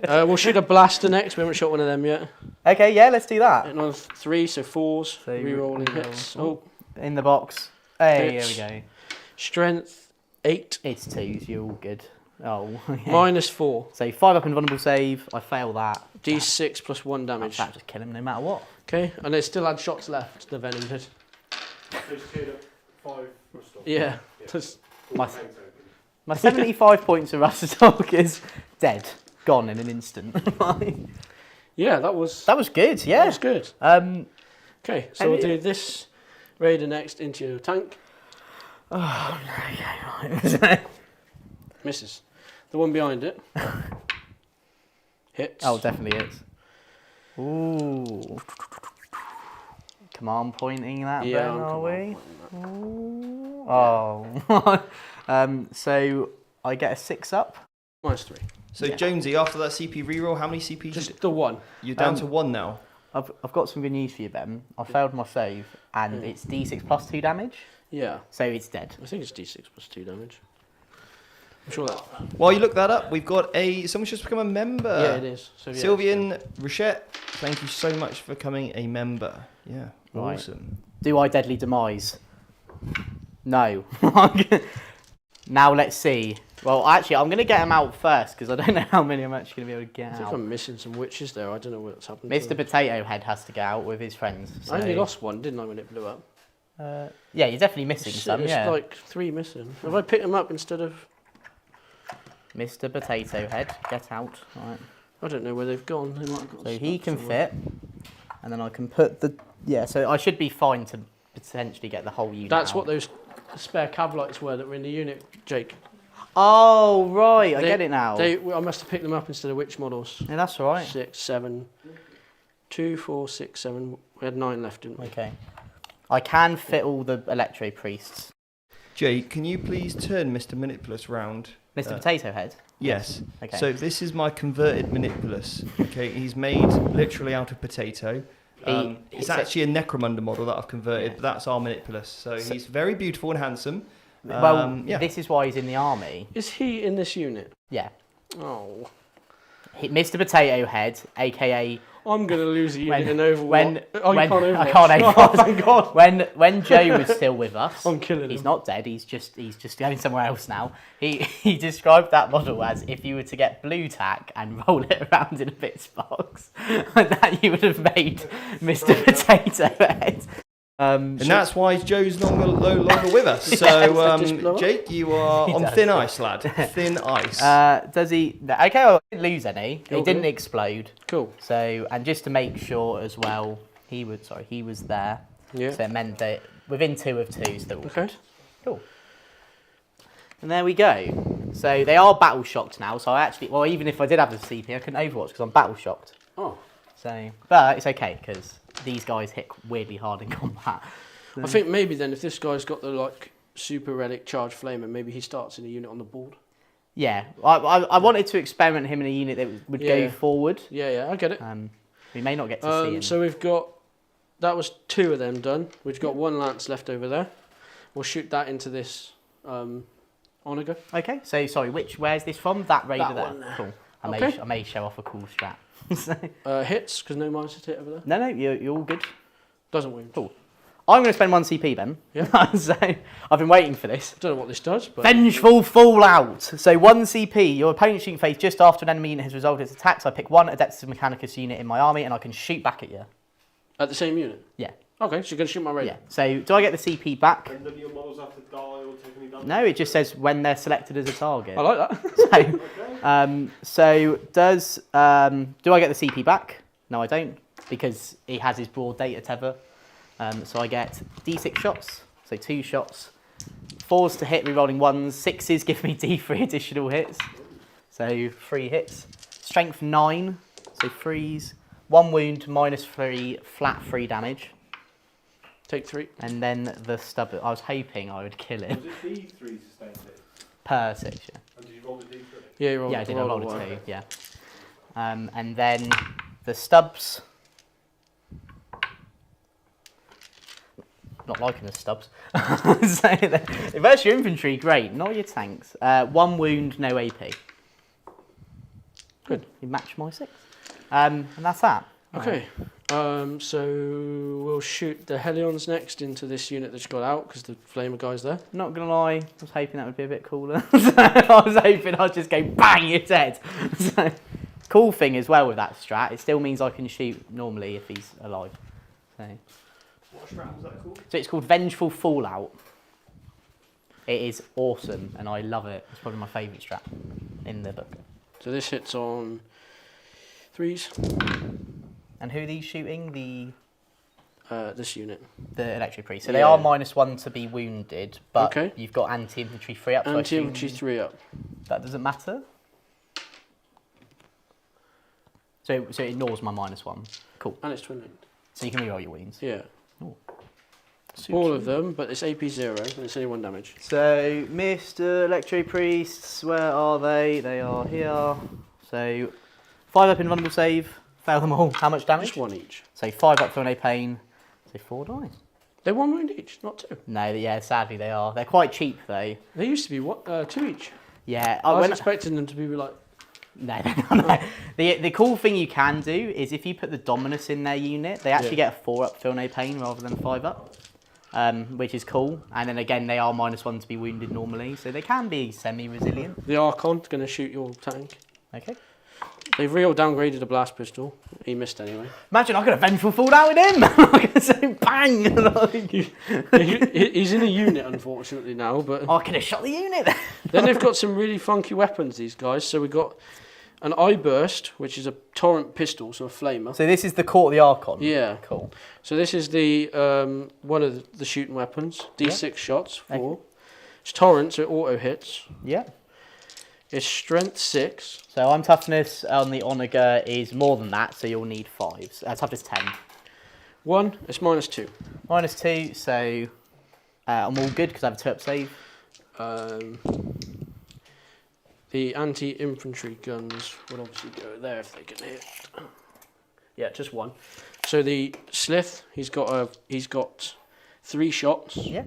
We'll shoot a blaster next. We haven't shot one of them yet. Okay, yeah, let's do that. Hitting on 3, so 4s. So Rerolling re-roll. hits. Oh, In the box. Hey, Hits. here we go. strength 8, It's 2s. You're all good. Oh. Okay. -4. So 5 up invulnerable save. I fail that. D6 plus 1 damage. That just kill him no matter what. Okay, and they still had shots left. The Venom did. So just cleared up 5 rust. Yeah. My- My 75 points of Rustalk is dead. Gone in an instant. Yeah, that was That was good, that yeah. was good. Okay, so And we'll it- do this Raider next into your tank. Oh, okay, right. Misses. The one behind it. Hits. Oh, definitely is. Ooh. Command pointing that, Yeah, Ben, I'm are command we? pointing Oh. So I get a 6 up. -3. So Yeah. Jonesy, after that CP reroll, how many CPs? Just the one. You're down Um, to 1 now. I've got some good news for you, Ben. I failed my save, and it's D6 plus 2 damage, Yeah. so it's dead. I think it's D6 plus 2 damage. I'm sure that. While you look that up, we've got someone's just become a member. yeah, it is. So, yeah, Sylvian Rochette, thank you so much for becoming a member. Yeah, Right. awesome. Do I deadly demise? No. Now let's see. Well, actually, I'm going to get them out first because I don't know how many I'm actually going to be able to I get think out. I'm missing some witches there. I don't know what's happened. Mr. Potato Head has to get out with his friends. I only so- lost one, didn't I, when it blew up? Yeah, you're definitely missing It's some, yeah. like 3 missing. Have I picked them up instead of... Mr. Potato Head, get out. Right. I don't know where they've gone. They might have got So he stuck can somewhere. fit, and then I can put the... Yeah, so I should be fine to potentially get the whole unit That's out. what those spare Cavalites were that were in the unit, Jake. Oh, right, I get it now. I must have picked them up instead of witch models. Yeah, that's all right. 6, 7, 2, 4, 6, 7. We had 9 left, didn't we? Okay. I can fit all the Electro Priests. Jake, can you please turn Mr. Manipulus round? Mr. Potato Head? Yes. Okay. So this is my converted Manipulus. Okay, he's made literally out of potato. It's it's actually a Necromunda model that I've converted, Yeah. but that's our Manipulus. So he's very beautiful and handsome. Well, yeah. this is why he's in the army. Is he in this unit? Yeah. Oh. Mr. Potato Head, a.k.a. I'm going to lose a unit When- in Overwatch. when- Oh, you when- can't Overwatch. I can't Oh, Overwatch. thank God. When Joe was still with us, I'm killing he's him. not dead. He's just going somewhere else now. He described that model as if you were to get blue tack and roll it around in a bits box, that you would have made Mr. Potato Head. And that's why Joe's no longer with us. So, Just blow up. Jake, you are He on does. thin ice, lad. Thin ice. Does he? Okay, I didn't lose any. They All didn't good. explode. Cool. So, and just to make sure as well, he was there. Yeah. So it meant that within 2 of 2, so Okay. cool. And there we go. So they are battle shocked now. So I actually, well, even if I did have the CP, I couldn't Overwatch because I'm battle shocked. Oh. So, but it's okay because these guys hit weirdly hard in combat. I think maybe then if this guy's got the like super relic charge flamer, maybe he starts in a unit on the board. Yeah, I wanted to experiment him in a unit that would go Yeah. forward. Yeah, I get it. We may not get to see him. So we've got, that was 2 of them done. We've got 1 lance left over there. We'll shoot that into this Onager. Okay, so sorry, where's this from? That raider That there. one there. Cool. Okay. I may show off a cool strat. Hits, because no minus hit over there. No, you're all good. Doesn't wound. Cool. I'm going to spend 1 CP then. Yeah. So I've been waiting for this. Don't know what this does, but Vengeful Fallout. So 1 CP. Your opponent shooting phase just after an enemy unit has resolved its attack. So I pick 1 Adeptus Mechanicus unit in my army and I can shoot back at you. at the same unit. Yeah. Okay, so you're going to shoot my raider. Yeah. So do I get the CP back? And none of your models have to die or take any damage? No, it just says when they're selected as a target. I like that. So does do I get the CP back? No, I don't, because he has his broad data tether. So I get D6 shots, so 2 shots, 4s to hit, rerolling 1s, 6s give me D3 additional hits, so 3 hits. Strength 9, so 3s, 1 wound, -3, flat 3 damage. Take 3. And then the stub. I was hoping I would kill him Was it D3 sustained hit? per 6. Yeah. And did you roll the D3? Yeah, you roll. Yeah, I did. I rolled a one. 2. Yeah. And then the stubs. Not liking the stubs. So if that's your infantry, great. Not your tanks. 1 wound, no AP. Good. You match my 6. And that's that. Okay. So we'll shoot the Helions next into this unit that's got out because the flamer guy's there. Not gonna lie, I was hoping that would be a bit cooler. So I was hoping I'd just go bang, you're dead. So, cool thing as well with that strat, it still means I can shoot normally if he's alive. So, What strat was that called? so it's called Vengeful Fallout. It is awesome and I love it. It's probably my favourite strat in the book. So this hits on 3s. And who are these shooting? This unit. The electric priest. So they Yeah. are -1 to be wounded, but Okay. you've got anti-infantry 3 up. So I Anti-infantry assume 3 up. that doesn't matter. So it ignores my -1. Cool. And it's twin linked. So you can reroll your wounds. Yeah. Super All cute. of them, but it's AP 0 and it's only 1 damage. So, Mr. Electro Priests, where are they? They are here. So, 5 up in vulnerable save, fail them all. How much damage? Just 1 each. So, 5 up for no pain. So, 4 die. They're 1 wound each, not 2. No, yeah, sadly they are. They're quite cheap though. They used to be 2 each. Yeah, I was when- expecting them to be like. No, no. The cool thing you can do is if you put the Dominus in their unit, they actually get a 4 up, feel no pain, rather than 5 up. Which is cool. And then again, they are -1 to be wounded normally, so they can be semi-resilient. The Archon's going to shoot your tank. Okay. They've real downgraded the blast pistol. He missed anyway. Imagine I could have vengeful fall out with him. I could say bang. He's in a unit, unfortunately, now. But I could have shot the unit then. then they've got some really funky weapons, these guys. So we've got an eye burst, which is a torrent pistol, so a flamer. So this is the Court of the Archon. Yeah. Cool. So this is the one of the shooting weapons. D6 shots, 4. Okay. It's torrent, so it auto hits. Yeah. It's strength 6. So I'm toughness on the Onager is more than that, so you'll need 5. Toughness 10. 1, it's -2. -2, so I'm all good because I have a 2-up save. The anti-infantry guns will obviously go there if they can hit. Yeah, just 1. So the Slith, he's got 3 shots. Yeah.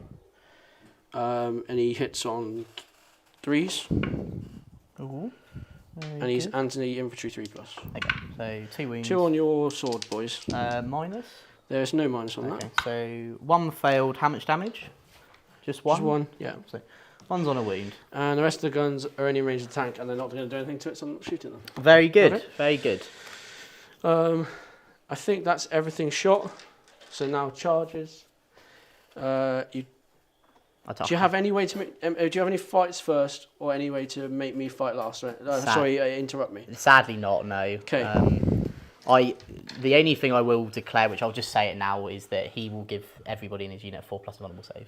And he hits on 3s. Ooh. And he's anti-infantry 3+. Okay, so 2 wounds. 2 on your sword, boys. Minus. There's no minus on Okay, that. so 1 failed. How much damage? Just 1? Just 1, yeah. So 1's on a wound. And the rest of the guns are only range of the tank, and they're not going to do anything to it, so I'm not shooting them. Very good. Okay. Very good. I think that's everything shot. So now charges. Do you have any way to make? Do you have any fights first, or any way to make me fight last? Sorry, interrupt me. Sadly not, no. Okay. The only thing I will declare, which I'll just say it now, is that he will give everybody in his unit 4+ vulnerable save.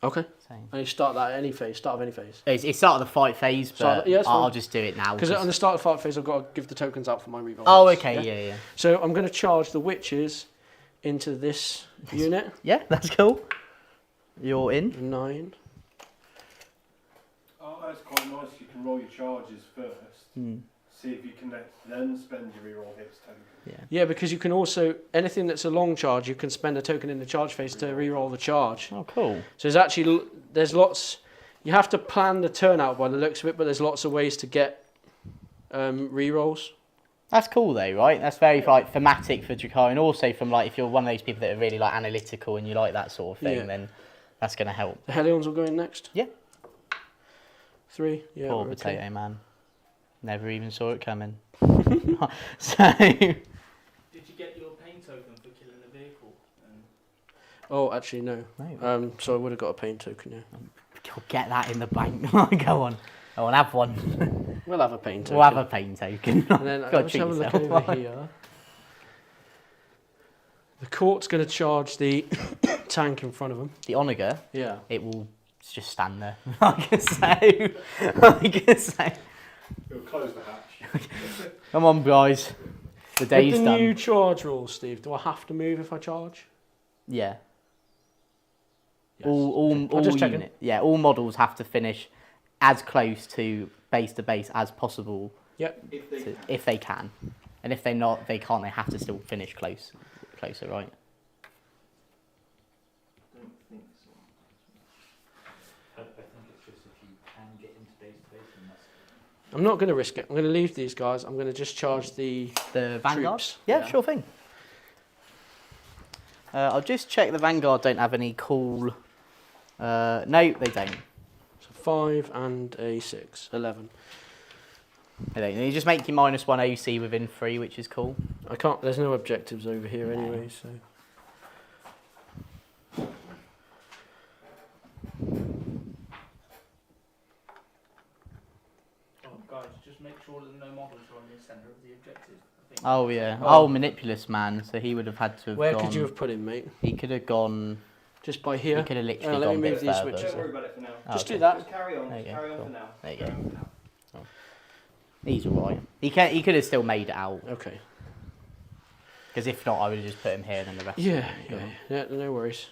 Okay. So And you start that at any phase, start of any phase. it's start of the fight phase, but Yeah, that's fine. I'll just do it now. Because on the start of the fight phase, I've got to give the tokens out for my reroll. Oh, okay, yeah. So I'm going to charge the witches into this unit. Yeah, that's cool. You're in. 9. Oh, that's quite nice. You can roll your charges first. See if you connect, then spend your reroll hits token. Yeah, because you can also, anything that's a long charge, you can spend a token in the charge phase to reroll the charge. Oh, cool. So there's lots, you have to plan the turnout by the looks of it, but there's lots of ways to get rerolls. That's cool though, right? That's very like thematic for Drukhari, and also from like if you're one of those people that are really like analytical and you like that sort of thing, then that's going to help. The Hellions will go in next? Yeah. 3, yeah. Poor okay. potato man. Never even saw it coming. So. Did you get your pain token for killing the vehicle? Oh, actually no. No. So I would have got a pain token, yeah. You'll get that in the bank. Go on. Have one. We'll have a pain token. We'll have a pain token. And then Gotta let's treat have a look yourself. over here. The court's going to charge the tank in front of them. The Onager, Yeah. it will just stand there. Like I say. It'll close the hatch. Come on, guys. The day's With the done. new charge rules, Steve, do I have to move if I charge? Yeah. Yes. All just checking. all models have to finish as close to base as possible. Yep. If they can, and if they're not, they can't. They have to still finish closer, right? I'm not going to risk it. I'm going to leave these guys. I'm going to just charge the Vanguard. troops. Yeah, sure thing. I'll just check the Vanguard don't have any cool. No, they don't. So 5 and a 6, 11. They don't. You just make your -1 OC within 3, which is cool. I can't. There's no objectives over here anyway, so. Guys, just make sure that no models are on the centre of the objective. Oh yeah. Oh. Oh, Manipulous man. So he would have had to have Where gone. could you have put him, mate? He could have gone. Just by here? He could have literally let me gone a bit move these further. switches. Don't worry about it for now. Oh, Just okay. do that. Just carry on. There you Just go, carry on cool. for now. There you go. Oh. He's alright. He could have still made it out. Okay. Because if not, I would have just put him here and then the rest. Yeah, no worries.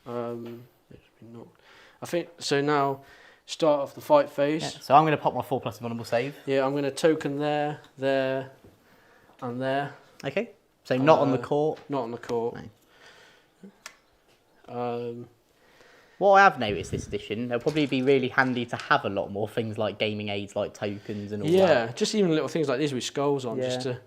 It's been knocked. I think so. Now, start off the fight phase. Yeah, so I'm going to pop my 4+ vulnerable save. Yeah, I'm going to token there, and there. Okay. So not on the court. Not on the court. What I have noticed this edition, they'll probably be really handy to have a lot more things like gaming aids, like tokens and all that. Yeah, just even little things like these with skulls on, Yeah. just to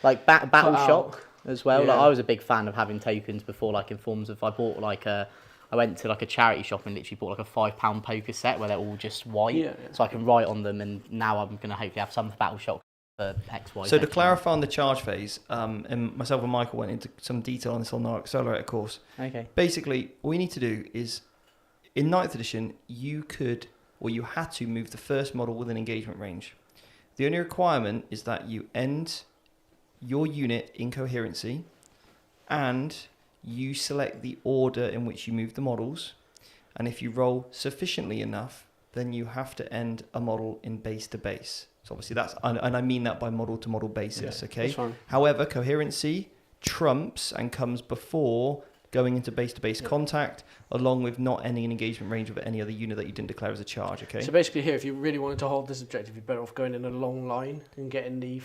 Like battle out. shock as well. Yeah. Like I was a big fan of having tokens before, like in forms of I bought like a. I went to like a charity shop and literally bought like a £5 poker set where they're all just white, Yeah. so I can write on them. And now I'm going to hopefully have some for battle shock. X, Y, So Z. to clarify on the charge phase, and myself and Michael went into some detail on this on our accelerator course. Okay. Basically, all you need to do is, in 9th edition, you had to move the first model within engagement range. The only requirement is that you end your unit in coherency, and you select the order in which you move the models. And if you roll sufficiently enough, then you have to end a model in base to base. So obviously and I mean that by model to model basis, okay? That's fine. However, coherency trumps and comes before going into base to base contact, along with not ending an engagement range with any other unit that you didn't declare as a charge, okay? So basically here, if you really wanted to hold this objective, you're better off going in a long line and getting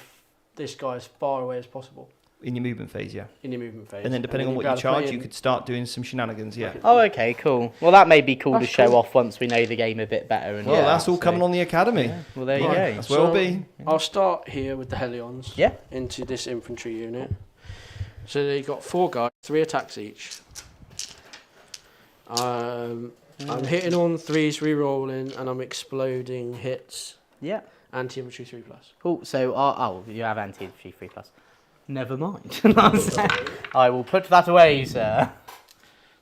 this guy as far away as possible. In your movement phase, yeah. In your movement phase. And then depending on what you charge, you could start doing some shenanigans, yeah. Oh, okay, cool. Well, that may be cool That's to show cool. off once we know the game a bit better. And Well, that's all coming on the academy. Yeah. Well, there you Right. go. That's where it'll be. I'll start here with the Helions. Yeah. Into this infantry unit. So they got 4 guys, 3 attacks each. I'm hitting on 3s, re-rolling, and I'm exploding hits. Yeah. Anti-infantry 3+. Cool. So, you have anti-infantry 3+. Never mind. I will put that away, sir.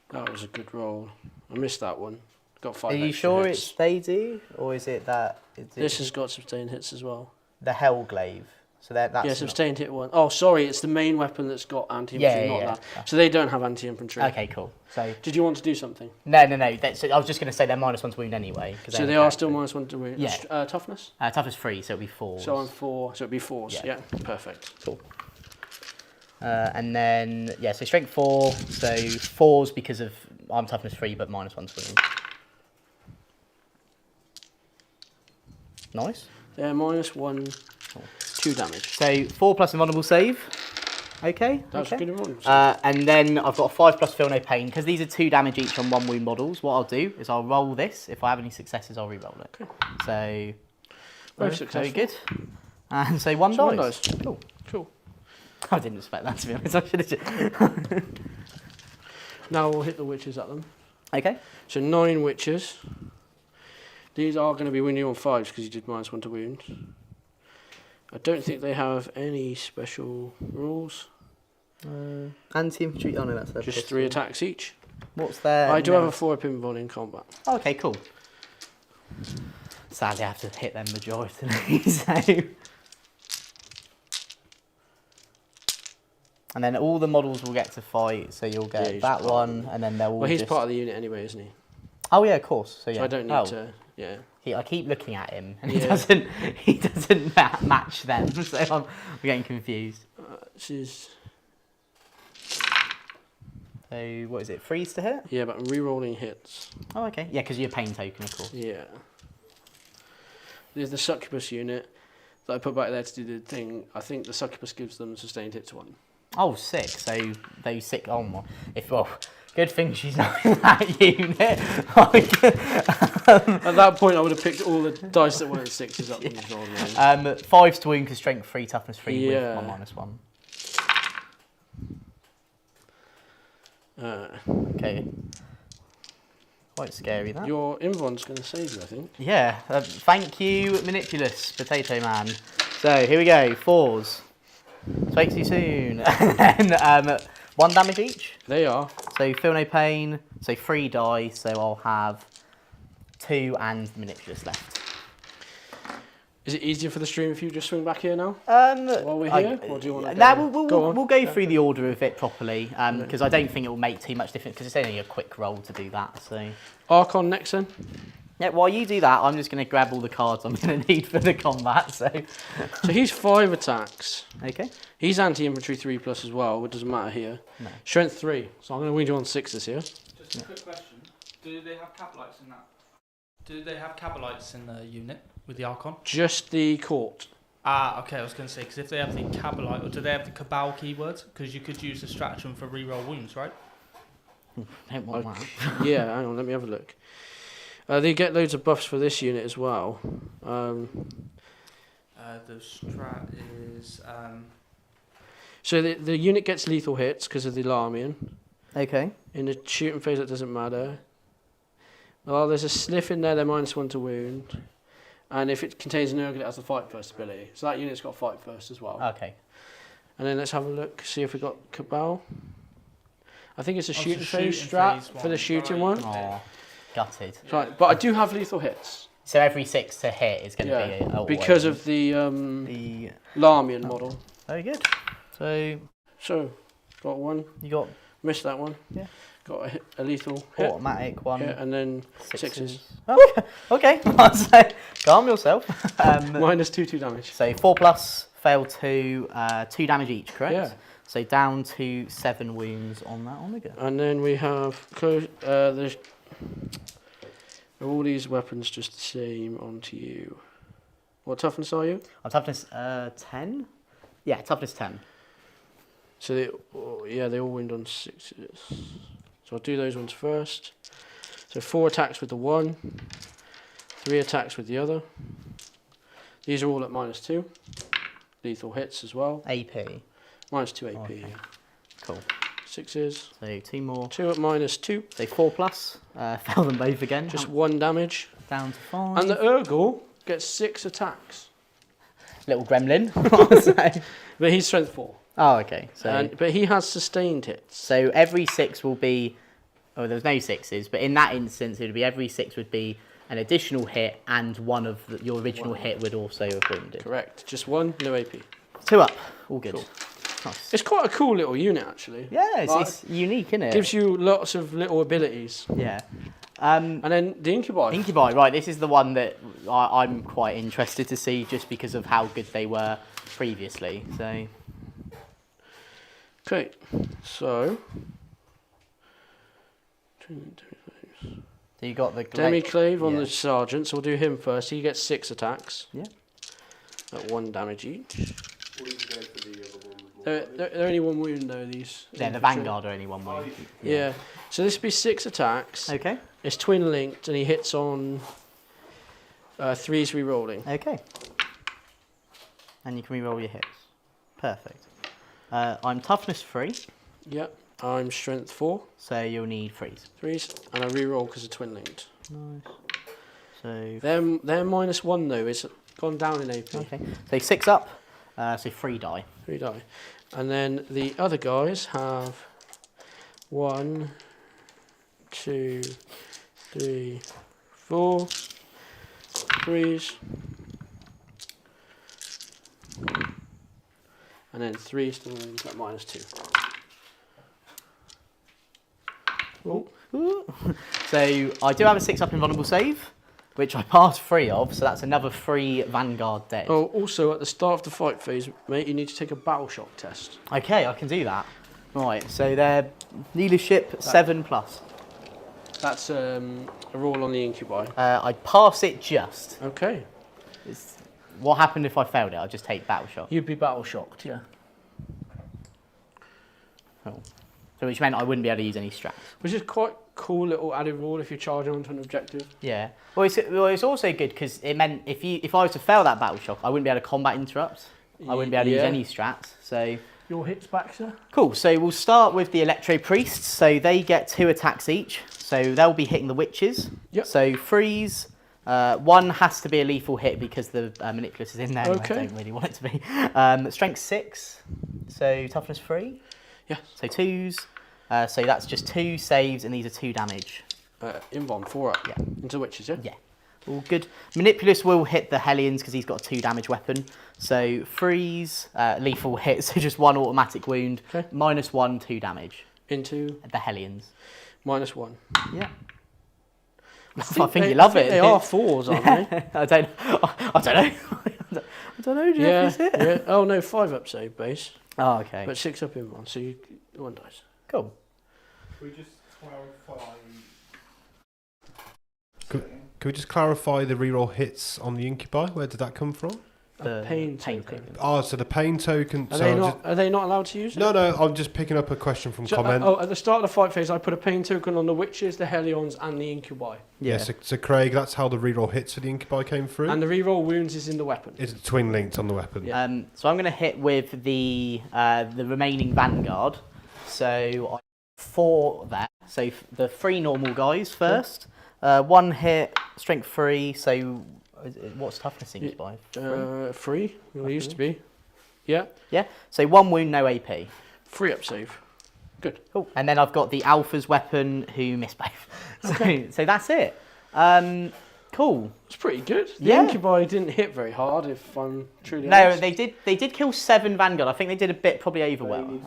That was a good roll. I missed that one. Got 5 Are you extra sure hits. it's they do, or is it that? This has got sustained hits as well. the Hellglaive. So that's Yeah, not- sustained hit 1. Oh, sorry, it's the main weapon that's got anti-infantry, Yeah, not yeah, that. yeah. So they don't have anti-infantry. Okay, cool. So Did you want to do something? no. So I was just going to say they're -1 to wound anyway. So they are still -1 to wound. Yeah. Toughness? Toughness 3, so it'll be 4. So I'm 4, so it'd be 4s. Yeah. Yeah, perfect. Cool. And then, so strength 4, so 4s because of arm toughness 3, but -1 to wound. Nice. Yeah, -1, 2 damage. So 4 plus invulnerable save. Okay. That's okay. good one. And then I've got a 5 plus feel no pain. Because these are 2 damage each on 1 wound models, what I'll do is I'll roll this. If I have any successes, I'll re-roll it. Okay. So, Very very successful. good. And so 1 So dice. 1 dice. Cool. Cool. I didn't expect that, to be honest. I should have. Now we'll hit the witches at them. Okay. So 9 witches. These are going to be winning on 5s because you did -1 to wound. I don't think they have any special rules. Anti-infantry. Oh no, that's their Just plus 3 2. attacks each. What's their? I do have a 4 pinball in combat. Oh, okay, cool. Sadly, I have to hit them majority. So. And then all the models will get to fight, so you'll Yeah, get he's that part one, and then they'll all Well, he's just... part of the unit anyway, isn't he? Oh yeah, of course. So yeah. So I don't need to. Yeah. I keep looking at him, and Yeah. he doesn't match them, so I'm getting confused. This is. So what is it? Freeze to hit? Yeah, but I'm re-rolling hits. Oh okay. Yeah, because you're pain token, of course. Yeah. There's the succubus unit that I put back there to do the thing. I think the succubus gives them sustained hits 1. Oh, sick. So those sick. Oh my. Good thing she's not in that unit. At that point, I would have picked all the dice that weren't 6s up and just rolled them in. 5 to wound because strength 3, toughness 3 Yeah. with 1 -1. Okay. Quite scary that. Your Invon's going to save you, I think. Yeah. Thank you, Manipulous Potato Man. So here we go. 4s. Speak to you soon. And then 1 damage each. They are. So feel no pain. So 3 die. So I'll have 2 and Manipulous left. Is it easier for the stream if you just swing back here now? While we're here? Or do you want to we'll go through the order of it properly. Because I don't think it will make too much difference. Because it's only a quick roll to do that. So. Archon next then? Yeah, while you do that, I'm just going to grab all the cards I'm going to need for the combat. So he's 5 attacks. Okay. He's anti-infantry 3+ as well. It doesn't matter here. No. Strength 3. So I'm going to win you on 6s here. Just a quick question. Do they have Cabalites in that? Do they have Cabalites in the unit with the Archon? Just the court. Ah, okay, I was going to say, because if they have the Cabalite, or do they have the Cabal keywords? Because you could use the stratagem for reroll wounds, right? Don't want that. Yeah, hang on, let me have a look. They get loads of buffs for this unit as well. The strat is... So the unit gets lethal hits because of the Larmian. Okay. In the shooting phase, that doesn't matter. Well, there's a sniff in there, they're -1 to wound. And if it contains an Urgot, it has the fight first ability. So that unit's got fight first as well. Okay. And then let's have a look, see if we got Cabal. I think it's a it's a shooting shooting phase strat phase for one. the shooting one. Oh, gutted. Right, but I do have lethal hits. So every 6 to hit is going to be because of the the. Larmian model. Very good. So Got one. you got Missed that one. Yeah. Got a lethal hit. automatic one. Yeah, and then sixes. Oh, okay. So calm yourself. Minus 2 damage. So 4+, fail 2, 2 damage each, correct? Yeah. So down to 7 wounds on that Omega. And then we have there's are all these weapons just the same onto you. What toughness are you? I'm toughness 10. Yeah, toughness 10. So they all wound on 6s. So I'll do those ones first. So 4 attacks with the one, 3 attacks with the other. These are all at -2. Lethal hits as well. AP. -2 AP. Okay. Yeah. Cool. 6s. So 2 more. 2 at -2. So 4+, fail them both again. Just 1 damage. Down to 5. And the Urgle gets 6 attacks. Little gremlin. But he's strength 4. Oh, okay. So But he has sustained hits. so every 6 will be. Oh, there's no 6s, but in that instance, it would be every 6 would be an additional hit, and one of your original hit would also have wounded. Correct. Just 1, no AP. 2 up. All good. Cool. Nice. It's quite a cool little unit, actually. Yeah, Like, it's unique, isn't it? Gives you lots of little abilities. Yeah. And then the Incubi. Incubi, right, this is the one that I'm quite interested to see just because of how good they were previously. So Okay, so you got the Demiclave on yeah. the Sergeant, so we'll do him first. He gets 6 attacks. Yeah. At 1 damage each. They're only 1 wound though, these. Yeah, the Vanguard are only 1 wound. Yeah. So this would be 6 attacks. Okay. It's twin linked and he hits on 3s re-rolling. Okay. And you can re-roll your hits. Perfect. I'm toughness 3, Yep. I'm strength 4. so you'll need 3s. 3s. And I re-roll because of twin linked. Nice. So They're -1 though. It's gone down in AP. okay. So 6 up. So 3 die. 3 die. And then the other guys have 1, 2, 3, 4, 3s. And then 3 still at -2. Oh. Ooh. So I do have a 6 up invulnerable save, which I passed 3 of, so that's another 3 Vanguard dead. Oh, also at the start of the fight phase, mate, you need to take a battle shock test. Okay, I can do that. Right, so they're leadership 7+. That's a roll on the Incubi. I pass it just. Okay. What happened if I failed it? I'd just take battle shot. You'd be battle shocked, yeah. Cool. So which meant I wouldn't be able to use any strats. Which is quite cool little added rule if you're charging onto an objective. Yeah. Well, it's also good because it meant if I was to fail that battle shock, I wouldn't be able to combat interrupt. I wouldn't be able to use any strats. So Your hits back, sir? cool. So we'll start with the Electro Priests. So they get 2 attacks each. So they'll be hitting the witches. Yep. So freeze. 1 has to be a lethal hit because the Manipulus is in there. Okay. And I don't really want it to be. Strength 6. So toughness 3. Yeah. So 2s. So that's just 2 saves, and these are 2 damage. Invuln, 4 up. Yeah. Into witches, yeah? Yeah. All good. Manipulus will hit the Hellions because he's got a 2 damage weapon. So freeze, lethal hit, so just 1 automatic wound. Okay. -1, 2 damage. Into The Hellions. -1. Yeah. I think you love it. They are 4s, aren't they? I don't know. I don't know. Jeff, Yeah, is it? yeah. Oh no, 5 up save base, Oh, okay. but 6 up in 1, so 1 dies. Cool. Can we just clarify? Can we just clarify the reroll hits on the Incubi? Where did that come from? The pain token. Oh, so the pain token. Are they not allowed to use it? No, I'm just picking up a question from comment. At the start of the fight phase, I put a pain token on the witches, the Hellions, and the Incubi. Yeah. So Craig, that's how the reroll hits for the Incubi came through. And the reroll wounds is in the weapon. It's twin linked on the weapon. Yeah. So I'm going to hit with the remaining Vanguard. So 4 there. So the 3 normal guys first. 1 hit, strength 3. So What's toughness Incubi? 3. It used to be. Yeah. Yeah. So 1 wound, no AP. 3 up save. Good. Cool. And then I've got the Alpha's weapon who missed both. So that's it. Cool. It's pretty good. The Yeah. Incubi didn't hit very hard, if I'm truly No, honest. they did kill 7 Vanguard. I think they did a bit probably over well.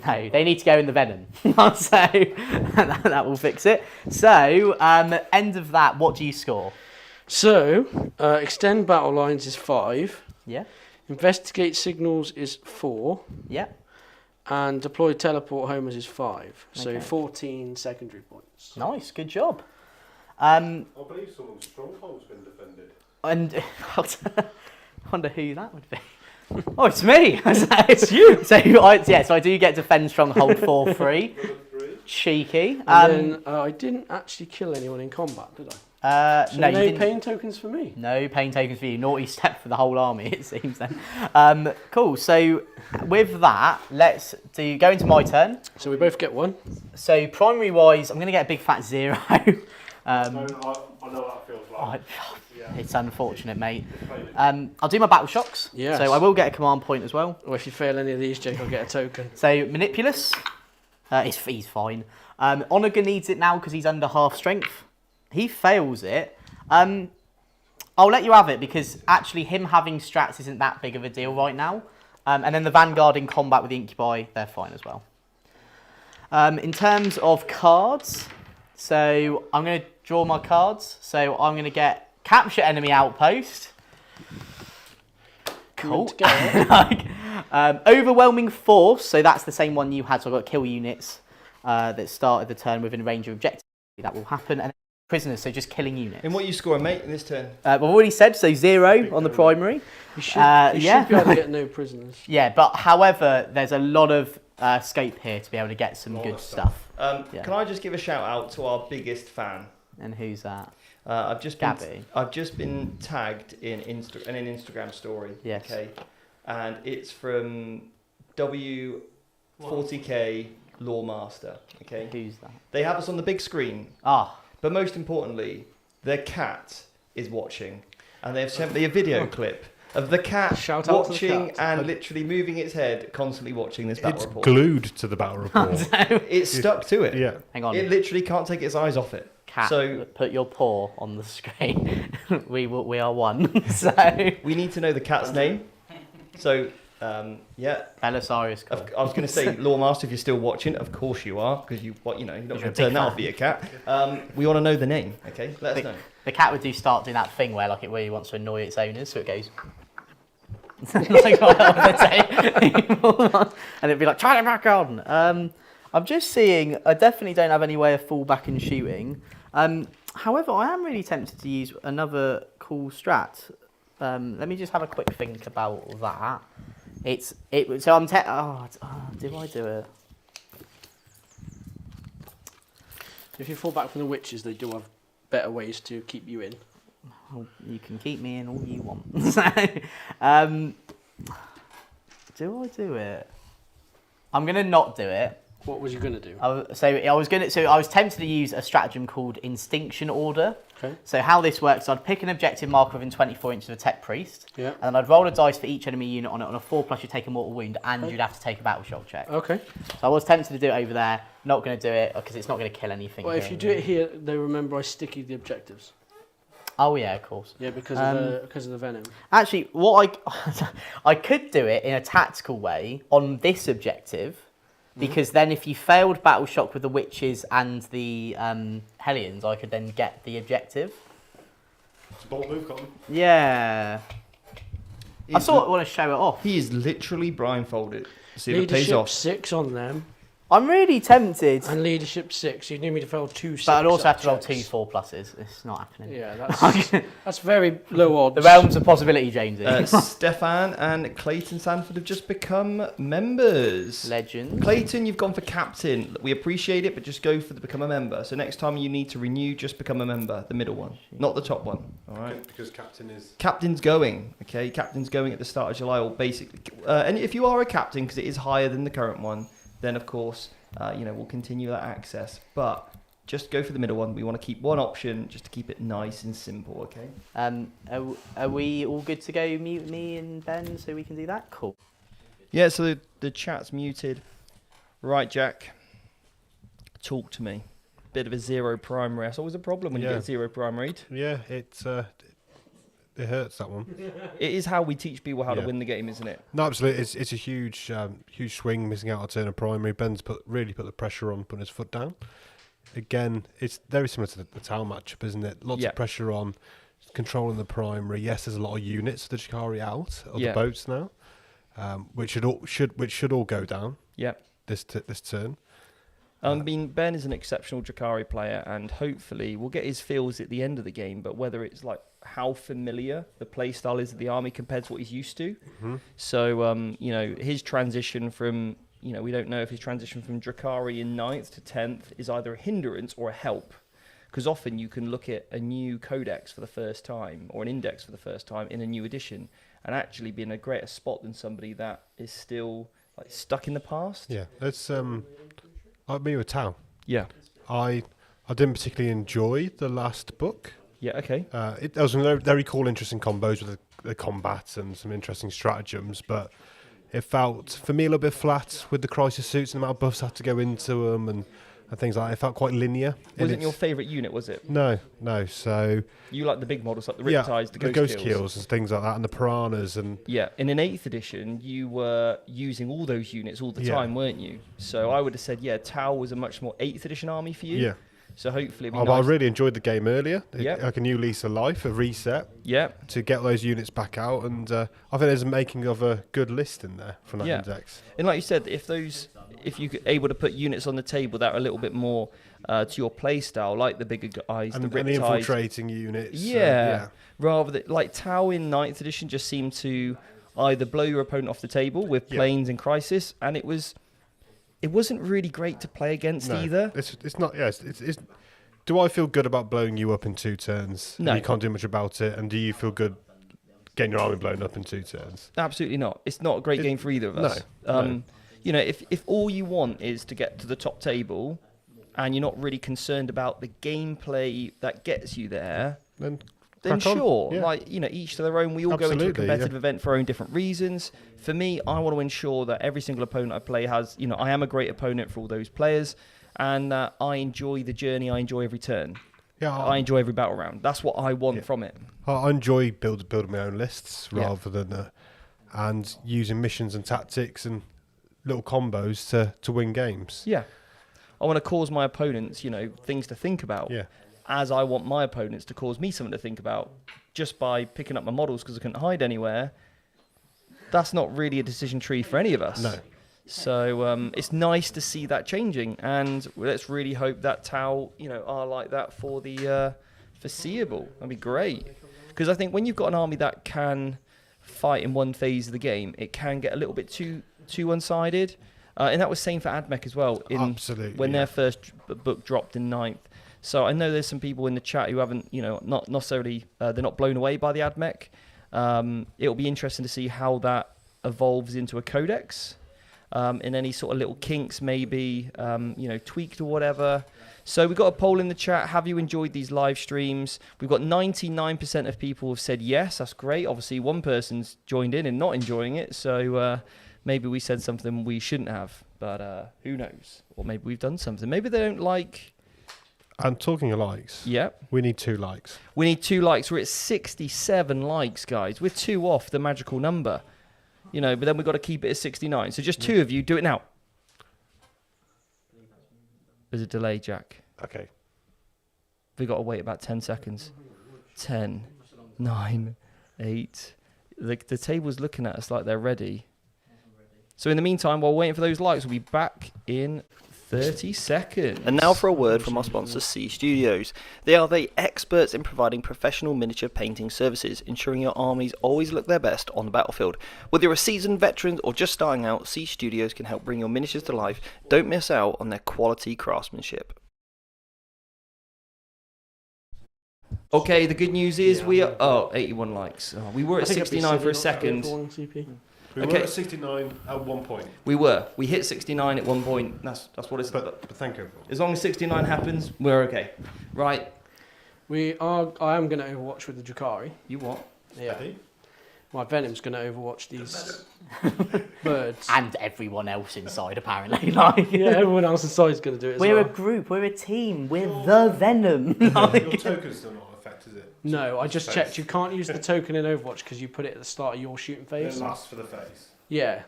No, they need to go in the Venom. So that will fix it. So, end of that, what do you score? So, extend battle lines is 5. Yeah. Investigate signals is 4. Yeah. And deploy teleport homers is 5. So Okay. 14 secondary points. Nice, good job. I believe someone's stronghold's been defended. And I wonder who that would be. Oh, it's me. It's you. So I do get defend stronghold for free. Cheeky. And then I didn't actually kill anyone in combat, did I? So no, no you didn't. pain tokens for me. No pain tokens for you. Naughty step for the whole army, it seems then. Cool. So with that, let's go into my turn. So we both get 1. So primary wise, I'm going to get a big fat 0. I know what that feels like. It's unfortunate, mate. I'll do my battle shocks. Yes. So I will get a command point as well. Or if you fail any of these, Jake, I'll get a token. So Manipulus, he's fine. Onaga needs it now because he's under half strength. He fails it. I'll let you have it because actually him having strats isn't that big of a deal right now. And then the Vanguard in combat with the Incubi, they're fine as well. In terms of cards, so I'm going to draw my cards. So I'm going to get Capture Enemy Outpost. Cool. Overwhelming Force, so that's the same one you had. So I've got kill units that started the turn within range of objectives. That will happen. And prisoners, so just killing units. And what you scoring, mate, in this turn? I've already said, so 0 on the primary. You should be able to get no prisoners. Yeah, but however, there's a lot of scope here to be able to get some good stuff. Can I just give a shout out to our biggest fan? And who's that? I've just been tagged in an Instagram story. Yes. Okay, and it's from W40k Lawmaster. Okay. Who's that? They have us on the big screen. But most importantly, their cat is watching, and they have sent me a video clip of the cat Shout out to the watching cat. and literally moving its head, constantly watching this battle It's report. glued to the battle report. It's stuck to it. Yeah. Hang on. It literally can't take its eyes off it. Cat, So put your paw on the screen. we are one. So we need to know the cat's name. So yeah. Belisarius. I was going to say, Lawmaster, if you're still watching, of course you are, because you're not going to a turn big that fan. off for your cat. We want to know the name. Okay, let us know. The cat would start doing that thing where it really wants to annoy its owners, so it goes. Like what I would say. And it'd be like, try it back on. I'm just seeing, I definitely don't have any way of fall back and shooting. However, I am really tempted to use another cool strat. Let me just have a quick think about that. So I'm do I do it? If you fall back from the witches, they do have better ways to keep you in. Well, you can keep me in all you want. Do I do it? I'm gonna not do it. What was you going to do? I was tempted to use a stratagem called Instinction Order. Okay. So how this works, I'd pick an objective marker within 24 inches of a tech priest, Yeah. and then I'd roll a dice for each enemy unit on it. On a 4+, you take a mortal wound, and you'd have to take a battle shock check. Okay. So I was tempted to do it over there. Not going to do it because it's not going to kill anything. Well, if you do it here, they remember I sticky the objectives. Oh yeah, of course. Yeah, because of the venom. Actually, I could do it in a tactical way on this objective. Because then if you failed Battle Shock with the Witches and the Hellions, I could then get the objective. It's a bold move, Colin. Yeah. I sort of want to show it off. He is literally blindfolded. See if it pays Leadership off. 6 on them. I'm really tempted. And leadership 6. You need me to fail 2 6. But I'd also have to roll checks. 2 4+. It's not happening. Yeah, that's very low odds. The realms of possibility, Jamesy. Stefan and Clayton Sanford have just become members. Legend. Clayton, you've gone for captain. We appreciate it, but just go for the become a member. So next time you need to renew, just become a member. The middle one, not the top one. All right. Because captain is... Captain's going. Okay, captain's going at the start of July, or basically. And if you are a captain, because it is higher than the current one, then of course, we'll continue that access. But just go for the middle one. We want to keep one option just to keep it nice and simple, okay? Are we all good to go mute me and Ben so we can do that? Cool. Yeah, so the chat's muted. Right, Jack, talk to me. Bit of a 0 primary. That's always a problem when you get 0 primary. Yeah, it hurts, that one. It is how we teach people how to win the game, isn't it? No, absolutely. It's a huge swing, missing out on turn of primary. Ben's really put the pressure on, putting his foot down. Again, it's very similar to the Tau matchup, isn't it? Lots of pressure on, controlling the primary. Yes, there's a lot of units for the Drukhari out of the boats now, which should all go down. Yeah. This turn. I mean, Ben is an exceptional Drukari player, and hopefully we'll get his feels at the end of the game, but whether it's like how familiar the playstyle is of the army compared to what he's used to. Mm-hmm. So, his transition from, we don't know if his transition from Drukhari in 9th to 10th is either a hindrance or a help. Because often you can look at a new codex for the first time or an index for the first time in a new edition and actually be in a greater spot than somebody that is still like stuck in the past. Yeah, that's like me with Tau. Yeah. I didn't particularly enjoy the last book. Yeah, okay. There was some very, very cool, interesting combos with the combat and some interesting stratagems, but it felt, for me, a little bit flat with the crisis suits and the amount of buffs had to go into them and things like that. It felt quite linear. Wasn't your favourite unit, was it? No. So you like the big models, like the Riptides, the Ghost Kills and things like that, and the Piranhas. And yeah, in an 8th edition, you were using all those units all the time, weren't you? So I would have said, Tau was a much more 8th edition army for you. Yeah. So hopefully it'll be nice. I really enjoyed the game earlier. Like a new lease of life, a reset. Yeah. To get those units back out, and I think there's a making of a good list in there from that index. And like you said, if you're able to put units on the table that are a little bit more to your play style, like the bigger guys, and the Riptides, the infiltrating units. Rather than like Tau in 9th edition just seemed to either blow your opponent off the table with planes and crisis, and it wasn't really great to play against either. It's not. Yes, it's. Do I feel good about blowing you up in 2 turns? No, and you can't do much about it. And do you feel good getting your army blown up in 2 turns? Absolutely not. It's not a great game for either of us. No. If all you want is to get to the top table, and you're not really concerned about the gameplay that gets you there, then sure. Yeah. Each to their own. We all go into a competitive event for our own different reasons. For me, I want to ensure that every single opponent I play has, I am a great opponent for all those players, and I enjoy the journey. I enjoy every turn. Yeah, I enjoy every battle round. That's what I want from it. I enjoy building my own lists rather than and using missions and tactics and little combos to win games. Yeah, I want to cause my opponents, things to think about. Yeah. As I want my opponents to cause me something to think about, just by picking up my models because I couldn't hide anywhere. That's not really a decision tree for any of us. No. So it's nice to see that changing, and let's really hope that Tau, are like that for the foreseeable. That'd be great, because I think when you've got an army that can fight in one phase of the game, it can get a little bit too one-sided, and that was same for Admech as well. Absolutely. When their first book dropped in 9th. So I know there's some people in the chat who haven't, not necessarily, they're not blown away by the Admech. It'll be interesting to see how that evolves into a codex, in any sort of little kinks, maybe, tweaked or whatever. So we've got a poll in the chat. Have you enjoyed these live streams? We've got 99% of people have said yes. That's great. Obviously, one person's joined in and not enjoying it. So maybe we said something we shouldn't have, but who knows? Or maybe we've done something. Maybe they don't like... And talking of likes, we need 2 likes. We need 2 likes. We're at 67 likes, guys. We're 2 off the magical number, but then we've got to keep it at 69. So just 2 of you, do it now. There's a delay, Jack. Okay. We've got to wait about 10 seconds. 10, 9, 8. The table's looking at us like they're ready. So in the meantime, while waiting for those likes, we'll be back in 30 seconds. And now for a word from our sponsor, C Studios. They are the experts in providing professional miniature painting services, ensuring your armies always look their best on the battlefield. Whether you're a seasoned veteran or just starting out, C Studios can help bring your miniatures to life. Don't miss out on their quality craftsmanship. Okay, the good news is we are... 81 likes. We were at 69 for a second. We were at 69 at one point. We hit 69 at one point. That's what it's. But thank you. As long as 69 happens, we're okay. Right. I am going to overwatch with the Drukhari. You what? Yeah. My Venom's going to overwatch these birds. And everyone else inside, apparently. Like, yeah, everyone else inside is going to do it as we're well. a group, we're a team, we're the Venom. Your token's still not affected, is it? No, I just checked. You can't use the token in Overwatch because you put it at the start of your shooting phase. It lasts for the phase. Yeah.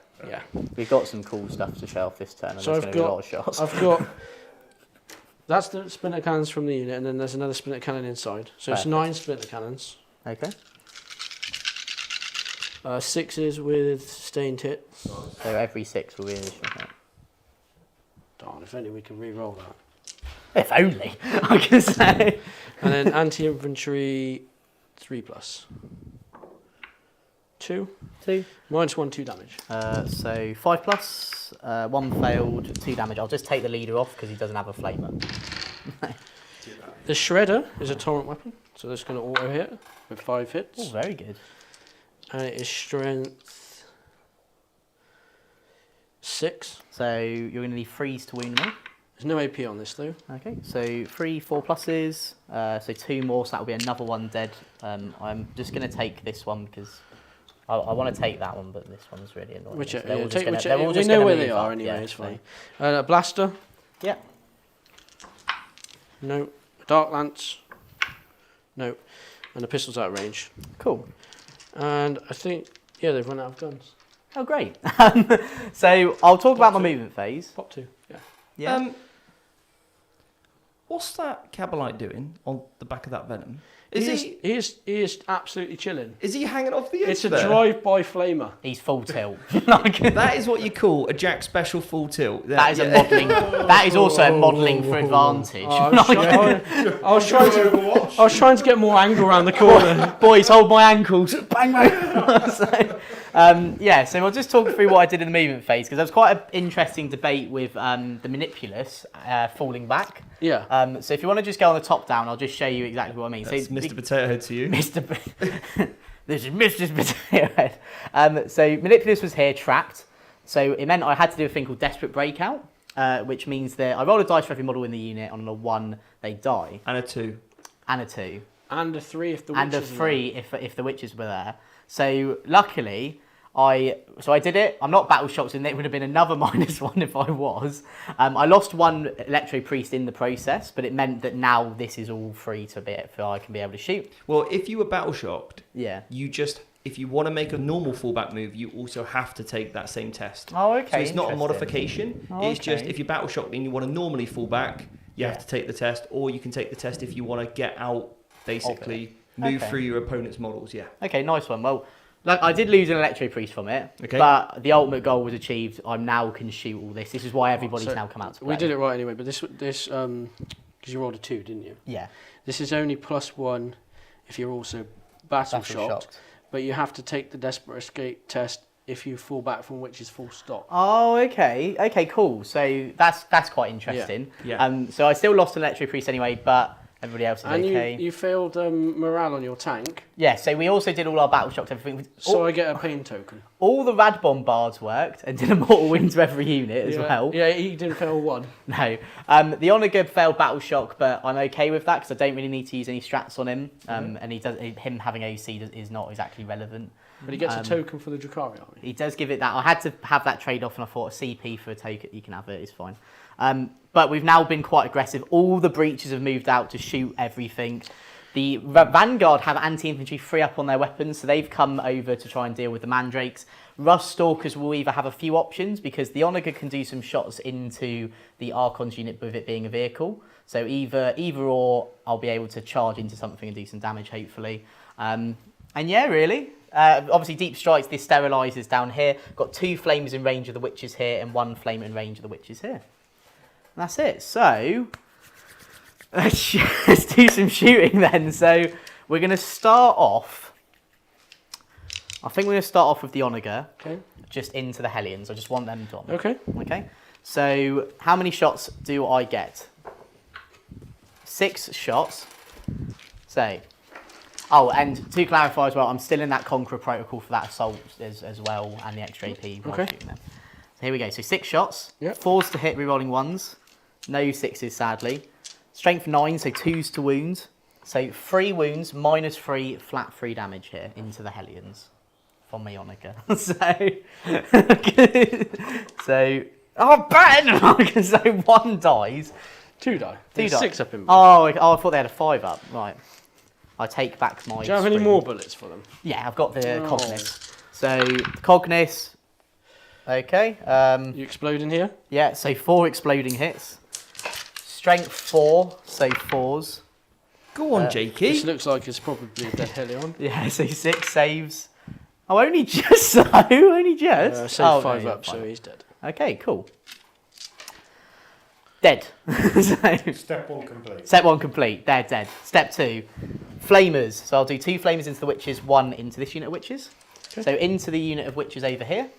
We've got some cool stuff to show off this turn, and So there's I've going to be a got- lot of shots. I've got... That's the splinter cannons from the unit, and then there's another splinter cannon inside. So it's Perfect. 9 splinter cannons. Okay. 6s with stained hits. So every 6 will be an additional hit. Darn, if only we can re-roll that. If only, I can say. And then anti-infantry 3+. 2. 2. -1, 2 damage. So 5+, 1 failed, 2 damage. I'll just take the leader off because he doesn't have a flamer. The Shredder is a torrent weapon, so that's going to auto hit with 5 hits. Oh, very good. And it is strength 6. So you're going to need freeze to wound me. There's no AP on this though. Okay, so 3 4+, so 2 more, so that will be another 1 dead. I'm just going to take this one because I want to take that one, but this one's really annoying. Which, So they're all just take, gonna- they're all we just know gonna where they move are up, anyway, yeah, it's so- fine. A blaster? Yeah. No. A dark lance? No. And the pistol's out of range. Cool. And I think, yeah, they've run out of guns. Oh, great. So I'll talk about my movement phase. Pop 2, yeah. Yeah. What's that Cabalite doing on the back of that Venom? He is absolutely chilling. Is he hanging off the edge It's a there? drive-by flamer. He's full tilt. That is what you call a Jack Special full tilt. That is a modelling. That is also a modelling for advantage. I was trying to get more angle around the corner. Boys, hold my ankles. Bang, bang. So, so I'll just talk through what I did in the movement phase because there was quite an interesting debate with the Manipulus falling back. Yeah. So if you want to just go on the top down, I'll just show you exactly what I mean. That's So Mr. Potato Head to you. Mr. This is Mr. Potato Head. So Manipulus was here trapped. So it meant I had to do a thing called Desperate Breakout, which means that I roll a dice for every model in the unit. On a 1, they die. And a 2. And a 2. And a 3 if the witches And a are 3 if the witches were there. So luckily, I did it. I'm not battle shocked, and it would have been another -1 if I was. I lost 1 Electro Priest in the process, but it meant that now this is all free to be for I can be able to shoot. Well, if you were battle shocked, Yeah. if you want to make a normal fallback move, you also have to take that same test. Oh, okay. So it's not a interesting. modification. Oh, It's just okay. if you're battle shocked and you want to normally fall back, you have to take the test, or you can take the test if you want to get out, basically move Okay. through your opponent's models. Yeah. Okay, nice one. Well, like I did lose an Electro Priest from it, Okay. but the ultimate goal was achieved. I now can shoot all this. This is why everybody's So now come out to play. We did it right anyway, but this because you rolled a 2, didn't you? Yeah. This is only +1 if you're also battle shocked, but you have to take the Desperate Escape test if you fall back from which is full stop. Oh, okay. Okay, cool. So that's quite interesting. Yeah. So I still lost an Electro Priest anyway, but everybody else is And okay. you failed morale on your tank, Yeah, so we also did all our battle shocks, everything. so I get a pain token. All the rad bombards worked and did a mortal wound to every unit as well. Yeah, he didn't fail 1. No. The Onager failed battle shock, but I'm okay with that because I don't really need to use any strats on him. And him having AC is not exactly relevant. But he gets a token for the Drukari army. He does give it that. I had to have that trade off, and I thought a CP for a token, you can have it, it's fine. But we've now been quite aggressive. All the breaches have moved out to shoot everything. The Vanguard have anti-infantry free up on their weapons, so they've come over to try and deal with the Mandrakes. Rust Stalkers will either have a few options, because the Onager can do some shots into the Archon's unit with it being a vehicle. So either or, I'll be able to charge into something and do some damage, hopefully. And yeah, really. Obviously, deep strikes, this sterilizers down here. Got 2 flamers in range of the witches here, and 1 flamer in range of the witches here. And that's it. So let's do some shooting then. So we're going to start off. I think we're going to start off with the Onager, just into the Hellions. I just want them done. Okay. Okay. So how many shots do I get? 6 shots. So Oh, and to clarify as well, I'm still in that Conqueror protocol for that assault as well, and the extra AP while shooting them. So here we go. So 6 shots, 4s to hit, rerolling 1s, no 6s sadly. Strength 9, so 2s to wound. So 3 wounds, -3, flat 3 damage here into the Hellions from Ionica. so oh Ben! So 1 dies. 2 die. 2 die. 6 up in. Oh, I thought they had a 5 up. Right. I take back my. Do you have any more bullets for them? Yeah, I've got the Cognis. So Cognis. Okay. You explode in here? Yeah, so 4 exploding hits. Strength 4, so 4s. Go on, Jakey. This looks like it's probably a dead Helion. Yeah, so 6 saves. Oh, only just so. Only just. Save 5 up, so he's dead. Okay, cool. Dead. So, Step 1 complete. Step 1 complete. Dead. Step 2. Flamers. So I'll do 2 flamers into the witches, 1 into this unit of witches. Okay. So into the unit of witches over here.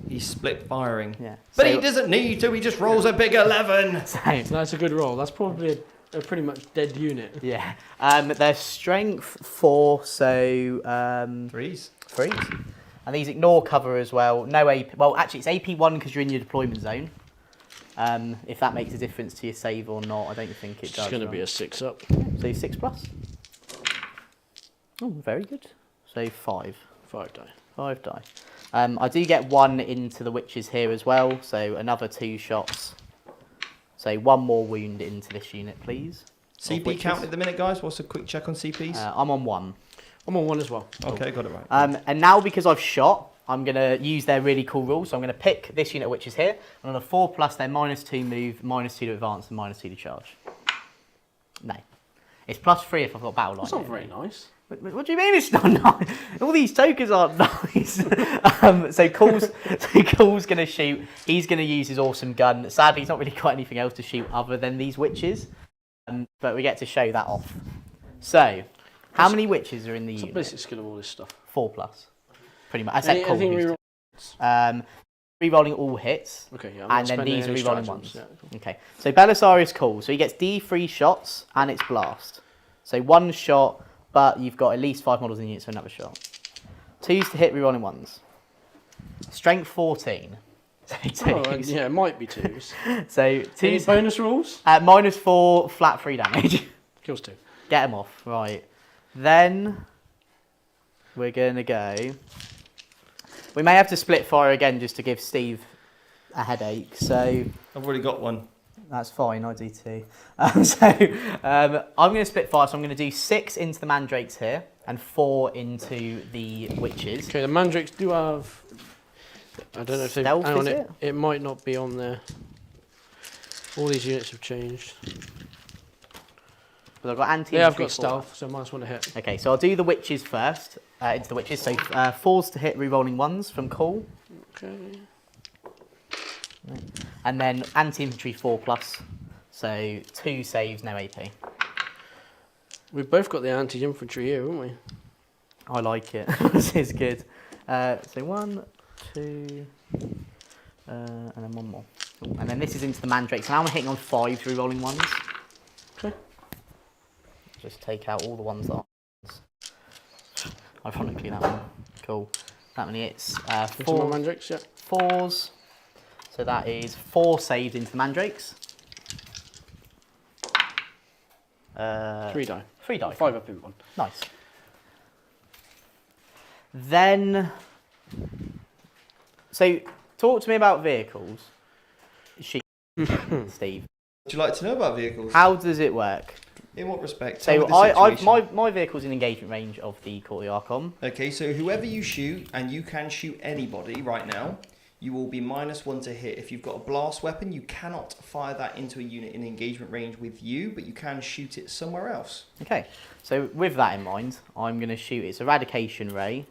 He's split firing. Yeah. But he doesn't need to, he just rolls a big 11. So, that's a good roll. That's probably a pretty much dead unit. Yeah. Their strength 4, so 3s. And these ignore cover as well. No AP. Well, actually, it's AP 1 because you're in your deployment zone. If that makes a difference to your save or not, I don't think it does. It's going to be a 6 up. So 6 plus. Oh, very good. So 5. 5 die. 5 die. I do get 1 into the witches here as well, so another 2 shots. So 1 more wound into this unit, please. CP count at the minute, guys. What's a quick check on CPs? I'm on 1. I'm on 1 as well. Okay, got it right. And now because I've shot, I'm going to use their really cool rule. So I'm going to pick this unit, which is here. And on a 4+, they're -2 move, -2 to advance, and -2 to charge. No. It's +3 if I've got battle line. That's not very nice. What do you mean it's not nice? All these tokens aren't nice. So Cool's going to shoot. He's going to use his awesome gun. Sadly, he's not really got anything else to shoot other than these witches. But we get to show that off. So, how many witches are in the unit? What's the basic skill of all this stuff? 4+. Pretty much. I said Cole. Anything Rerolling all hits. Okay, yeah. And then these are rerolling ones. Yeah, cool. Okay. So Belisarius Cool. So he gets D3 shots and it's blast. So 1 shot, but you've got at least 5 models in the unit, so another shot. 2s to hit, rerolling 1s. Strength 14. So yeah, it might be 2s. So 2 Any bonus rules? -4, flat 3 damage. Kills 2. Get them off. Right. Then we're going to go. We may have to split fire again just to give Steve a headache. So I've already got one. That's fine, I do too. I'm going to split fire, so I'm going to do 6 into the mandrakes here and 4 into the witches. Okay, the mandrakes do have. I don't know if they've. Stealth, Hang on, is it might not be on there. All these units have changed. But I've got anti. Yeah, I've got stealth, so minus 1 to hit. Okay, so I'll do the witches first. Into the witches, so 4s to hit, rerolling 1s from Cole. Okay. And then anti-infantry 4+, so 2 saves, no AP. We've both got the anti-infantry here, haven't we? I like it. This is good. So 1, 2, and then 1 more. Cool. And then this is into the mandrakes. So now I'm hitting on 5 rerolling 1s. Okay. Just take out all the ones that are. Ironically, that one. Cool. That many hits. 4 mandrakes, yeah. 4s. So that is 4 saved into the mandrakes. 3 die. 3 die. 5 up in 1. Nice. Then, so talk to me about vehicles. Steve. Would you like to know about vehicles? How does it work? In what respect? So my vehicle's in engagement range of the Court of the Archon. Okay, so whoever you shoot, and you can shoot anybody right now, you will be -1 to hit. If you've got a blast weapon, you cannot fire that into a unit in engagement range with you, but you can shoot it somewhere else. Okay, so with that in mind, I'm going to shoot its eradication ray.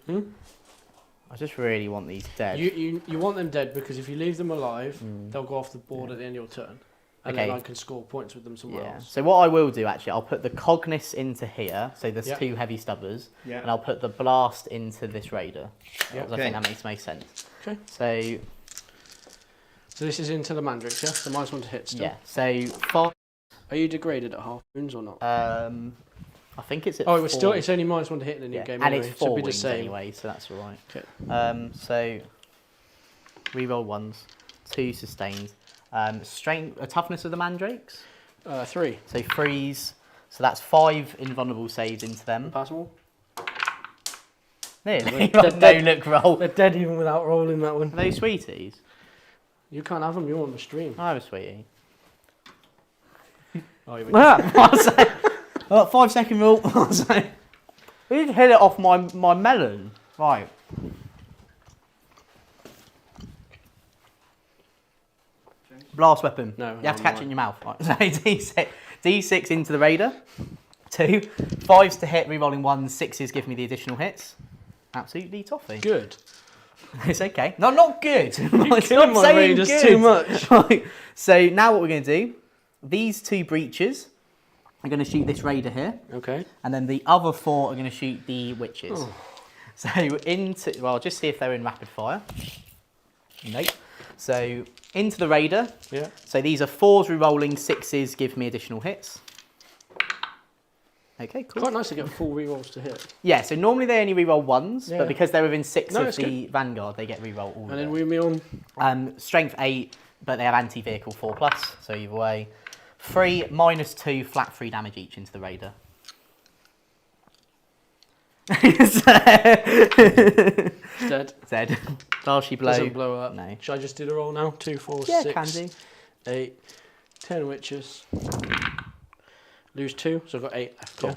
I just really want these dead. You want them dead because if you leave them alive, they'll go off the board at the end of your turn. And then I can score points with them somewhere else. So what I will do, actually, I'll put the Cognis into here. So there's 2 heavy stubbers. Yeah. And I'll put the blast into this raider. Yeah. I think that makes most sense. Okay. So this is into the mandrakes, yeah? The -1 to hit still? Yeah. So 5. Are you degraded at half wounds or not? I think it's at Oh, 4. it's only -1 to hit in the new Yeah, game and anyway. it's so 4 it'll be the wings same. anyway, so that's all right. Okay. So reroll 1s, 2 sustained. Strength, toughness of the mandrakes. 3. So 3s. So that's 5 invulnerable saves into them. Pass them all. Nearly. They're No look roll. They're dead even without rolling that one. Are they sweeties? You can't have them. You're on the stream. I have a sweetie. Oh, you I'll say, 5-second rule. I'll say. You just hit it off my melon. Right. Blast weapon. No, you have to no, catch it in your mouth. Right. So D6 into the raider. 2. 5s to hit, rerolling 1s. 6s give me the additional hits. Absolutely toffee. Good. It's okay. No, not good. You killed my raiders too much. Right. So now what we're going to do, these 2 breaches are going to shoot this raider here. Okay. And then the other 4 are going to shoot the witches. Oh. So well, just see if they're in rapid fire. Nope. So into the raider. Yeah. So these are 4s re-rolling, 6s give me additional hits. Okay, cool. Quite nice to get full rerolls to hit. Yeah, so normally they only re-roll 1s, Yeah. but because they're within 6 of the good. Vanguard, they get re-roll all And of then it. we me on. Strength 8, but they have anti-vehicle 4+, so either way. 3, -2, flat 3 damage each into the raider. It's dead. Dead. Largely blow. Doesn't blow up. No. Should I just do the roll now? 2, 4, Yeah, 6, can do. 8, 10 witches. Lose 2, so I've got 8 left. Cool. Yeah.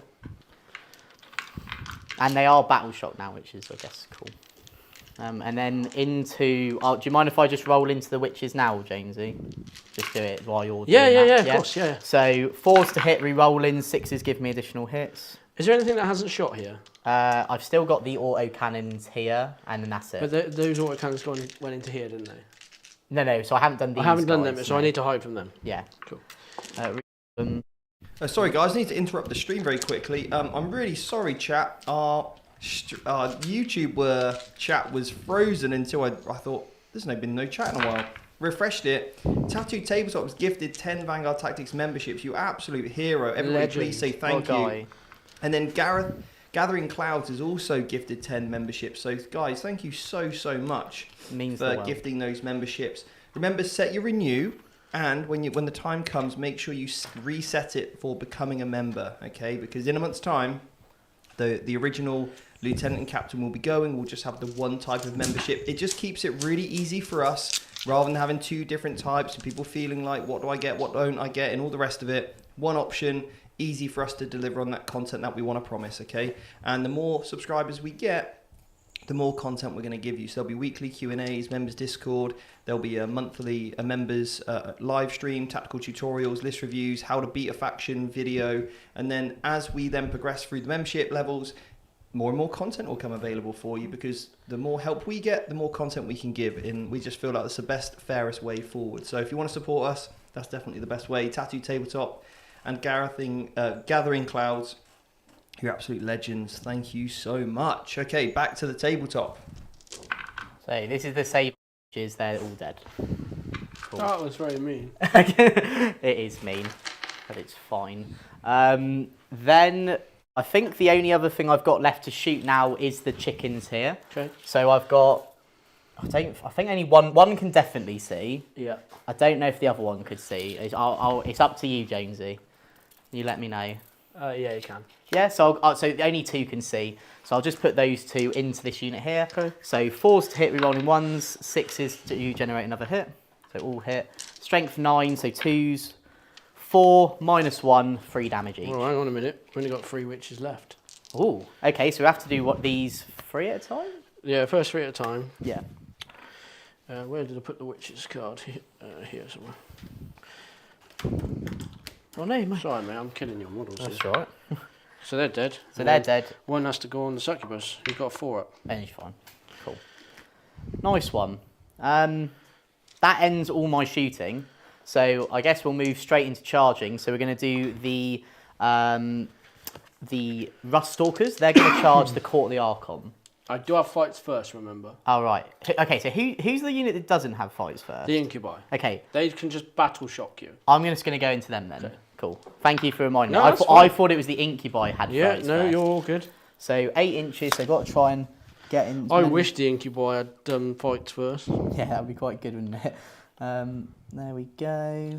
And they are battle shock now, which is, I guess, cool. And then into... do you mind if I just roll into the witches now, Jamesy? Just do it while you're doing that. Of course, yeah. So 4s to hit, re-rolling, 6s give me additional hits. Is there anything that hasn't shot here? I've still got the auto cannons here, and then that's it. But those autocannons went into here, didn't they? No, so I haven't done these I haven't done guys, them, so no. I need to hide from them. Yeah. Cool. Sorry guys, I need to interrupt the stream very quickly. I'm really sorry, chat. Our YouTube chat was frozen until I thought there's been no chat in a while. Refreshed it. Tattoo Tabletop was gifted 10 Vanguard Tactics memberships. You absolute hero. Everybody, Legend. please say thank What you. guy? And then Gareth Gathering Clouds is also gifted 10 memberships. So guys, thank you so much Means for the world. gifting those memberships. Remember, set your renew. And when the time comes, make sure you reset it for becoming a member, okay? Because in a month's time, the original lieutenant and captain will be going. We'll just have the one type of membership. It just keeps it really easy for us, rather than having 2 different types and people feeling like, what do I get, what don't I get, and all the rest of it. One option, easy for us to deliver on that content that we want to promise, okay? And the more subscribers we get, the more content we're going to give you. So there'll be weekly Q&As, members Discord, there'll be a monthly members live stream, tactical tutorials, list reviews, how to beat a faction video, and then as we then progress through the membership levels, more and more content will come available for you, because the more help we get, the more content we can give, and we just feel like that's the best, fairest way forward. So if you want to support us, that's definitely the best way. Tattoo Tabletop and Gathering Clouds, you're absolute legends. Thank you so much. Okay, back to the tabletop. So this is the save witches. They're all dead. Cool. That was very mean. It is mean, but it's fine. Then I think the only other thing I've got left to shoot now is the chickens here. Okay. So I've got, I think only one can definitely see. Yeah. I don't know if the other one could see. It's up to you, Jonesy. You let me know. Yeah, you can. Yeah, so only 2 can see. So I'll just put those 2 into this unit here. Okay. So 4s to hit, rerolling 1s, 6s to generate another hit. So all hit. Strength 9, so 2s. 4, -1, 3 damage each. Well, hang on a minute. We've only got 3 witches left. Oh, okay, so we have to do these 3 at a time? Yeah, first 3 at a time. Yeah. Where did I put the witches card? Here somewhere. Oh no, mate. Sorry, mate, I'm killing your models. That's here. right. So they're dead. So they're dead. One has to go on the succubus. He's got 4 up. Then he's fine. Cool. Nice one. That ends all my shooting. So I guess we'll move straight into charging. So we're going to do the Rust Stalkers. They're going to charge the Court of the Archon. I do have fights first, remember? Oh, right. Okay, so who's the unit that doesn't have fights first? The incubi. Okay, They can just battle shock you. I'm just going to go into them then. Okay. Cool. Thank you for reminding No, me. that's I fine. thought it was the incubi had Yeah, first. no, you're all good. So 8 inches, they've got to try and get in. I wish the incubi had done fights first. Yeah, that would be quite good, wouldn't it? There we go.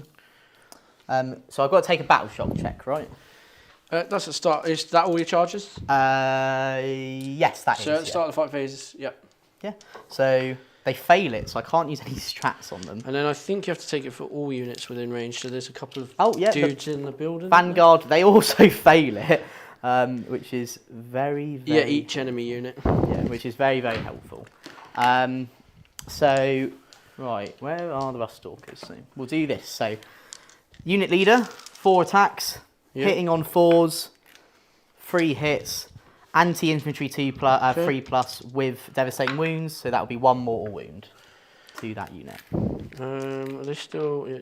So I've got to take a battle shock check, right? That's a start. Is that all your charges? Yes, that is. So at the Yeah. start of the fight phases, yep. Yeah. So they fail it, so I can't use any strats on them. And then I think you have to take it for all units within range. So there's a couple of Yeah, dudes in the building. Vanguard, they also fail it, which is very, Yeah, very... each enemy unit. Yeah, which is very, very helpful. So, right, where are the Rust Stalkers? So we'll do this. So, unit leader, 4 attacks, hitting on 4s, 3 hits, anti-infantry 3 plus with devastating wounds, so that will be 1 mortal wound to that unit. Are they still... Yeah,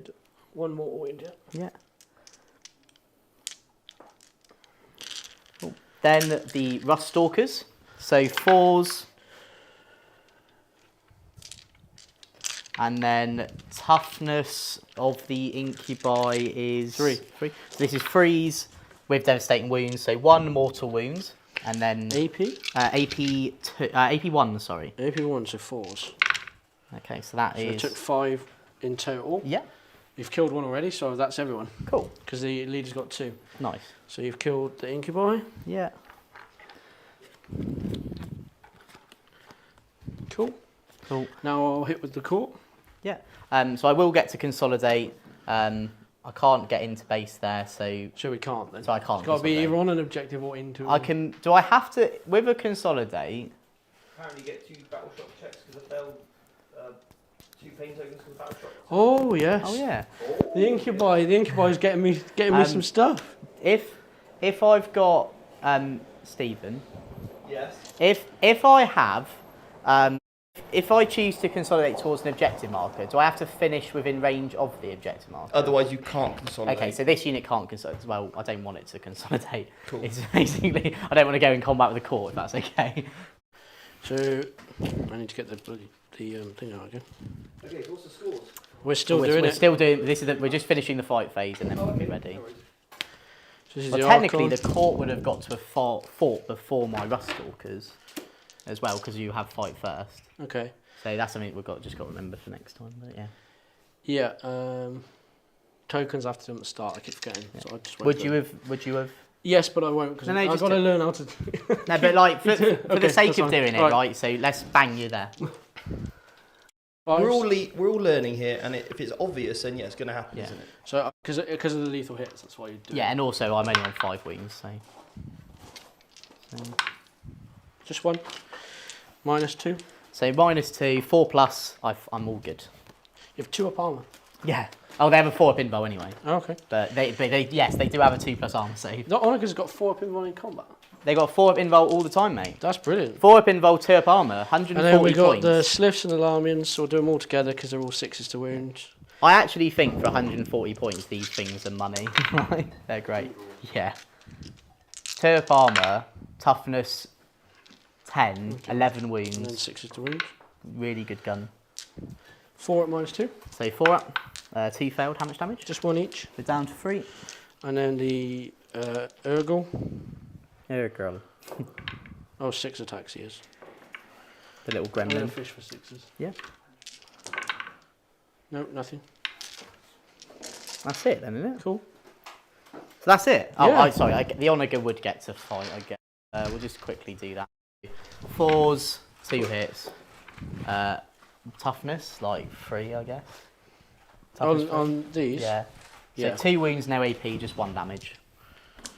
1 mortal wound, yeah. Yeah. Cool. Then the Rust Stalkers, so 4s, and then toughness of the incubi is 3. 3. So this is 3s with devastating wounds, so 1 mortal wound, and then AP? AP1, sorry. AP1, so 4s. Okay, so that So is... it took 5 in total. Yeah, You've killed 1 already, so that's everyone. cool, Because the leader's got 2. nice. So you've killed the incubi. Yeah, Cool. cool. Now I'll hit with the court. Yeah, so I will get to consolidate. I can't get into base there, so So we can't then. I can't. It's got to be consolidate. either on an objective or into. I can. Do I have to with a consolidate? Apparently get 2 battle shock checks because I failed 2 pain tokens for the battle shock. Oh yes. Oh yeah. The incubi is getting me some stuff. If I've got Stephen, Yes. if I have if I choose to consolidate towards an objective marker, do I have to finish within range of the objective marker? Otherwise, you can't consolidate. Okay, so this unit can't consolidate. Well, I don't want it to consolidate. Cool. It's basically I don't want to go in combat with the court if that's okay. So I need to get the thing out again. Okay, so what's the scores? We're still we're, doing we're it. still doing this. We're just finishing the fight phase and then we'll be ready. So this is Well, the technically, Archon. the court would have got to have fought before my Rust Stalkers as well, because you have fight first. Okay. So that's something we've just got to remember for next time. But yeah. Yeah. Tokens I have to do at the start. I keep forgetting. Yeah. So I just won't Would do you it. have? Would you have? Yes, but I won't because No, I've just got to do- learn how to. No, but like for Okay, the sake that's of fine. doing it, Right. right? So let's bang you there. We're all learning here, and if it's obvious, then yeah, it's going to happen, Yeah. isn't it? So because of the lethal hits, that's why you do. Yeah, and also I'm only on 5 wings, so. Just 1. -2. So -2, 4 plus. I'm all good. You have 2 up armor. Yeah. Oh, they have a 4 up invo anyway. Oh, okay. But they yes, they do have a 2 plus armor save. Not Onica's got 4 up in one in combat. They got 4 up invol all the time, mate. That's brilliant. 4 up invol, 2 up armor, 140 And then we got points. the Sliffs and the Larmians, so we'll do them all together because they're all 6s to wound. I actually think for 140 points, these things are money. Right? They're great. Yeah. 2 up armor, toughness 10, 11 And then wounds. 6s to wound. Really good gun. 4 at -2. So 4 up, 2 failed. How much damage? Just 1 each. We're down to 3. And then the Urgle. Here, girl. Oh, 6 attacks he is. The little And then gremlin. fish for 6s. Yeah. No, nothing. That's it then, isn't it? Cool. So that's it. Oh, Yeah. sorry. The Onager would get to fight. I guess. We'll just quickly do that. 4s, 2 hits. Toughness, like 3, I guess. Toughness three. On these? Yeah. So Yeah. 2 wounds, no AP, just 1 damage.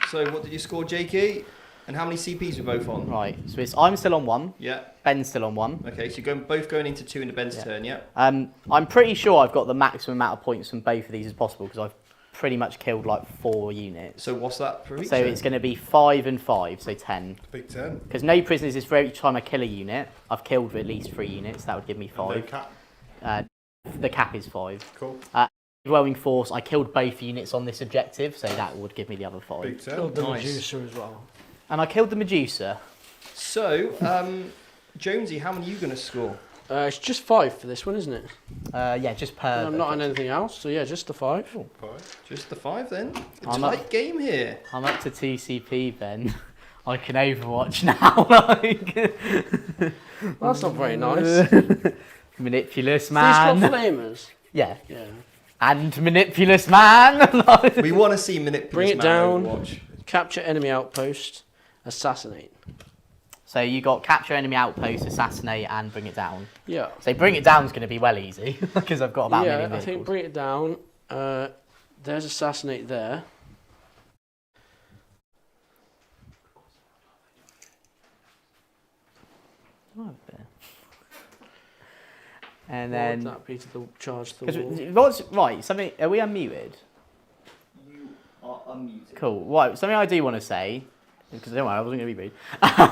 So what did you score, JK? And how many CPs were both on? Right. So I'm still on 1. Yeah. Ben's still on 1. Okay, so you're both going into 2 in the Ben's Yeah. turn, yeah? I'm pretty sure I've got the maximum amount of points from both of these as possible because I've pretty much killed like 4 units. So what's that for each? So it's going to be 5 and 5, so 10. Big 10. Because no prisoners is for each time I kill a unit. I've killed at least 3 units. That would give me 5. No cap. The cap is 5. Cool. Overwhelming force. I killed both units on this objective, so that would give me the other 5. Big 10. Killed the Nice. Medusa as well. And I killed the Medusa. So, Jonesy, how many are you going to score? It's just 5 for this one, isn't it? Yeah, just per. And I'm not on anything else, so yeah, just the 5. Just the 5 then. I'm Tight game here. I'm up to TCP, Ben. I can Overwatch now. Like, That's not very nice. manipulous These got man. flamers. Yeah, Yeah. and manipulous man. We want to see manipulous Bring it man down. Overwatch. Capture enemy outpost. Assassinate. So you got capture enemy outpost, assassinate, and bring it down. Yeah. So bring it down is going to be well easy because I've got about a Yeah, million I vehicles. think bring it down. There's assassinate there. And What then would that be to the charge the 'cause wall? what's right? Something. Are we unmuted? You are unmuted. Cool. Right. Something I do want to say, because don't worry, I wasn't going to be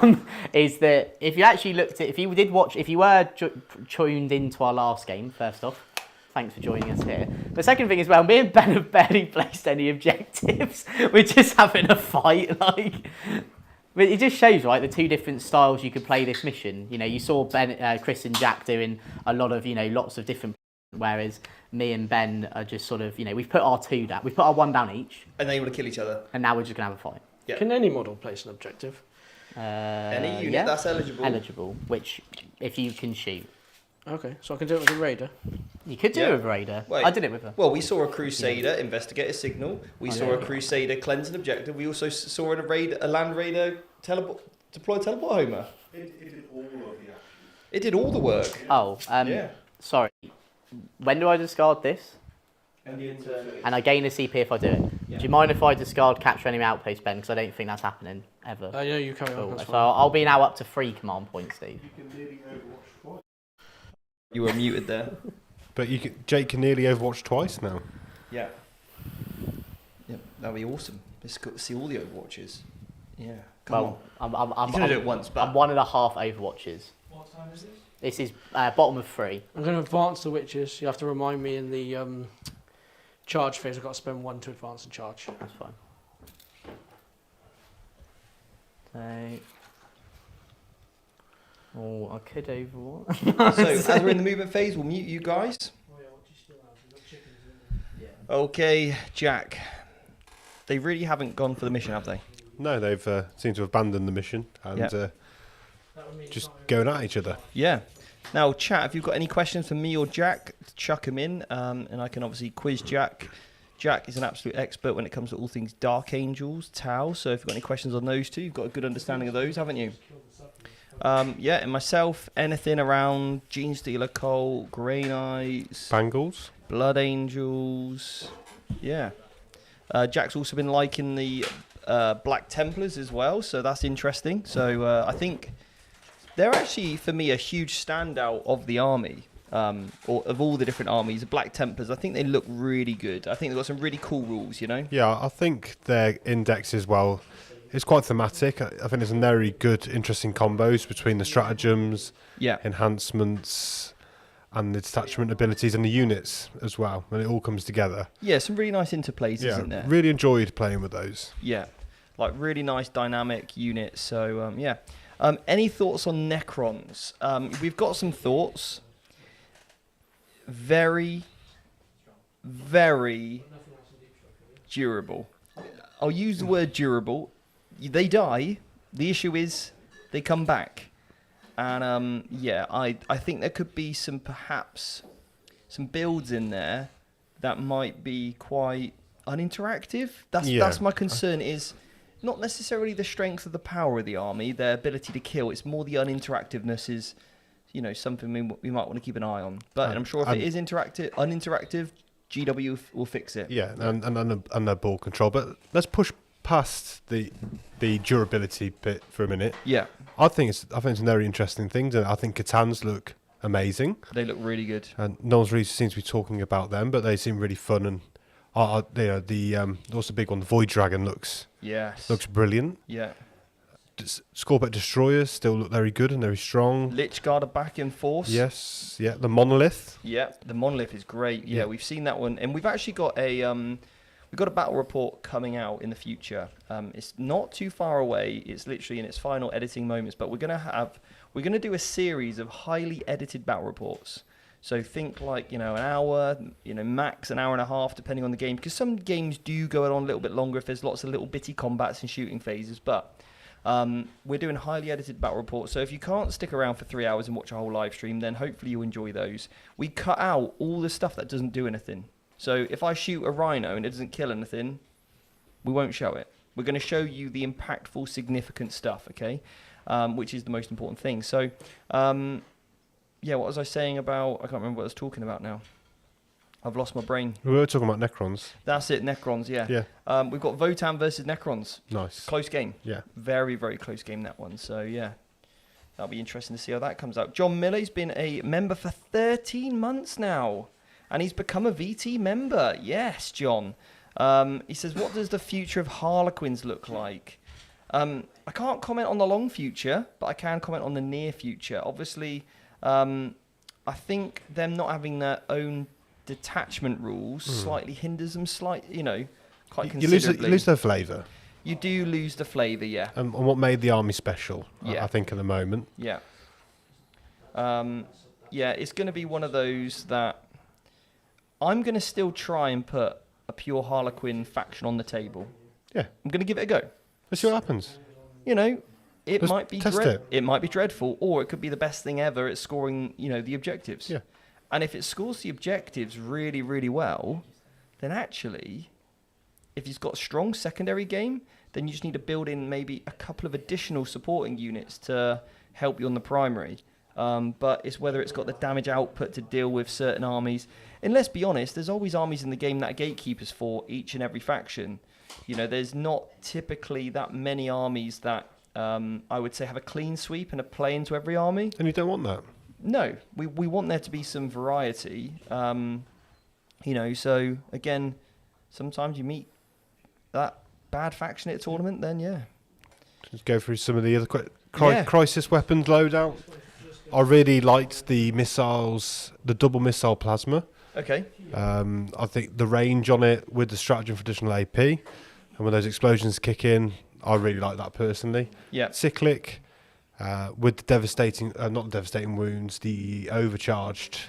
rude, is that if you actually looked at, if you did watch, if you were tuned into our last game, first off, thanks for joining us here. The second thing is, well, me and Ben have barely placed any objectives. We're just having a fight, like. But it just shows, right, the two different styles you could play this mission. You know, you saw Ben, Chris and Jack doing a lot of, lots of different, whereas me and Ben are just sort of, we've put our 2 down, we've put our 1 down each, And they want to kill each other. and now we're just going to have a fight. Yeah. Can any model place an objective? Any unit yeah. that's eligible. Eligible, which, if you can shoot. Okay, so I can do it with a raider. You could do Yeah. it with Raider. Wait. I did it with her. Well, we saw a Crusader investigate a signal. We saw a yeah. Crusader cleanse an objective. We also saw a Land Raider deploy teleport homer. It did all of the action. It did all the work. Oh, Yeah. sorry. When do I discard this? And the intern. And I gain a CP if I do it. Yeah. Do you mind if I discard capture enemy outpost, Ben? Because I don't think that's happening ever. Yeah, you carry on. Cool. That's So fine. I'll be now up to 3 command points, Steve. You can nearly Overwatch twice. You were muted there. But Jake can nearly Overwatch twice now. Yeah. Yeah, that'd be awesome. Let's go see all the Overwatches. Yeah. Come I'm on. You can do it once, but I'm 1.5 Overwatches. What time is this? This is bottom of 3. I'm going to advance the witches. You have to remind me in the charge phase. I've got to spend 1 to advance and charge. That's fine. So, I could Overwatch. so as we're in the movement phase, we'll mute you guys. Okay, Jack. They really haven't gone for the mission, have they? No, they've seemed to have abandoned the mission and Yeah. just going at each other. Yeah. Now, chat, if you've got any questions for me or Jack, chuck them in, and I can obviously quiz Jack. Jack is an absolute expert when it comes to all things Dark Angels, Tau, so if you've got any questions on those two, you've got a good understanding of those, haven't you? Yeah, and myself, anything around Gene Stealer, Cult, Grey Knights, Bangles. Blood Angels, yeah. Jack's also been liking the Black Templars as well, so that's interesting. So I think they're actually, for me, a huge standout of the army, or of all the different armies. The Black Templars, I think they look really good. I think they've got some really cool rules, Yeah, I think their index as well is quite thematic. I think there's some very good, interesting combos between the stratagems, Yeah. enhancements, and the detachment abilities and the units as well, when it all comes together. Yeah, some really nice interplays, Yeah, isn't there? really enjoyed playing with those. Yeah, like really nice dynamic units. So yeah. Any thoughts on Necrons? We've got some thoughts. Very, very durable. I'll use the word durable. They die. The issue is they come back. And yeah, I think there could be perhaps some builds in there that might be quite uninteractive. That's my concern, is not necessarily the strength of the power of the army, their ability to kill. It's more the uninteractiveness is, something we might want to keep an eye on. But I'm sure if it is uninteractive, GW will fix it. Yeah, and the ball control. But let's push past the durability bit for a minute. Yeah, I think it's very interesting things, and I think Catans look amazing. they look really good. And no one's really seems to be talking about them, but they seem really fun. And also big one, the Void Dragon looks Yes. brilliant. Yeah. Scorpet Destroyers still look very good and very strong. Lich Guard are back in force. Yes, yeah. The Monolith. Yeah, the Monolith is great. Yeah, Yeah. we've seen that one, and we've actually got a battle report coming out in the future. It's not too far away. It's literally in its final editing moments, but we're we're going to do a series of highly edited battle reports. So think like, an hour, max an hour and a half, depending on the game. Because some games do go on a little bit longer if there's lots of little bitty combats and shooting phases. But we're doing highly edited battle reports. So if you can't stick around for 3 hours and watch a whole live stream, then hopefully you'll enjoy those. We cut out all the stuff that doesn't do anything. So if I shoot a rhino and it doesn't kill anything, we won't show it. We're going to show you the impactful, significant stuff, okay? Which is the most important thing. So... what was I saying about... I can't remember what I was talking about now. I've lost my brain. We were talking about Necrons. That's it, Necrons, yeah. Yeah. We've got Votan versus Necrons. Nice. Close game. Yeah. Very, very close game, that one. So, yeah. That'll be interesting to see how that comes out. John Miller's been a member for 13 months now. And he's become a VT member. Yes, John. He says, what does the future of Harlequins look like? I can't comment on the long future, but I can comment on the near future. Obviously... I think them not having their own detachment rules slightly hinders them quite considerably. You lose their flavour. You do lose the flavour, yeah. And what made the army special, Yeah. I think, at the moment. Yeah. It's going to be one of those that I'm going to still try and put a pure Harlequin faction on the table. Yeah. I'm going to give it a go. Let's see what happens. It Just might be test it. It might be dreadful, or it could be the best thing ever at scoring, the objectives. Yeah. And if it scores the objectives really, really well, then actually, if you've got a strong secondary game, then you just need to build in maybe a couple of additional supporting units to help you on the primary. But it's whether it's got the damage output to deal with certain armies. And let's be honest, there's always armies in the game that are gatekeepers for each and every faction. There's not typically that many armies that I would say have a clean sweep and a play into every army. And you don't want that. No, we want there to be some variety. So again, sometimes you meet that bad faction at a tournament, then yeah. Just go through some of the other crisis weapons loadout. I really liked the missiles, the double missile plasma. Okay. I think the range on it with the stratagem for additional AP, and when those explosions kick in, I really like that personally. Yeah. Cyclic, with the devastating, not devastating wounds, the overcharged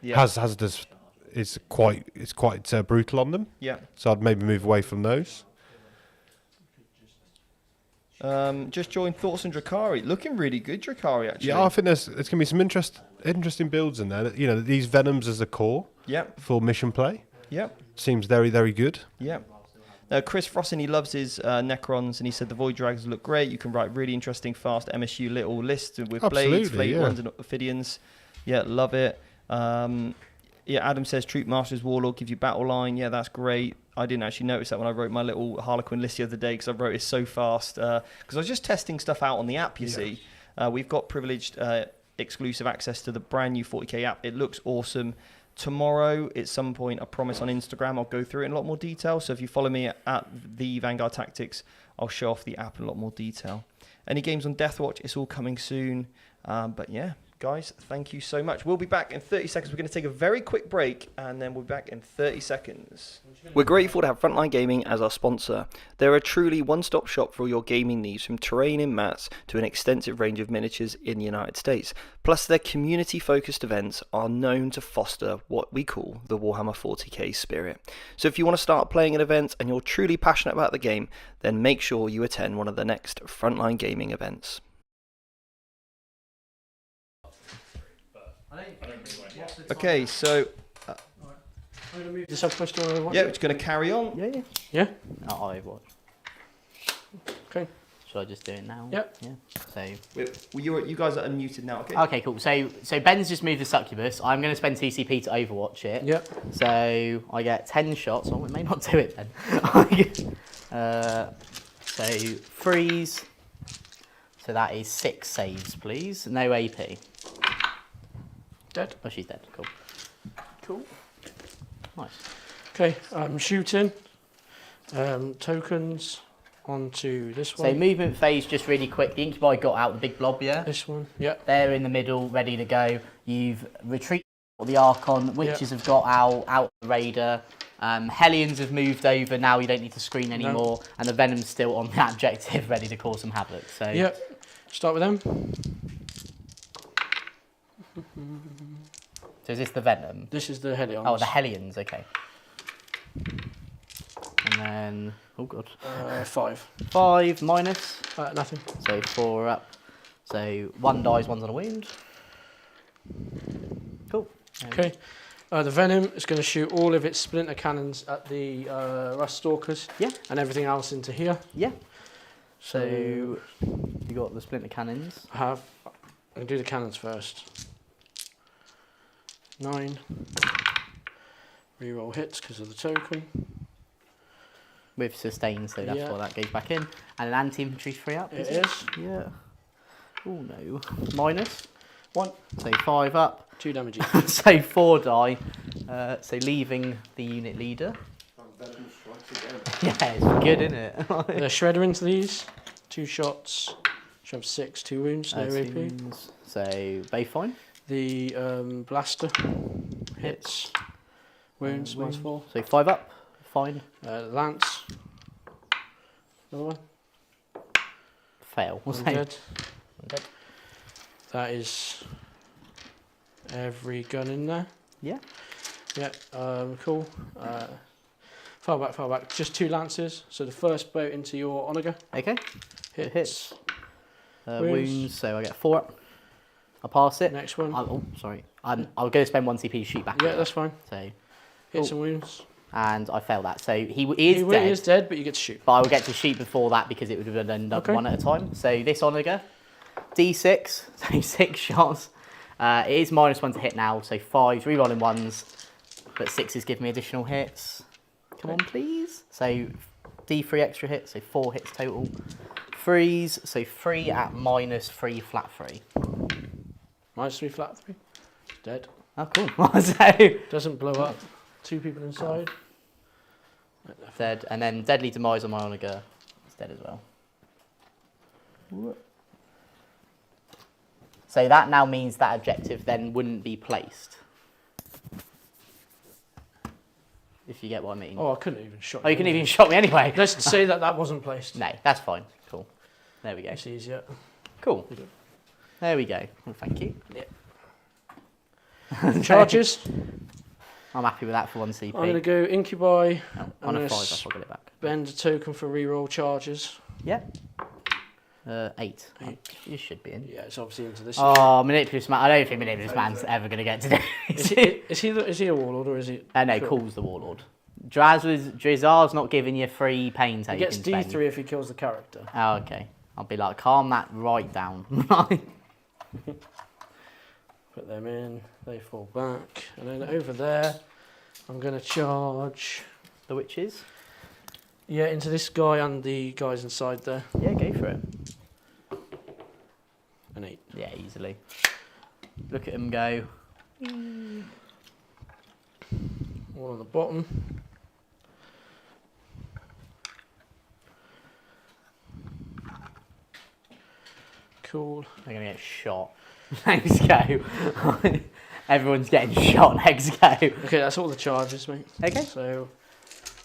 hazardous is quite brutal on them. Yeah. So I'd maybe move away from those. Just joined thoughts on Drukari. Looking really good, Drukari, actually. Yeah, I think there's going to be some interesting builds in there. These Venoms as a core for mission play. Yep. Seems very, very good. Yep. Chris Frossin, he loves his Necrons, and he said the Void Dragons look great. You can write really interesting, fast MSU little lists with blades, Flayed Ones, and Ophidians. Yeah, love it. Adam says Troop Masters Warlord gives you battle line. Yeah, that's great. I didn't actually notice that when I wrote my little Harlequin list the other day because I wrote it so fast. Because I was just testing stuff out on the app, you see. We've got privileged exclusive access to the brand new 40k app. It looks awesome. Tomorrow, at some point, I promise on Instagram, I'll go through it in a lot more detail. So if you follow me at the Vanguard Tactics, I'll show off the app in a lot more detail. Any games on Deathwatch, it's all coming soon. But yeah, guys, thank you so much. We'll be back in 30 seconds. We're going to take a very quick break, and then we'll be back in 30 seconds. We're grateful to have Frontline Gaming as our sponsor. They're a truly one-stop shop for all your gaming needs, from terrain and mats to an extensive range of miniatures in the United States. Plus, their community-focused events are known to foster what we call the Warhammer 40k spirit. So if you want to start playing an event and you're truly passionate about the game, then make sure you attend one of the next Frontline Gaming events. Okay, so This up first or what? yeah, we're just going to carry on. Yeah? Not Overwatch. Okay. Should I just do it now? Yep. Yeah. So. You guys are unmuted now, okay? Okay, cool. So Ben's just moved the succubus. I'm going to spend TCP to Overwatch it. Yep. So I get 10 shots. Oh, I may not do it then. So freeze. So that is 6 saves, please. No AP. Dead. Oh, she's dead. Cool. Cool. Nice. Okay, I'm shooting. Tokens onto this So one. movement phase, just really quick. The incubi got out the big blob, yeah? This one, yep. They're in the middle, ready to go. You've retreated the Archon. Witches have got out the Raider. Hellions have moved over. Now you don't need to screen anymore. And the Venom's still on that objective, ready to cause some havoc. So Yep. Start with them. So is this the Venom? This is the Helions. Oh, the Hellions, okay. And then, oh god. 5. 5 minus, Nothing. so 4 up. So 1 dies, 1's on a wound. Cool. Okay. The Venom is going to shoot all of its splinter cannons at the Rust Stalkers. Yeah. And everything else into here. Yeah. So you got the splinter cannons. I'm going to do the cannons first. 9. Reroll hits because of the token. With sustain, so that's Yeah. why that goes back in. And an anti-infantry 3 up. It is. Yeah. Oh no. Minus. 1. So 5 up. 2 damage each. So 4 die. So leaving the unit leader. Yeah, it's good, isn't it? The Shredder into these. 2 shots. Should have 6, 2 wounds, no 2 AP. wounds. So both fine. The Blaster hits. Wounds, Wounds. -4. So 5 up. Fine. Lance. Another one. Fail. One So- dead. One dead. That is every gun in there. Yeah. Yeah, cool. Far back. Just 2 lances. So the first boat into your Onager Okay. hits. Wounds. Wounds. So I get 4 up. I'll pass it. Next one. Oh, sorry. I'll go spend 1 CP to shoot back. Yeah, at it. that's fine. So, Hits and wounds. and I failed that. So he is He dead. is dead, but you get to shoot. But I will get to shoot before that because it would have done Okay. 1 at a time. So this Onager, D6, so 6 shots. It is -1 to hit now, so 5 rerolling 1s, but 6s give me additional hits. Come on, please. So D3 extra hits, so 4 hits total. 3s, so 3 at -3 flat 3. -3 flat 3. Dead. Oh, cool. So Doesn't blow up. 2 people inside. dead, and then deadly demise on my Onager. It's dead as well. So that now means that objective then wouldn't be placed. If you get what I mean. Oh, I couldn't even shot Oh, you can even shot me anyway. Let's say that wasn't placed. No, that's fine. Cool. There we go. It's easier. Cool. There we go. Well, thank you. Charges. I'm happy with that for 1 CP. I'm going to go Incubi. Oh, on a I'm 5, gonna I'll get it back. Bend a token for reroll charges. Yeah. 8. 8. You should be in. Yeah, it's obviously into this. Oh, Manipulous Man. I don't think Manipulous Man's ever going to get to do it. Is he a warlord or is he? No, calls the Warlord. Drazar's not giving you free pain He tokens. gets D3 if he kills the character. Oh, okay. I'll be like, calm that right down. Put them in. They fall back. And then over there, I'm going to charge. The witches? Yeah, into this guy and the guys inside there. Yeah, go for it. An 8. Yeah, easily. Look at him go. All on the bottom. Cool. They're going to get shot. Next go. Everyone's getting shot next go. Okay, that's all the charges, mate. Okay. So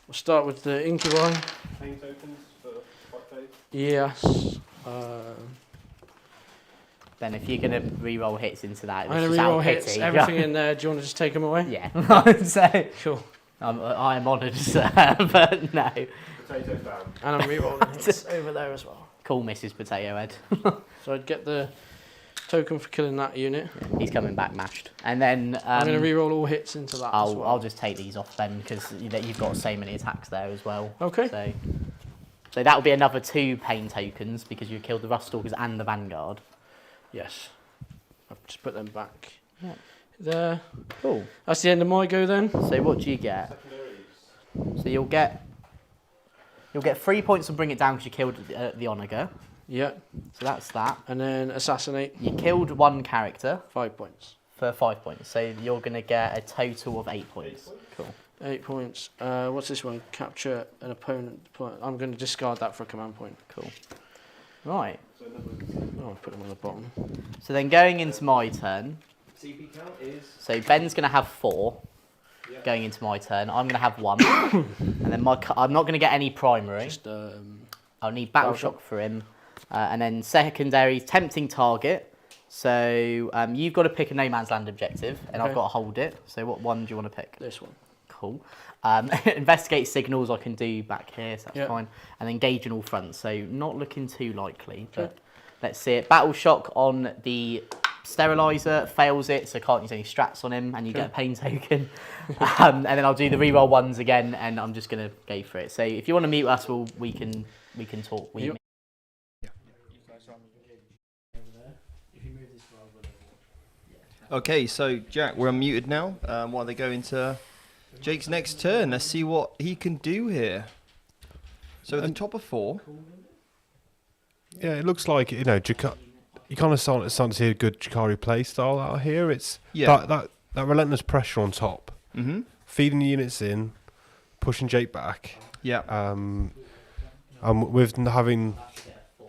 we'll start with the Incubi. Pain tokens for white phase. Yes. Then if you're going to re-roll hits into that, I'm going to just out reroll of hits. pity. Everything in there. Do you want to just take them away? Yeah. So, Cool. I am honoured, sir, but no. Potatoes down. And I'm rerolling hits over there as well. Cool, Mrs. Potato Head. So I'd get the token for killing that unit. He's coming back mashed. And then I'm going to reroll all hits into that as well. I'll just take these off then because you've got so many attacks there as well. Okay. So that will be another 2 pain tokens because you killed the Rust Stalkers and the Vanguard. Yes. I've just put them back. Yeah. There. Cool. That's the end of my go then. So what do you get? So you'll get 3 points and bring it down because you killed the Onager. Yeah. So that's that. And then assassinate. You killed 1 character 5 points. for 5 points. So you're going to get a total of 8 points. Cool. 8 points. What's this one? Capture an opponent. I'm going to discard that for a command point. Cool. Right. Oh, I'll put them on the bottom. So then going into my turn. CP count is. So Ben's going to have 4 going into my turn. I'm going to have 1. And then I'm not going to get any primary. Just I'll need Battle Shock for him. And then secondary, tempting target. So you've got to pick a no man's land objective, and I've Okay. got to hold it. So what one do you want to pick? This one. Cool. Investigate signals I can do back here, so that's Yeah. fine. And engage in all fronts, so not looking too likely, but Okay. let's see it. Battle shock on the sterilizer, fails it, so can't use any strats on him, and you get a pain token. And then I'll do the reroll ones again, and I'm just going to go for it. So if you want to meet us, we can talk. You- Okay, so Jack, we're unmuted now. While they go into Jake's next turn, let's see what he can do here. So the top of 4. Yeah, it looks like you kind of starting to see a good Drukhari play style out here. It's that relentless pressure on top, feeding the units in, pushing Jake back. Yeah. With having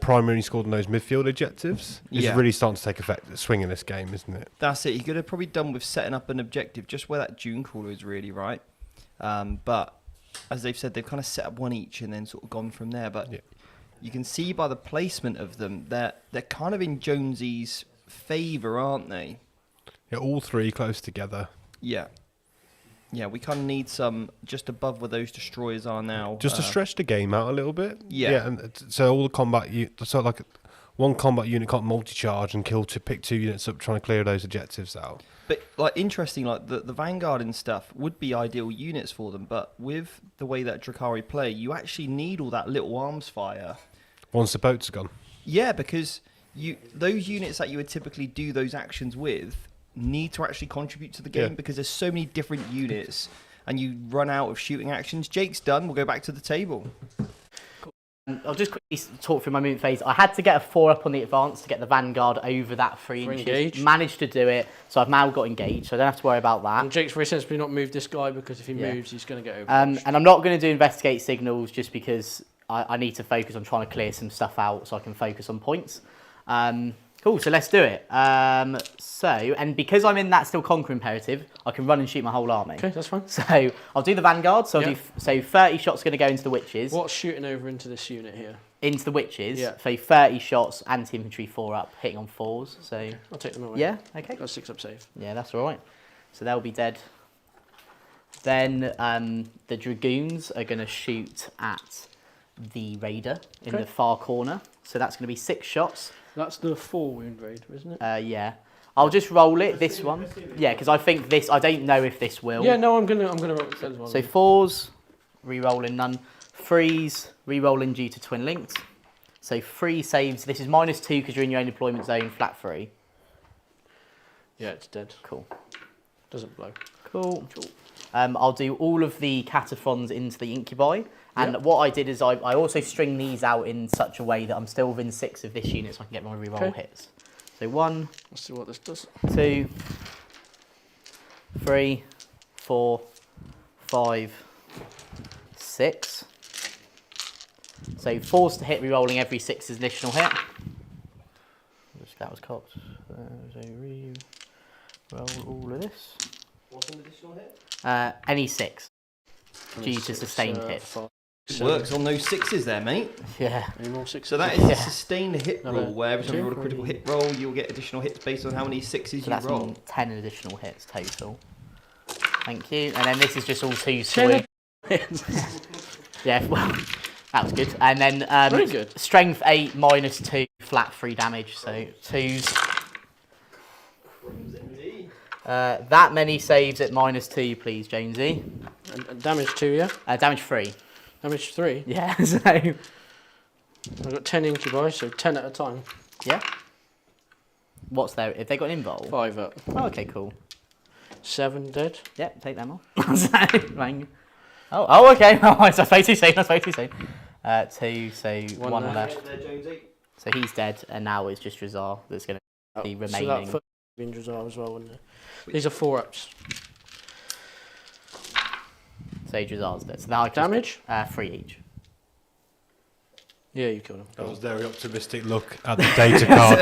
primarily scored on those midfield objectives, it's Yeah. really starting to take effect. Swing in this game, isn't it? That's it. He could have probably done with setting up an objective just where that Dune Crawler is really right. But as they've said, they've kind of set up one each and then sort of gone from there. But you can see by the placement of them that they're kind of in Jonesy's favour, aren't they? Yeah, all three close together. Yeah. Yeah, we kind of need some just above where those destroyers are now. Just to stretch the game out a little bit. Yeah. And so all the combat, so like one combat unit can't multi-charge and pick 2 units up trying to clear those objectives out. But like interesting, like the Vanguard and stuff would be ideal units for them. But with the way that Drukhari play, you actually need all that little arms fire. Once the boats are gone. Yeah, because those units that you would typically do those actions with need to actually contribute to the game because there's so many different units and you run out of shooting actions. Jake's done. We'll go back to the table. I'll just quickly talk through my movement phase. I had to get a 4 up on the advance to get the Vanguard over that 3 For inches. engage. Managed to do it, so I've now got engaged, so I don't have to worry about that. And Jake's very sensibly not moved this guy because if he moves, he's going to get over. And I'm not going to do investigate signals just because I need to focus on trying to clear some stuff out so I can focus on points. Cool, so let's do it. And because I'm in that still conquer imperative, I can run and shoot my whole army. Okay, that's fine. So I'll do the Vanguard. So I'll do 30 shots going to go into the witches. What's shooting over into this unit here? Into the witches. Yeah. So 30 shots, anti-infantry 4 up, hitting on 4s. So I'll take them away. yeah, okay. Got 6 up save. Yeah, that's all right. So they'll be dead. Then the Dragoons are going to shoot at the Raider in the far corner. So that's going to be 6 shots. That's the 4 wound raider, isn't it? Yeah. I'll just roll it, this one. Yeah, because I think this, I don't know if this will. Yeah, no, I'm gonna roll it as well. So 4s, re-rolling none. 3s, re-rolling due to twin linked. So 3 saves. This is -2 because you're in your own deployment zone, flat 3. Yeah, it's dead. Cool. Doesn't blow. Cool. I'll do all of the cataphrons into the incubi. And what I did is I also string these out in such a way that I'm still within 6 of this unit so I can get my reroll hits. So 1, Let's see what this does. 2, 3, 4, 5, 6. So 4's to hit, re-rolling every 6 is additional hit. That was cocked. So re-roll all of this. What's an additional hit? Any 6 due to sustained hits. 5, Works on those 6s there, mate. Yeah. Any more 6? So that is a sustained hit No, roll no. where every time you roll a 2, critical 3. hit roll, you'll get additional hits based on how many 6s So you that's roll. 10 additional hits total. Thank you. And then this is just all 2 swing. Yeah, well, that was good. And then Very good. strength 8 -2 flat 3 damage. So 2s. That many saves at -2, please, Jonesy. And damage 2, yeah? Damage 3. Damage 3. Yeah. So I've got 10 incubi, so 10 at a time. yeah. What's there? Have they got an invul? 5 up. Oh, okay, cool. 7 dead. Yeah, take them off. Bang. Oh, okay. Oh, so I too soon. 2, so 1 left. So he's dead, and now it's just Razar that's going to be remaining. So that foot injuries are as well, wouldn't it? These are 4 ups. So Razar's dead. So now I can Damage? 3 each. Yeah, you killed him. That was a very optimistic look at the data card.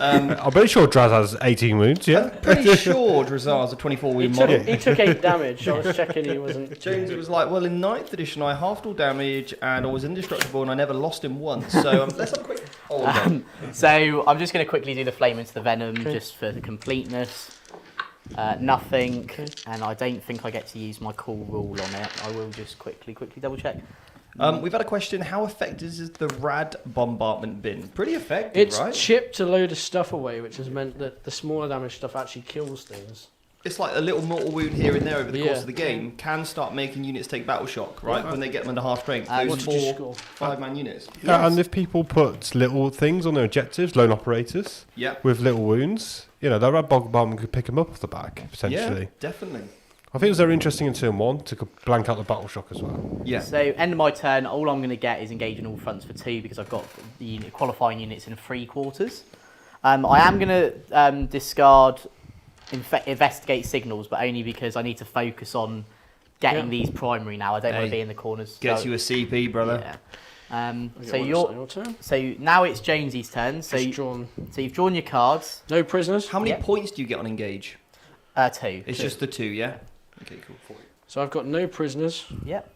I'm pretty sure Draz has 18 wounds, yeah? Pretty sure Drazar's a 24 wound model. He took 8 damage. I was checking he wasn't. Jones was like, well, in 9th edition, I halved all damage and I was indestructible and I never lost him once. So let's have a quick. So I'm just going to quickly do the flame into the venom just for the completeness. Nothing, and I don't think I get to use my cool rule on it. I will just quickly double check. We've had a question. How effective has the rad bombardment been? Pretty effective, right? It's chipped a load of stuff away, which has meant that the smaller damage stuff actually kills things. It's like a little mortal wound here and there over the course of the game can start making units take battle shock, right? When they get them under half strength. Those 4 5-man units. Yeah, and if people put little things on their objectives, lone operators, with little wounds, that red bombardment could pick them up off the back, potentially. Yeah, definitely. I think it was very interesting in turn 1 to blank out the battle shock as well. Yeah. So end of my turn, all I'm going to get is engage in all fronts for 2 because I've got the qualifying units in 3 quarters. I am going to discard investigate signals, but only because I need to focus on getting these primary now. I don't want to be in the corners. Gets you a CP, brother. Yeah. So now it's Jonesy's turn. So you've drawn your cards. No prisoners. How many points do you get on engage? 2. It's just the 2, yeah. Okay, cool. So I've got no prisoners. Yep.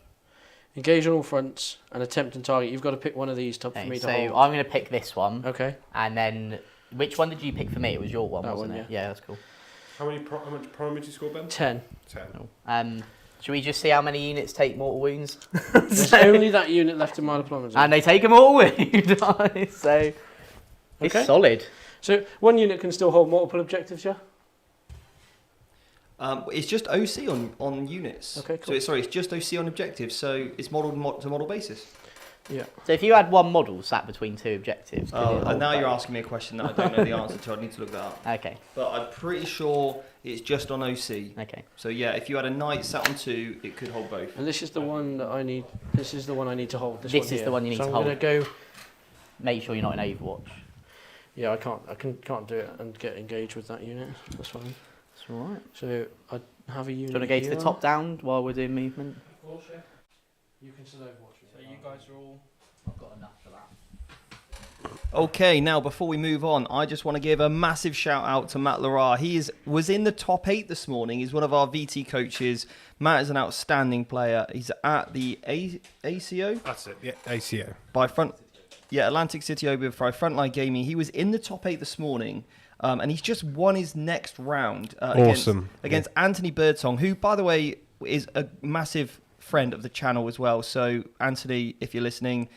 Engage on all fronts and attempt and target. You've got to pick one of these for me to hold. So I'm going to pick this one. Okay. And then which one did you pick for me? It was your one, wasn't it? Yeah, that's cool. How much primary did you score, Ben? 10. Should we just see how many units take mortal wounds? There's only that unit left in my deployment zone. And they take a mortal wound. So it's solid. So one unit can still hold multiple objectives, yeah? It's just OC on units. Okay, cool. So it's just OC on objectives. So it's modelled to model basis. Yeah. So if you had one model sat between 2 objectives, and now you're asking me a question that I don't know the answer to. I need to look that up. Okay. But I'm pretty sure it's just on OC. Okay. So yeah, if you had a knight sat on 2, it could hold both. And this is the one that I need. This is the one I need to hold. This is the one you need to hold. I'm going to go. Make sure you're not in Overwatch. Yeah, I can't do it and get engaged with that unit. That's fine. That's all right. So I have a unit. Do you want to go to the top down while we're doing movement? You can still Overwatch. So you guys are all. I've got enough for that. Okay, now before we move on, I just want to give a massive shout out to Matt Lara. He was in the top 8 this morning. He's one of our VT coaches. Matt is an outstanding player. He's at the ACO. That's it. Yeah, ACO. Atlantic City Open by Frontline Gaming. He was in the top 8 this morning. And he's just won his next round against Anthony Birdsong, who, by the way, is a massive friend of the channel as well. So, Anthony, if you're listening,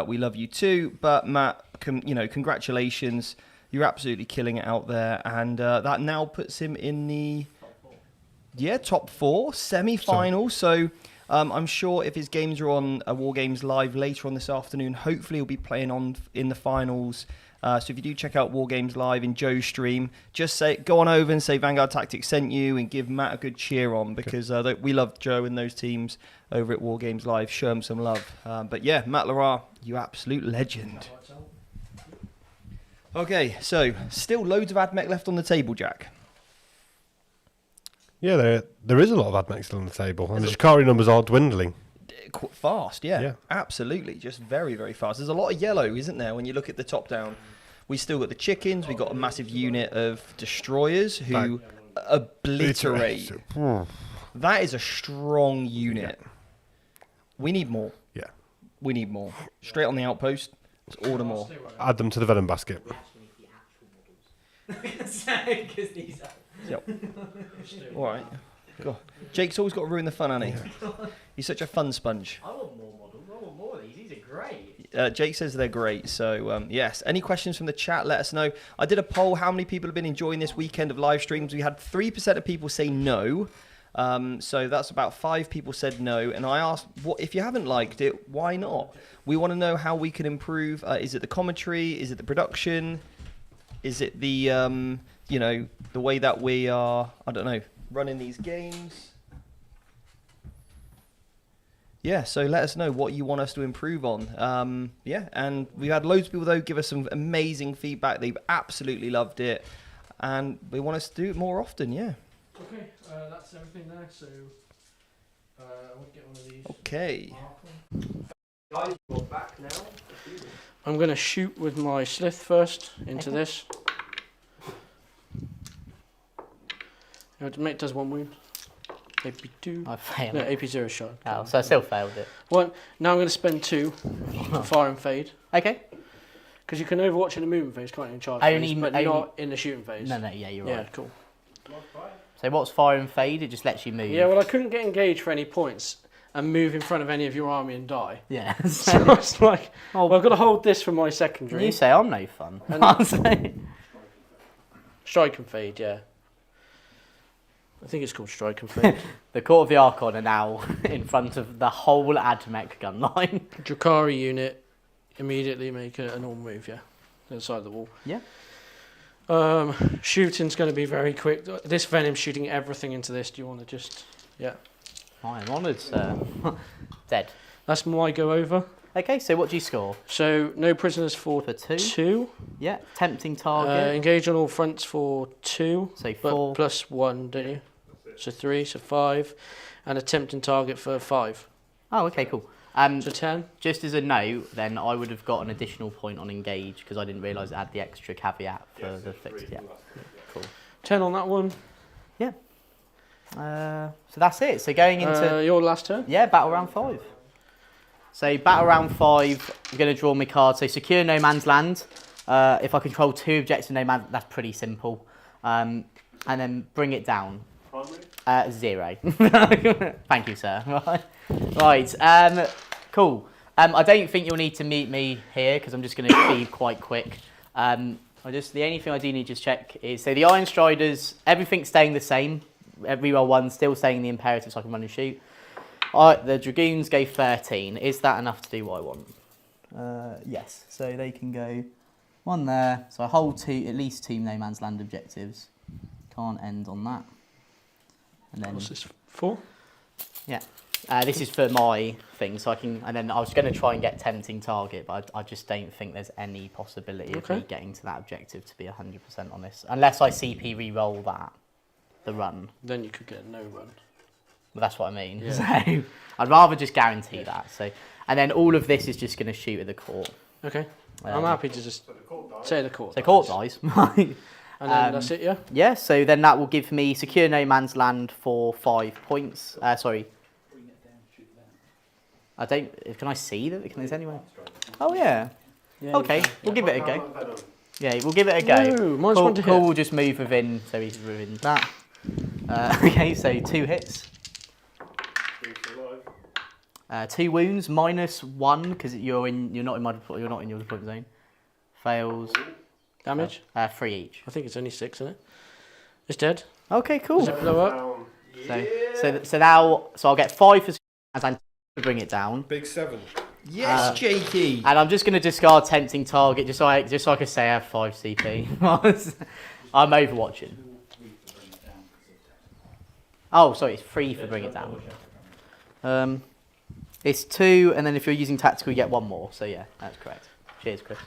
we love you too. But Matt, congratulations. You're absolutely killing it out there. And that now puts him in the top 4, semi-final. So I'm sure if his games are on War Games Live later on this afternoon, hopefully he'll be playing in the finals. So if you do check out War Games Live in Joe's stream, just go on over and say Vanguard Tactics sent you and give Matt a good cheer on because we love Joe and those teams over at War Games Live. Show him some love. But yeah, Matt Lara, you absolute legend. Okay, so still loads of Admech left on the table, Jack. Yeah, there is a lot of Admech still on the table, and the Drukari numbers are dwindling. Fast, yeah, absolutely, just very, very fast. There's a lot of yellow, isn't there, when you look at the top down? We still got the chickens. We got a massive unit of destroyers who obliterate. That is a strong unit. Yeah. We need more. Yeah, we need more. Straight on the outpost. Let's order more. Add them to the venom basket. Yep. All right. God. Jake's always got to ruin the fun, hasn't he? He's such a fun sponge. I want more models. I want more of these. These are great. Jake says they're great. So, yes. Any questions from the chat, let us know. I did a poll. How many people have been enjoying this weekend of live streams? We had 3% of people say no. So that's about 5 people said no. And I asked, what if you haven't liked it, why not? We want to know how we can improve. Is it the commentary? Is it the production? Is it the, the way that we are, I don't know, running these games? Yeah, so let us know what you want us to improve on. And we've had loads of people, though, give us some amazing feedback. They've absolutely loved it. And they want us to do it more often, yeah. Okay, that's everything there. So I want to get one of these. Okay. Guys, we're back now. I'm going to shoot with my slith first into this. It does 1 wound. AP2. I failed. No, AP0 shot. Oh, so I still failed it. One. Now I'm going to spend 2 fire and fade. Okay. Because you can overwatch in the movement phase, can't you, in charge Only- phase, but only- not in the shooting phase. No, yeah, you're Yeah, right. cool. So what's fire and fade? It just lets you move. Yeah, well, I couldn't get engaged for any points and move in front of any of your army and die. Yeah. So it's like, Oh. well, I've got to hold this for my secondary. You say I'm no fun. And- I'll say- Strike and fade, yeah. I think it's called strike and fade. The Court of the Archon are now in front of the whole Admech gun line. Drukari unit, immediately make a normal move, yeah. To the side of the wall. Yeah. Shooting's going to be very quick. This Venom's shooting everything into this. Do you want to just... Yeah. I am honoured, sir. Dead. That's my go over. Okay, so what do you score? So, no prisoners for For 2? 2. Yeah. Tempting target. Engage on all fronts for 2. So But 4. plus 1, don't you? So 3, so 5. And a tempting target for 5. Oh, okay, cool. So 10. Just as a note, then I would have got an additional point on engage because I didn't realise it had the extra caveat for the fixed. Yeah. Cool. 10 on that one. So that's it. So going into Your last turn. battle round 5. So battle round 5, I'm going to draw my card. So secure no man's land. If I control 2 objectives in no man, that's pretty simple. And then bring it down. 0. Thank you, sir. Right. Cool. I don't think you'll need to meet me here because I'm just going to be quite quick. The only thing I do need to check is so the Iron Striders, everything's staying the same. Reroll 1 still staying in the imperative, so I can run and shoot. The Dragoons go 13. Is that enough to do what I want? Yes. So they can go 1 there. So I hold at least 2 no man's land objectives. Can't end on that. And then What's this? 4? yeah. This is for my thing, so I can. And then I was going to try and get tempting target, but I just don't think there's any possibility of me getting to that objective to be 100% on this, unless I CP re-roll the run. Then you could get no run. But that's what I mean. Yeah. So I'd rather just guarantee that. So, and then all of this is just going to shoot at the court. Okay. I'm happy to just say the court. So court dies. And then that's it, yeah? Yeah. So then that will give me secure no man's land for 5 points. Sorry. I don't. Can I see that? Can there's anyone? Oh yeah. Okay. We'll give it a go. Yeah, we'll give it a go. No, minus 1 to hit. Will just move within. So he's within that. Okay. So 2 hits. 2 wounds, -1 because you're not in your deployment zone. Fails. Damage? 3 each. I think it's only 6, isn't it? It's dead. Okay, cool. Does it blow up? So now I'll get 5 for as I bring it down. Big 7. Yes, Jakey. And I'm just going to discard tempting target just so I can say I have 5 CP. I'm overwatching. Oh, sorry, it's 3 for bring it down. It's 2, and then if you're using tactical, you get 1 more. So yeah, that's correct. Cheers, Chris.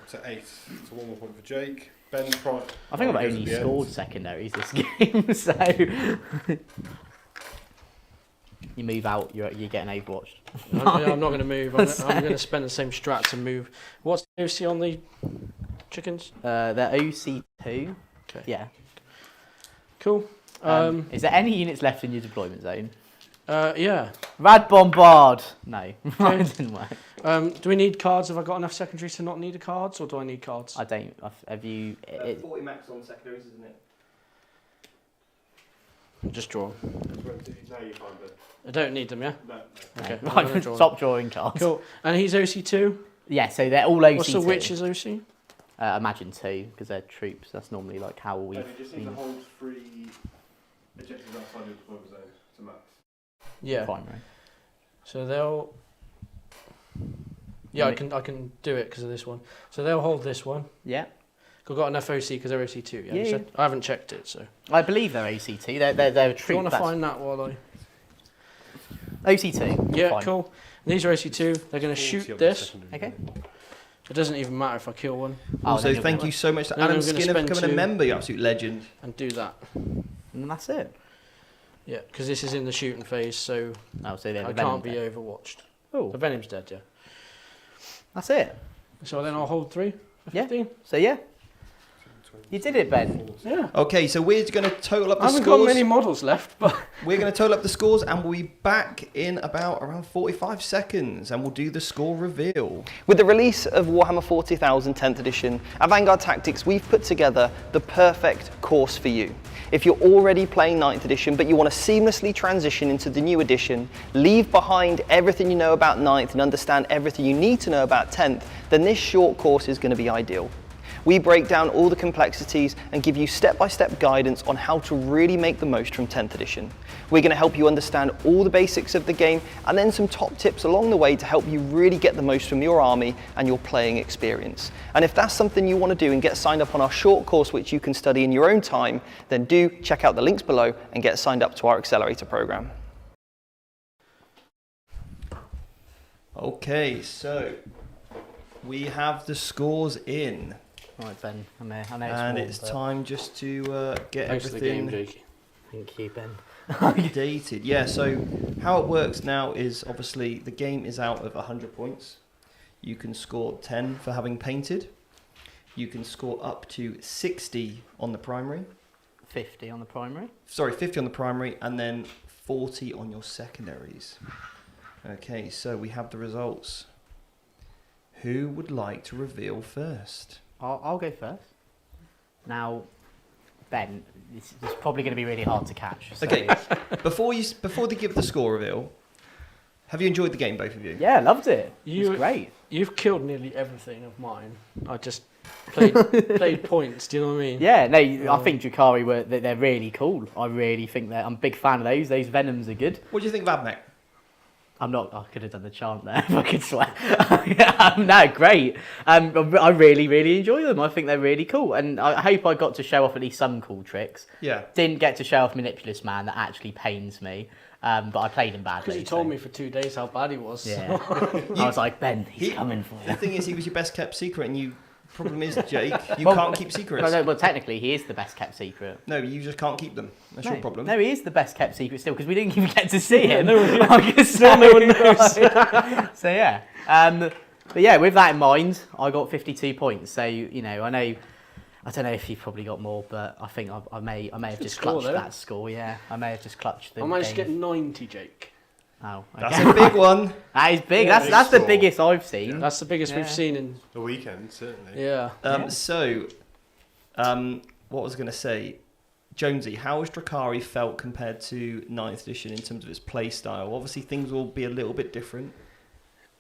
So 8. So 1 more point for Jake. Ben's prime. I think I've only scored secondaries this game, so you move out, you're getting overwatched. I'm not going to move. I'm going to spend the same strat to move. What's the OC on the chickens? They're OC2. Okay. Yeah. Cool. Is there any units left in your deployment zone? Yeah. Rad Bombard. No, it didn't work. Do we need cards? Have I got enough secondaries to not need the cards, or do I need cards? I don't. Have you? 40 max on secondaries, isn't it? Just draw. Now you find it. I don't need them, yeah? No. Okay. I'm Right, gonna draw stop drawing cards. Cool. And he's OC2? Yeah, so they're all OC2. What's the witch's OC? Imagine 2, because they're troops. That's normally like how we. You just need to hold 3 objectives outside your deployment zone to max. Yeah. Primary. So they'll... Yeah, I can do it because of this one. So they'll hold this one. Yeah. I've got enough OC because they're OC2. Yeah, you Yeah, said? I haven't checked it, so... I believe they're OC2. They're a troop. Do you want to find that while I... OC2. Yeah, fine. cool. These are OC2. They're going to shoot this. Okay. It doesn't even matter if I kill one. Also, then thank you so much to Then Adam I'm gonna Skinner for spend becoming a 2. member, you absolute legend. And do that. And that's it. Yeah, because this is in the shooting phase, so Oh, so they're I can't be overwatched. Oh, The Venom's dead, yeah. that's it. So then I'll hold 3 for Yeah. 15. So yeah. You did it, Ben. Yeah. Okay, so we're going to total up the I haven't scores. got many models left, but We're going to total up the scores, and we'll be back in around 45 seconds, and we'll do the score reveal. With the release of Warhammer 40,000 10th edition, at Vanguard Tactics, we've put together the perfect course for you. If you're already playing 9th edition, but you want to seamlessly transition into the new edition, leave behind everything you know about 9th and understand everything you need to know about 10th, then this short course is going to be ideal. We break down all the complexities and give you step-by-step guidance on how to really make the most from 10th edition. We're going to help you understand all the basics of the game and then some top tips along the way to help you really get the most from your army and your playing experience. And if that's something you want to do and get signed up on our short course, which you can study in your own time, then do check out the links below and get signed up to our accelerator program. Okay, so we have the scores in. Right, Ben. I know And it's it's time just to get thanks for the game, everything Jakey. Thank you, Ben. updated. Yeah, so how it works now is obviously the game is out of 100 points. You can score 10 for having painted. You can score up to 60 on the primary. 50 on the primary. Sorry, 50 on the primary, and then 40 on your secondaries. Okay, so we have the results. Who would like to reveal first? I'll go first. Now, Ben, this is probably going to be really hard to catch. So. Okay, before they give the score reveal, have you enjoyed the game, both of you? Yeah, loved it. You- It's great. You've killed nearly everything of mine. I just played points. Do you know what I mean? Yeah, no, I think Drukari they're really cool. I really think I'm a big fan of those. Those Venoms are good. What do you think of Admech? I could have done the chant there if I could swear. No, great. I really, really enjoy them. I think they're really cool. And I hope I got to show off at least some cool tricks. Yeah. Didn't get to show off Manipulous Man. That actually pains me. But I played him badly. Because you told me for 2 days how bad he was. Yeah. I was like, Ben, he's coming for The you. thing is, he was your best kept secret, and you. Problem is, Jake, you Well, can't keep secrets. No, well, technically, he is the best kept secret. No, you just can't keep them. That's your problem. No, he is the best kept secret still because we didn't even get to see him. no one knows. So yeah, but yeah, with that in mind, I got 52 points. So I don't know if you probably got more, but I think I may have just score, clutched though. that score. Yeah, I may have just clutched the I managed to game. get 90, Jake. Oh, That's a big one. That is big. Yeah, that's the score. biggest I've seen. That's the biggest we've seen in. The weekend, certainly. Yeah. So, what was I going to say? Jonesy, how has Drukari felt compared to 9th edition in terms of its play style? Obviously, things will be a little bit different.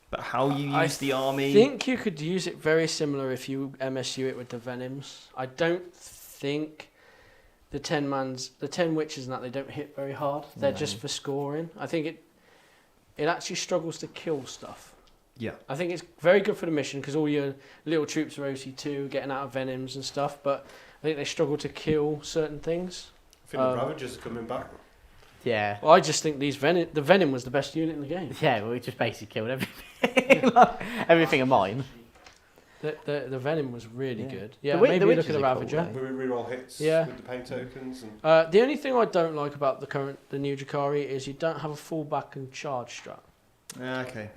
But how you use the army... I think you could use it very similar if you MSU it with the Venoms. I don't think the 10 witches and that, they don't hit very hard. They're just for scoring. I think it actually struggles to kill stuff. Yeah. I think it's very good for the mission because all your little troops are OC2, getting out of Venoms and stuff, but I think they struggle to kill certain things. I think the Ravagers are coming back. Yeah. Well, I just think the Venom was the best unit in the game. Yeah, well, we just basically killed everything. Everything of mine. The Venom was really good. Yeah, The maybe witches look at the are cool, Ravager. though. We reroll hits Yeah. with the paint tokens. And The only thing I don't like about the new Drukari is you don't have a fullback and charge strat, Okay.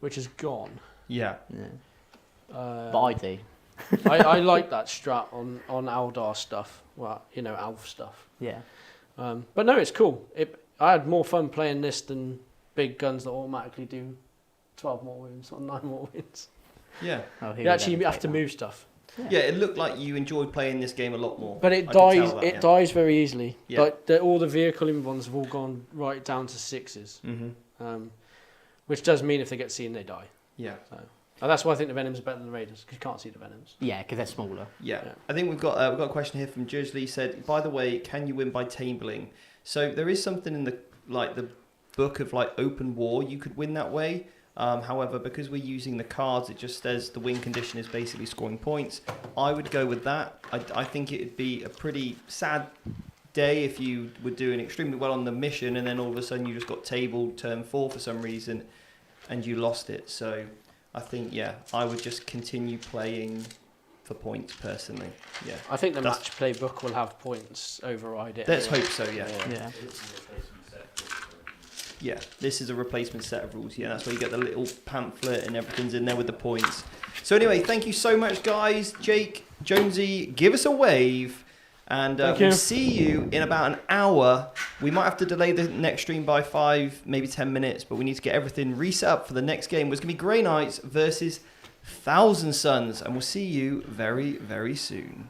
which is gone. Yeah. But I do. I like that strat on Aldar stuff. Well, Alf stuff. Yeah. But no, it's cool. I had more fun playing this than big guns that automatically do 12 more wounds or 9 more wounds. Yeah. Oh, here You we actually go, have to take move stuff. Yeah, it looked like you enjoyed playing this game a lot more. But I it could tell dies. that, It yeah. dies very easily. Yeah. Like all the vehicle ones have all gone right down to 6s, Mm-hmm. which does mean if they get seen, they die. Yeah. And that's why I think the Venoms are better than the Raiders because you can't see the Venoms. Yeah, because they're smaller. Yeah. Yeah. I think we've got a question here from Judge said, by the way, can you win by tabling? So there is something in the book of open war, you could win that way. However, because we're using the cards, it just says the win condition is basically scoring points. I would go with that. I think it would be a pretty sad day if you were doing extremely well on the mission and then all of a sudden you just got tabled turn 4 for some reason and you lost it. So I think, I would just continue playing for points personally. Yeah. I think the That's- match play book will have points override it. Let's anyway. hope so, yeah. Yeah. Yeah, this is a replacement set of rules. Yeah, that's where you get the little pamphlet and everything's in there with the points. So anyway, thank you so much, guys. Jake, Jonesy, give us a wave. And we'll see you in about an hour. We might have to delay the next stream by 5, maybe 10 minutes, but we need to get everything reset up for the next game. It's going to be Grey Knights versus Thousand Suns, and we'll see you very, very soon.